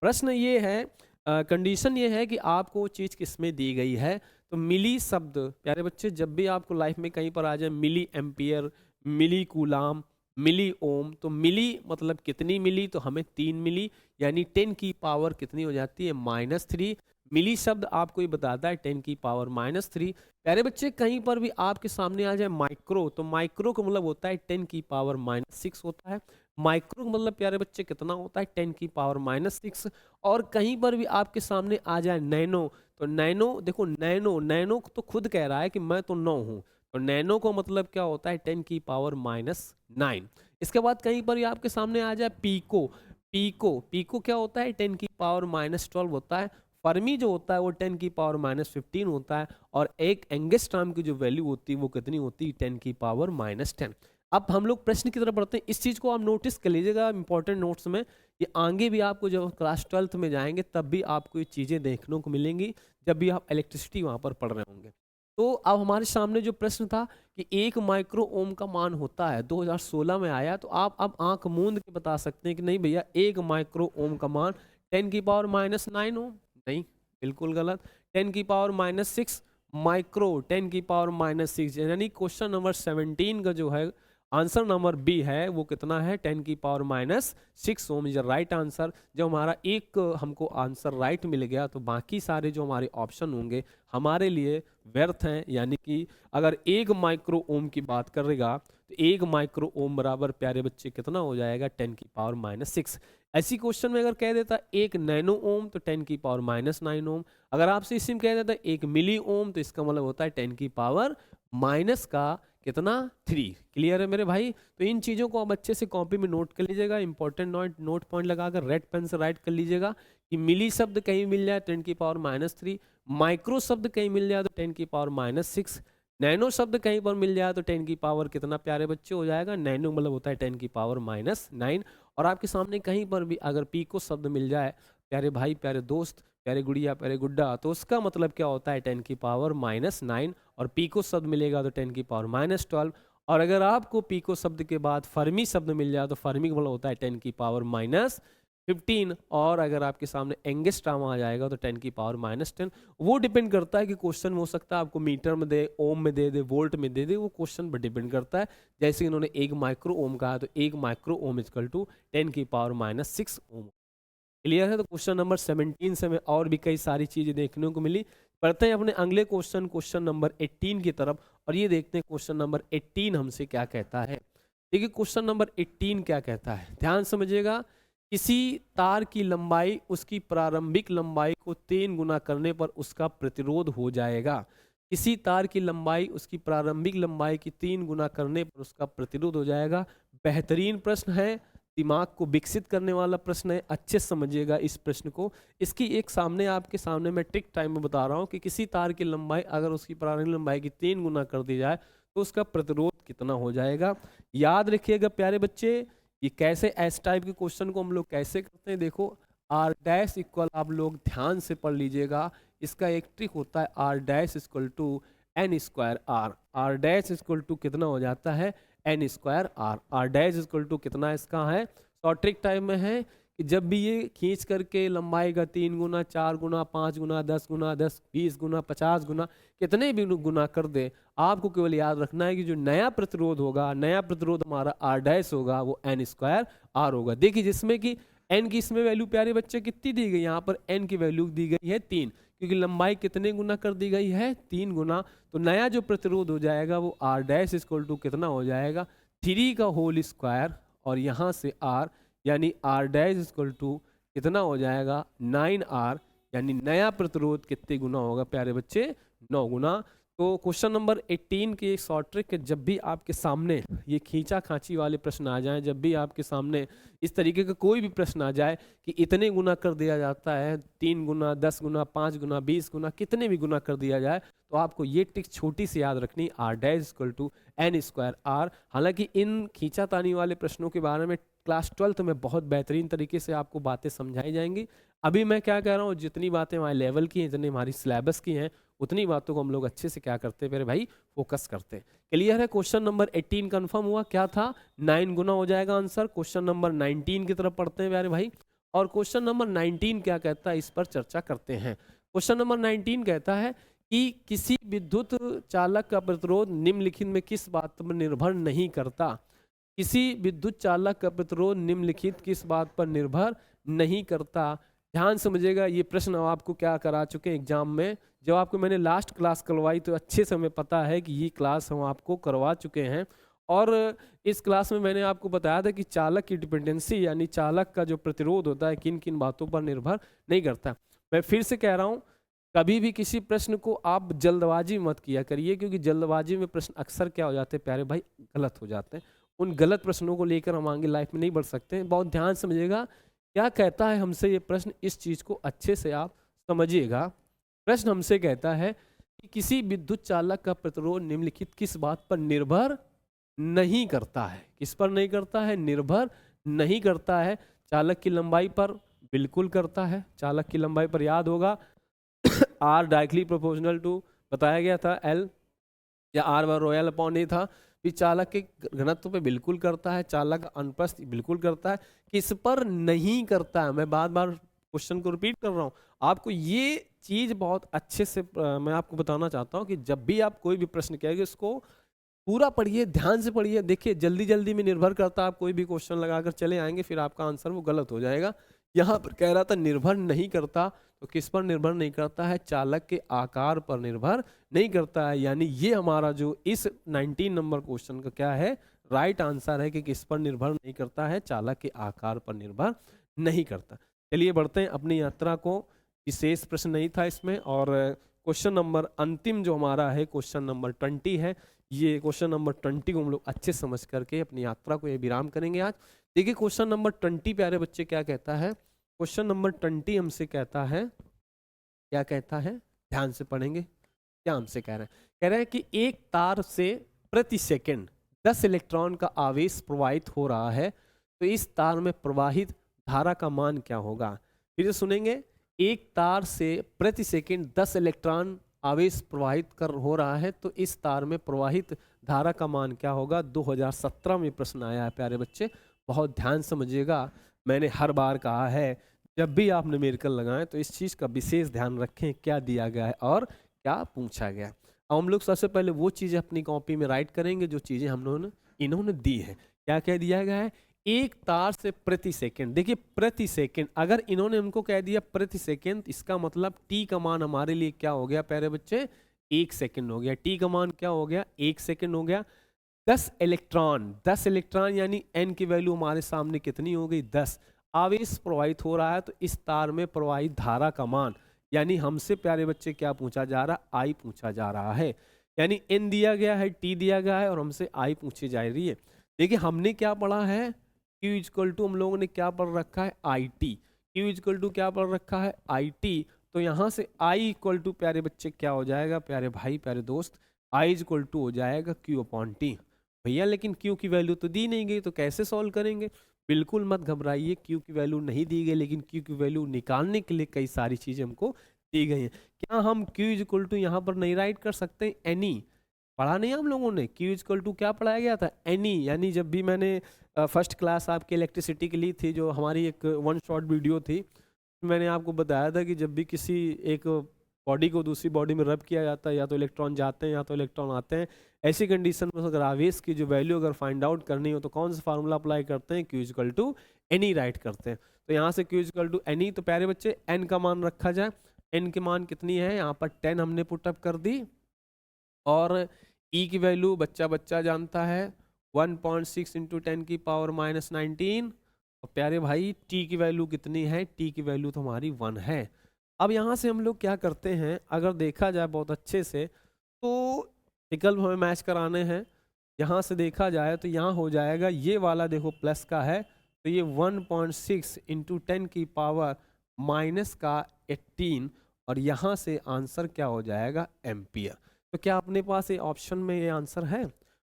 प्रश्न ये है, कंडीशन ये है कि आपको चीज किसमें दी गई है। तो मिली शब्द प्यारे बच्चे, जब भी आपको लाइफ में कहीं पर आ जाए मिली एम्पियर, मिली कूलाम, मिली ओम, तो मिली मतलब कितनी मिली, तो हमें 3 मिली, यानी 10 की पावर कितनी हो जाती है, -3। मिली शब्द आपको ये बताता है 10 की पावर -3। प्यारे बच्चे कहीं पर भी आपके सामने आ जाए माइक्रो, तो माइक्रो का मतलब होता है 10 की पावर -6 होता है। माइक्रो का मतलब प्यारे बच्चे कितना होता है, 10 की पावर -6। और कहीं पर भी आपके सामने आ जाए नैनो, तो नैनो देखो, नैनो नैनो तो खुद कह रहा है कि मैं तो 9 हूं, तो नैनो को मतलब क्या होता है 10 की पावर -9। इसके बाद कहीं पर ही आपके सामने आ जाए पीको, पीको पीको क्या होता है 10 की पावर -12 होता है। फर्मी जो होता है वो 10 की पावर -15 होता है। और एक एंगस्ट्रॉम की जो वैल्यू होती है वो कितनी होती है, 10 की पावर -10। अब हम लोग प्रश्न की तरफ बढ़ते हैं। इस चीज को आप नोटिस कर लीजिएगा इंपॉर्टेंट नोट्स में, ये आगे भी आपको जब क्लास 12th में जाएंगे तब भी आपको ये चीजें देखने को मिलेंगी, जब भी आप इलेक्ट्रिसिटी वहां पर पढ़ रहे होंगे। तो अब हमारे सामने जो प्रश्न था कि 1 माइक्रो ओम का मान होता है, 2016 में आया, तो आप अब आंख मूंद के बता सकते हैं कि नहीं भैया 1 माइक्रो ओम का मान 10 की पावर -9 ओम, नहीं, बिल्कुल गलत। 10 की पावर -6 माइक्रो, 10 की पावर -6, यानी क्वेश्चन नंबर 17 का जो है आंसर नंबर बी है वो कितना है, 10 की power -6 ohm is right answer. जब हमारा एक हमको आंसर राइट मिल गया तो बाकी सारे जो हमारे ऑप्शन होंगे हमारे लिए व्यर्थ हैं। यानी कि अगर 1 माइक्रो ओम की बात करेगा तो 1 माइक्रो ओम बराबर प्यारे बच्चे कितना हो जाएगा, 10 की पावर -6। ऐसी क्वेश्चन में अगर कह देता 1 नैनो ओम तो 10 की पावर -9 ओम। अगर आपसे इसी में कह देता 1 मिली ओम तो इसका मतलब होता है 10 की पावर माइनस का कितना, 3। क्लियर है मेरे भाई। तो इन चीज़ों को आप अच्छे से कॉपी में नोट कर लीजिएगा, इंपॉर्टेंट नोट पॉइंट लगाकर रेड पेन से राइट कर लीजिएगा कि मिली शब्द कहीं मिल जाए 10 की पावर -3, माइक्रो शब्द कहीं मिल जाए तो 10 की पावर -6, नैनो शब्द कहीं पर मिल जाए तो 10 की पावर कितना प्यारे बच्चे हो जाएगा, नैनो मतलब होता है 10 की पावर -9। और आपके सामने कहीं पर भी अगर पीको शब्द मिल जाए प्यारे भाई, प्यारे दोस्त, प्यारे गुड़िया, प्यारे गुड्डा, तो उसका मतलब क्या होता है 10 की पावर -9। और पीको शब्द मिलेगा तो 10 की पावर -12। और अगर आपको पीको शब्द के बाद फर्मी शब्द मिल जाए तो फर्मी का मतलब होता है 10 की पावर -15। और अगर आपके सामने एंगस्ट्रॉम आ जाएगा तो 10 की पावर -10। वो डिपेंड करता है कि क्वेश्चन में हो सकता है आपको मीटर में दे, ओम में दे दे, वोल्ट में दे दे, वो क्वेश्चन पर डिपेंड करता है। जैसे इन्होंने 1 माइक्रो ओम कहा तो 1 माइक्रो ओम इक्वल टू 10 की पावर -6 ओम। क्लियर है। तो क्वेश्चन नंबर 17 से हमें और भी कई सारी चीजें देखने को मिली। पढ़ते हैं अपने अगले क्वेश्चन, क्वेश्चन नंबर 18 की तरफ, और ये देखते हैं क्वेश्चन नंबर 18 हमसे क्या कहता है। देखिए क्वेश्चन नंबर 18 क्या कहता है, ध्यान समझिएगा। किसी तार की लंबाई उसकी प्रारंभिक लंबाई को 3 गुना करने पर उसका प्रतिरोध हो जाएगा। किसी तार की लंबाई उसकी प्रारंभिक लंबाई की 3 गुना करने पर उसका प्रतिरोध हो जाएगा। बेहतरीन प्रश्न है, दिमाग को विकसित करने वाला प्रश्न है, अच्छे से समझिएगा इस प्रश्न को। इसकी एक सामने आपके सामने मैं ट्रिक टाइम में बता रहा हूँ कि किसी तार की लंबाई अगर उसकी प्रारंभिक लंबाई की 3 गुना कर दी जाए तो उसका प्रतिरोध कितना हो जाएगा। याद रखिएगा प्यारे बच्चे, ये कैसे एस टाइप के क्वेश्चन को हम लोग कैसे करते हैं, देखो आर डैश इक्वल, आप लोग ध्यान से पढ़ लीजिएगा, इसका एक ट्रिक होता है R dash equal to N square R. R dash equal to कितना हो जाता है, N square R. R dash equal to कितना इसका है, शॉर्ट ट्रिक टाइप में है कि जब भी ये खींच करके लंबाई का 3 गुना, 4 गुना, 5 गुना, 10 गुना, 10, 20 गुना, 50 गुना, कितने भी गुना कर दे, आपको केवल याद रखना है कि जो नया प्रतिरोध होगा, नया प्रतिरोध हमारा आर डैश होगा वो एन स्क्वायर आर होगा। देखिए जिसमें कि एन की इसमें वैल्यू प्यारे बच्चे कितनी दी गई, यहाँ पर एन की वैल्यू दी गई है 3, क्योंकि लंबाई कितने गुना कर दी गई है, 3 गुना। तो नया जो प्रतिरोध हो जाएगा वो आर डैश इक्वल टू कितना हो जाएगा, 3 का होल स्क्वायर, और यहाँ से आर, यानी आर डैश इक्वल टू कितना हो जाएगा 9R, यानी नया प्रतिरोध कितने गुना होगा प्यारे बच्चे, 9 गुना। तो क्वेश्चन नंबर 18 की एक शॉर्ट ट्रिक है, जब भी आपके सामने ये खींचा खांची वाले प्रश्न आ जाएं, जब भी आपके सामने इस तरीके का कोई भी प्रश्न आ जाए कि इतने गुना कर दिया जाता है, 3 गुना, 10 गुना, 5 गुना, 20 गुना, कितने भी गुना कर दिया जाए, तो आपको ये ट्रिक छोटी सी याद रखनी, R dash equal to N square R. हालांकि इन खींचातानी वाले प्रश्नों के बारे में क्लास 12th में बहुत बेहतरीन तरीके से आपको बातें समझाई जाएंगी। अभी मैं क्या कह रहा हूँ, जितनी बातें हमारे लेवल की हैं, जितनी हमारी सिलेबस की हैं, उतनी बातों को हम लोग अच्छे से क्या करते हैं मेरे भाई, फोकस करते हैं। क्लियर है? क्वेश्चन नंबर 18 कंफर्म हुआ, क्या था, 9 गुना हो जाएगा आंसर। क्वेश्चन नंबर 19 की तरफ पढ़ते हैं प्यारे भाई, और क्वेश्चन नंबर 19 क्या कहता है, इस पर चर्चा करते हैं। क्वेश्चन नंबर 19 कहता है कि किसी विद्युत चालक का प्रतिरोध निम्नलिखित में किस बात पर निर्भर नहीं करता। किसी विद्युत चालक का प्रतिरोध निम्नलिखित किस बात पर निर्भर नहीं करता। ध्यान समझिएगा, ये प्रश्न आपको क्या करा चुके हैं एग्जाम में, जब आपको मैंने लास्ट क्लास करवाई तो अच्छे से हमें पता है कि ये क्लास हम आपको करवा चुके हैं। और इस क्लास में मैंने आपको बताया था कि चालक की डिपेंडेंसी यानी चालक का जो प्रतिरोध होता है किन किन बातों पर निर्भर नहीं करता। मैं फिर से कह रहा हूँ, कभी भी किसी प्रश्न को आप जल्दबाजी मत किया करिए, क्योंकि जल्दबाजी में प्रश्न अक्सर क्या हो जाते हैं प्यारे भाई, गलत हो जाते हैं। उन गलत प्रश्नों को लेकर हम आगे लाइफ में नहीं बढ़ सकते। बहुत ध्यान समझिएगा क्या कहता है हमसे ये प्रश्न, इस चीज़ को अच्छे से आप समझिएगा। प्रश्न हमसे कहता है कि किसी विद्युत चालक का प्रतिरोध निम्नलिखित किस बात पर निर्भर नहीं करता है। किस पर नहीं करता है, निर्भर नहीं करता है। चालक की लंबाई पर बिल्कुल करता है। चालक की लंबाई पर याद होगा आर डायरेक्टली प्रोपोर्शनल टू बताया गया था एल, या आर बार रॉयल अपॉन ए था। फिर चालक के घनत्व पे बिल्कुल करता है, चालक अनुप्रस्थ बिल्कुल करता है। किस पर नहीं करता है, मैं बार बार क्वेश्चन को रिपीट कर रहा हूँ, आपको ये चीज बहुत अच्छे से मैं आपको बताना चाहता हूँ कि जब भी आप कोई भी प्रश्न कहेंगे उसको पूरा पढ़िए, ध्यान से पढ़िए। देखिए जल्दी जल्दी में निर्भर करता है, आप कोई भी क्वेश्चन लगाकर चले आएंगे फिर आपका आंसर वो गलत हो जाएगा। यहाँ पर कह रहा था निर्भर नहीं करता, तो किस पर निर्भर नहीं करता है, चालक के आकार पर निर्भर नहीं करता है। यानी ये हमारा जो इस 19 नंबर क्वेश्चन का क्या है, राइट आंसर है कि किस पर निर्भर नहीं करता है, चालक के आकार पर निर्भर नहीं करता। चलिए बढ़ते हैं अपनी यात्रा को, विशेष प्रश्न नहीं था इसमें। और क्वेश्चन नंबर अंतिम जो हमारा है क्वेश्चन नंबर 20 है। ये क्वेश्चन नंबर 20 को हम लोग अच्छे समझ करके अपनी यात्रा को ये विराम करेंगे आज। देखिए क्वेश्चन नंबर 20 प्यारे बच्चे क्या कहता है। क्वेश्चन नंबर 20 हमसे कहता है, क्या कहता है, ध्यान से पढ़ेंगे क्या हमसे कह रहे हैं। कह रहे हैं कि एक तार से प्रति सेकंड 10 इलेक्ट्रॉन का आवेश प्रवाहित हो रहा है, तो इस तार में प्रवाहित धारा का मान क्या होगा। फिर से सुनेंगे, एक तार से प्रति सेकंड 10 इलेक्ट्रॉन आवेश प्रवाहित कर हो रहा है, तो इस तार में प्रवाहित धारा का मान क्या होगा। 2017 में प्रश्न आया है प्यारे बच्चे, बहुत ध्यान समझिएगा। मैंने हर बार कहा है जब भी आप न्यूमेरिकल लगाएं तो इस चीज़ का विशेष ध्यान रखें, क्या दिया गया है और क्या पूछा गया। अब हम लोग सबसे पहले वो चीज़ें अपनी कॉपी में राइट करेंगे जो चीज़ें इन्होंने दी है। क्या क्या दिया गया है, एक तार से प्रति सेकंड। देखिए प्रति सेकंड, अगर इन्होंने हमको कह दिया प्रति सेकंड, इसका मतलब टी का मान हमारे लिए क्या हो गया प्यारे बच्चे, 1 सेकंड हो गया। टी का मान क्या हो गया, 1 सेकंड हो गया। 10 इलेक्ट्रॉन यानी एन की वैल्यू हमारे सामने कितनी हो गई, 10। आवेश प्रवाहित हो रहा है, तो इस तार में प्रवाहित धारा का मान, यानी हमसे प्यारे बच्चे क्या पूछा जा रहा, आई पूछा जा रहा है। यानी एन दिया गया है, टी दिया गया है और हमसे आई पूछी जा रही है। देखिए हमने क्या पढ़ा है, Q इक्वल टू हम लोगों ने क्या पढ़ रखा है, I T. Q equal to क्या पढ़ रखा है, आई टी। तो यहाँ से आई इक्वल टू प्यारे बच्चे क्या हो जाएगा, प्यारे भाई प्यारे दोस्त, आई इक्वल टू हो जाएगा Q अपॉन टी। भैया लेकिन Q की वैल्यू तो दी नहीं गई, तो कैसे सॉल्व करेंगे। बिल्कुल मत घबराइए, Q की वैल्यू नहीं दी गई, लेकिन Q की वैल्यू निकालने के लिए कई सारी चीज़ें हमको दी गई हैं। क्या हम Q इक्वल टू यहाँ पर नहीं राइट कर सकते, एनी। पढ़ा नहीं हम लोगों ने, Q इक्वल टू क्या पढ़ाया गया था, एनी। यानी जब भी मैंने फर्स्ट क्लास आपके इलेक्ट्रिसिटी के लिए थी, जो हमारी एक 1 शॉट वीडियो थी, मैंने आपको बताया था कि जब भी किसी एक बॉडी को दूसरी बॉडी में रब किया जाता है, या तो इलेक्ट्रॉन जाते हैं या तो इलेक्ट्रॉन आते हैं। ऐसी कंडीशन में अगर आवेश की जो वैल्यू अगर फाइंड आउट करनी हो तो कौन सा फार्मूला अप्लाई करते हैं, Q equal to N E write करते हैं। तो यहाँ से Q इक्वल टू एनी, तो प्यारे बच्चे n का मान रखा जाए। n की मान कितनी है, यहाँ पर 10 हमने पुटअप कर दी, और E की वैल्यू बच्चा बच्चा जानता है 1.6 इंटू 10 की पावर -19। और प्यारे भाई T की वैल्यू कितनी है, T की वैल्यू तो हमारी 1 है। अब यहाँ से हम लोग क्या करते हैं, अगर देखा जाए बहुत अच्छे से, तो विकल्प हमें मैच कराने हैं। यहाँ से देखा जाए तो यहाँ हो जाएगा, ये वाला देखो प्लस का है, तो ये 1.6 इंटू 10 की पावर माइनस का 18, और यहाँ से आंसर क्या हो जाएगा, एम्पियर। तो क्या अपने पास ये ऑप्शन में ये आंसर है?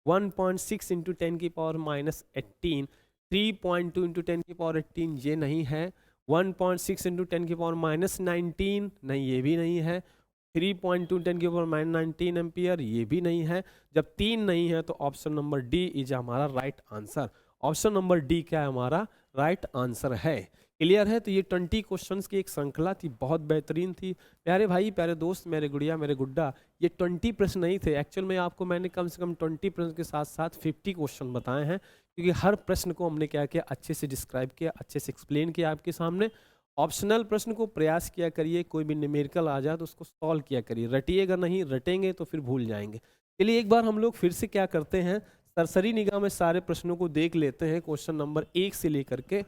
1.6 इंटू 10 की पावर माइनस 18, 3.2 इंटू 10 की पावर 18 ये नहीं है, 1.6 इंटू 10 की पावर माइनस 19 नहीं, ये भी नहीं है, 3.2 10 की पावर माइनस 19 एम्पियर ये भी नहीं है। जब तीन नहीं है तो ऑप्शन नंबर डी इज हमारा right answer. Option number D क्या है, हमारा राइट आंसर है। क्लियर है? तो ये 20 क्वेश्चंस की एक श्रृंखला थी, बहुत बेहतरीन थी। प्यारे भाई, प्यारे दोस्त, मेरे गुड़िया, मेरे गुड्डा, ये 20 प्रश्न नहीं थे। एक्चुअल में आपको मैंने कम से कम 20 प्रश्न के साथ साथ 50 क्वेश्चन बताए हैं, क्योंकि हर प्रश्न को हमने क्या किया, अच्छे से डिस्क्राइब किया, अच्छे से एक्सप्लेन किया आपके सामने। ऑप्शनल प्रश्न को प्रयास किया करिए, कोई भी न्यूमेरिकल आ जाए तो उसको सॉल्व किया करिए, रटिएगा नहीं, रटेंगे तो फिर भूल जाएंगे। चलिए एक बार हम लोग फिर से क्या करते हैं, सरसरी निगाह में सारे प्रश्नों को देख लेते हैं, क्वेश्चन नंबर 1 से लेकर के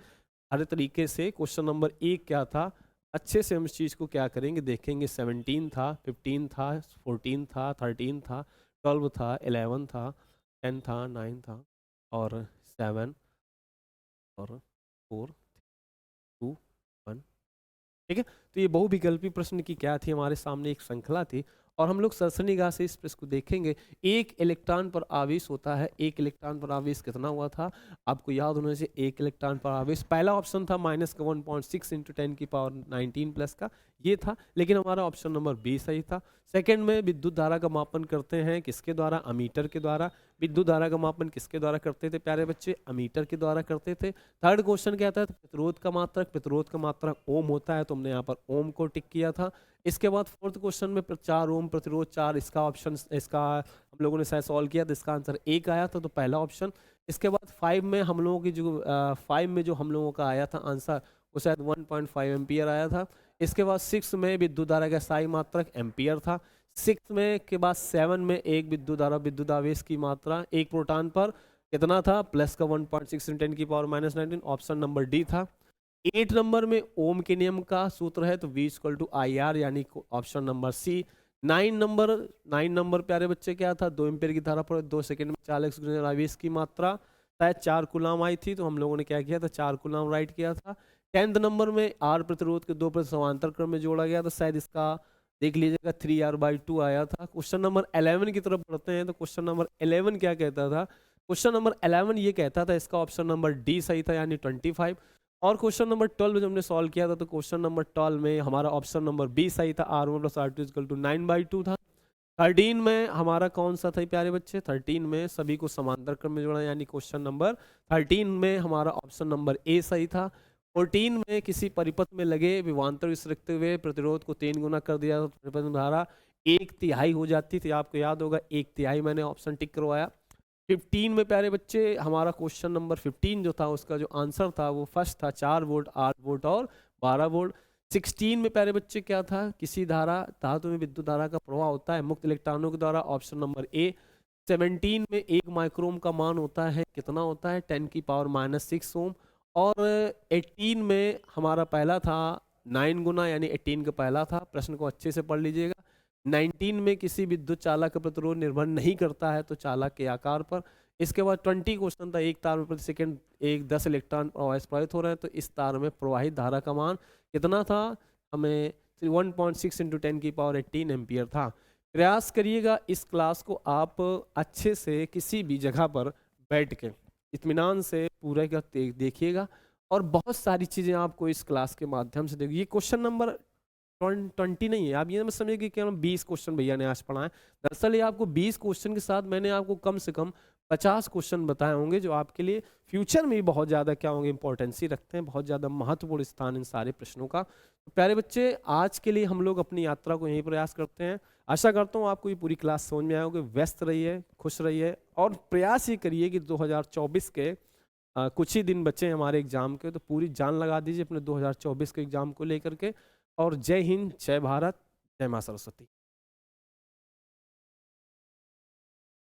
हर तरीके से। क्वेश्चन नंबर 1 क्या था, अच्छे से हम इस चीज़ को क्या करेंगे, देखेंगे। 17 था, 15 था, 14 था, 13 था, 12 था, 11 था, 10 था, 9 था, और 7 और 4 2 1। ठीक है, तो ये बहुविकल्पी प्रश्न की क्या थी, हमारे सामने एक श्रृंखला थी, और हम लोग सरसरी निगाह से इस प्रश्न को देखेंगे। एक इलेक्ट्रॉन पर आवेश होता है, एक इलेक्ट्रॉन पर आवेश कितना हुआ था, आपको याद होने से। एक इलेक्ट्रॉन पर आवेश, पहला ऑप्शन था माइनस का 1.6 इंटू 10 की पावर 19 प्लस का, ये था, लेकिन हमारा ऑप्शन नंबर बी सही था। सेकंड में विद्युत धारा का मापन करते हैं किसके द्वारा, अमीटर के द्वारा। विद्युत धारा का मापन किसके द्वारा करते थे प्यारे बच्चे, अमीटर के द्वारा करते थे। थर्ड क्वेश्चन क्या था, प्रतिरोध का मात्रक, प्रतिरोध का मात्रक ओम होता है, तो हमने यहाँ पर ओम को टिक किया था। इसके बाद फोर्थ क्वेश्चन में 4 ओम प्रतिरोध 4, इसका ऑप्शन, इसका हम लोगों ने शायद सॉल्व किया तो इसका आंसर 1 आया था, तो पहला ऑप्शन। इसके बाद 5 में हम लोगों की जो 5 में जो हम लोगों का आया था आंसर, वो शायद 1.5 एम्पियर आया था। इसके बाद 6 में विद्युत धारा का स्थायी मात्रक एम्पियर था। 6 में के बाद 7 में एक विद्युत धारा, विद्युत आवेश की मात्रा एक प्रोटॉन पर कितना था, प्लस का 1.6 × 10 की power minus 19, option number D था। 8 नंबर में ओम के नियम का सूत्र है, तो V = IR, यानी ऑप्शन नंबर सी। 9 नंबर प्यारे बच्चे क्या था, 2 एम्पीयर की धारा पर 2 सेकंड में 4 इलेक्ट्रॉन आवेश की मात्रा शायद 4 कूलाम आई थी, तो हम लोगों ने क्या किया था, 4 कूलाम राइट किया था। 10th नंबर में R प्रतिरोध के 2 प्रतिशत समांतर क्रम में जोड़ा गया, तो शायद इसका देख लीजिएगा 3R/2 आया था। क्वेश्चन नंबर 11 की तरफ बढ़ते हैं, तो क्वेश्चन नंबर 11 क्या कहता था, क्वेश्चन नंबर 11 ये कहता था, इसका ऑप्शन नंबर डी सही था, यानी 25। और क्वेश्चन नंबर 12 जब हमने सॉल्व किया था, तो क्वेश्चन नंबर 12 में हमारा ऑप्शन नंबर बी सही था, R1 + R2 = 9/2 था। 13 में हमारा कौन सा था प्यारे बच्चे, 13 में सभी को समांतर क्रम में जोड़ा, यानी क्वेश्चन नंबर 13 में हमारा ऑप्शन नंबर ए सही था। 14 में किसी परिपथ में लगे विभवांतर रखते हुए प्रतिरोध को 3 गुना कर दिया, तो परिपथ धारा 1/3 हो जाती थी, आपको याद होगा 1/3 मैंने ऑप्शन टिक करवाया। 15 में प्यारे बच्चे हमारा क्वेश्चन नंबर 15 जो था, उसका जो आंसर था वो फर्स्ट था, 4 वोल्ट, 8 वोल्ट और 12 वोल्ट। 16 में प्यारे बच्चे क्या था, किसी धारा, धातु में विद्युत धारा का प्रवाह होता है मुक्त इलेक्ट्रॉनों के द्वारा, ऑप्शन नंबर ए। 17 में 1 माइक्रोम का मान होता है, कितना होता है, 10 की पावर -6 ओम। और 18 में हमारा पहला था 9 गुना, यानी 18 का पहला था। प्रश्न को अच्छे से पढ़ लीजिएगा। 19 में किसी विद्युत चालक का प्रतिरोध निर्भर नहीं करता है, तो चालक के आकार पर। इसके बाद 20 क्वेश्चन था, एक तार में प्रति सेकंड 10 इलेक्ट्रॉन प्रवाहित हो रहे हैं, तो इस तार में प्रवाहित धारा का मान कितना था, हमें 1.6 × 10 की पावर 18 एम्पियर था। प्रयास करिएगा इस क्लास को आप अच्छे से किसी भी जगह पर बैठ के इत्मीनान से पूरा का देखिएगा, और बहुत सारी चीज़ें आपको इस क्लास के माध्यम से देखिए। ये क्वेश्चन नंबर 20 नहीं है, आप ये मत समझिए कि केवल 20 क्वेश्चन भैया ने आज पढ़ाए। दरअसल ये आपको 20 क्वेश्चन के साथ मैंने आपको कम से कम 50 क्वेश्चन बताए होंगे, जो आपके लिए फ्यूचर में भी बहुत ज़्यादा क्या होंगे, इंपॉर्टेंसी रखते हैं, बहुत ज़्यादा महत्वपूर्ण स्थान इन सारे प्रश्नों का। तो प्यारे बच्चे, आज के लिए हम लोग अपनी यात्रा को यहीं प्रयास करते हैं। आशा करता हूँ आपको ये पूरी क्लास समझ में आए होगी। व्यस्त रहिए, खुश रहिए, और प्रयास ये करिए कि 2024 के कुछ ही दिन बचे हमारे एग्जाम के, तो पूरी जान लगा दीजिए अपने 2024 के एग्जाम को लेकर के। और जय हिंद, जय भारत, जय मां सरस्वती।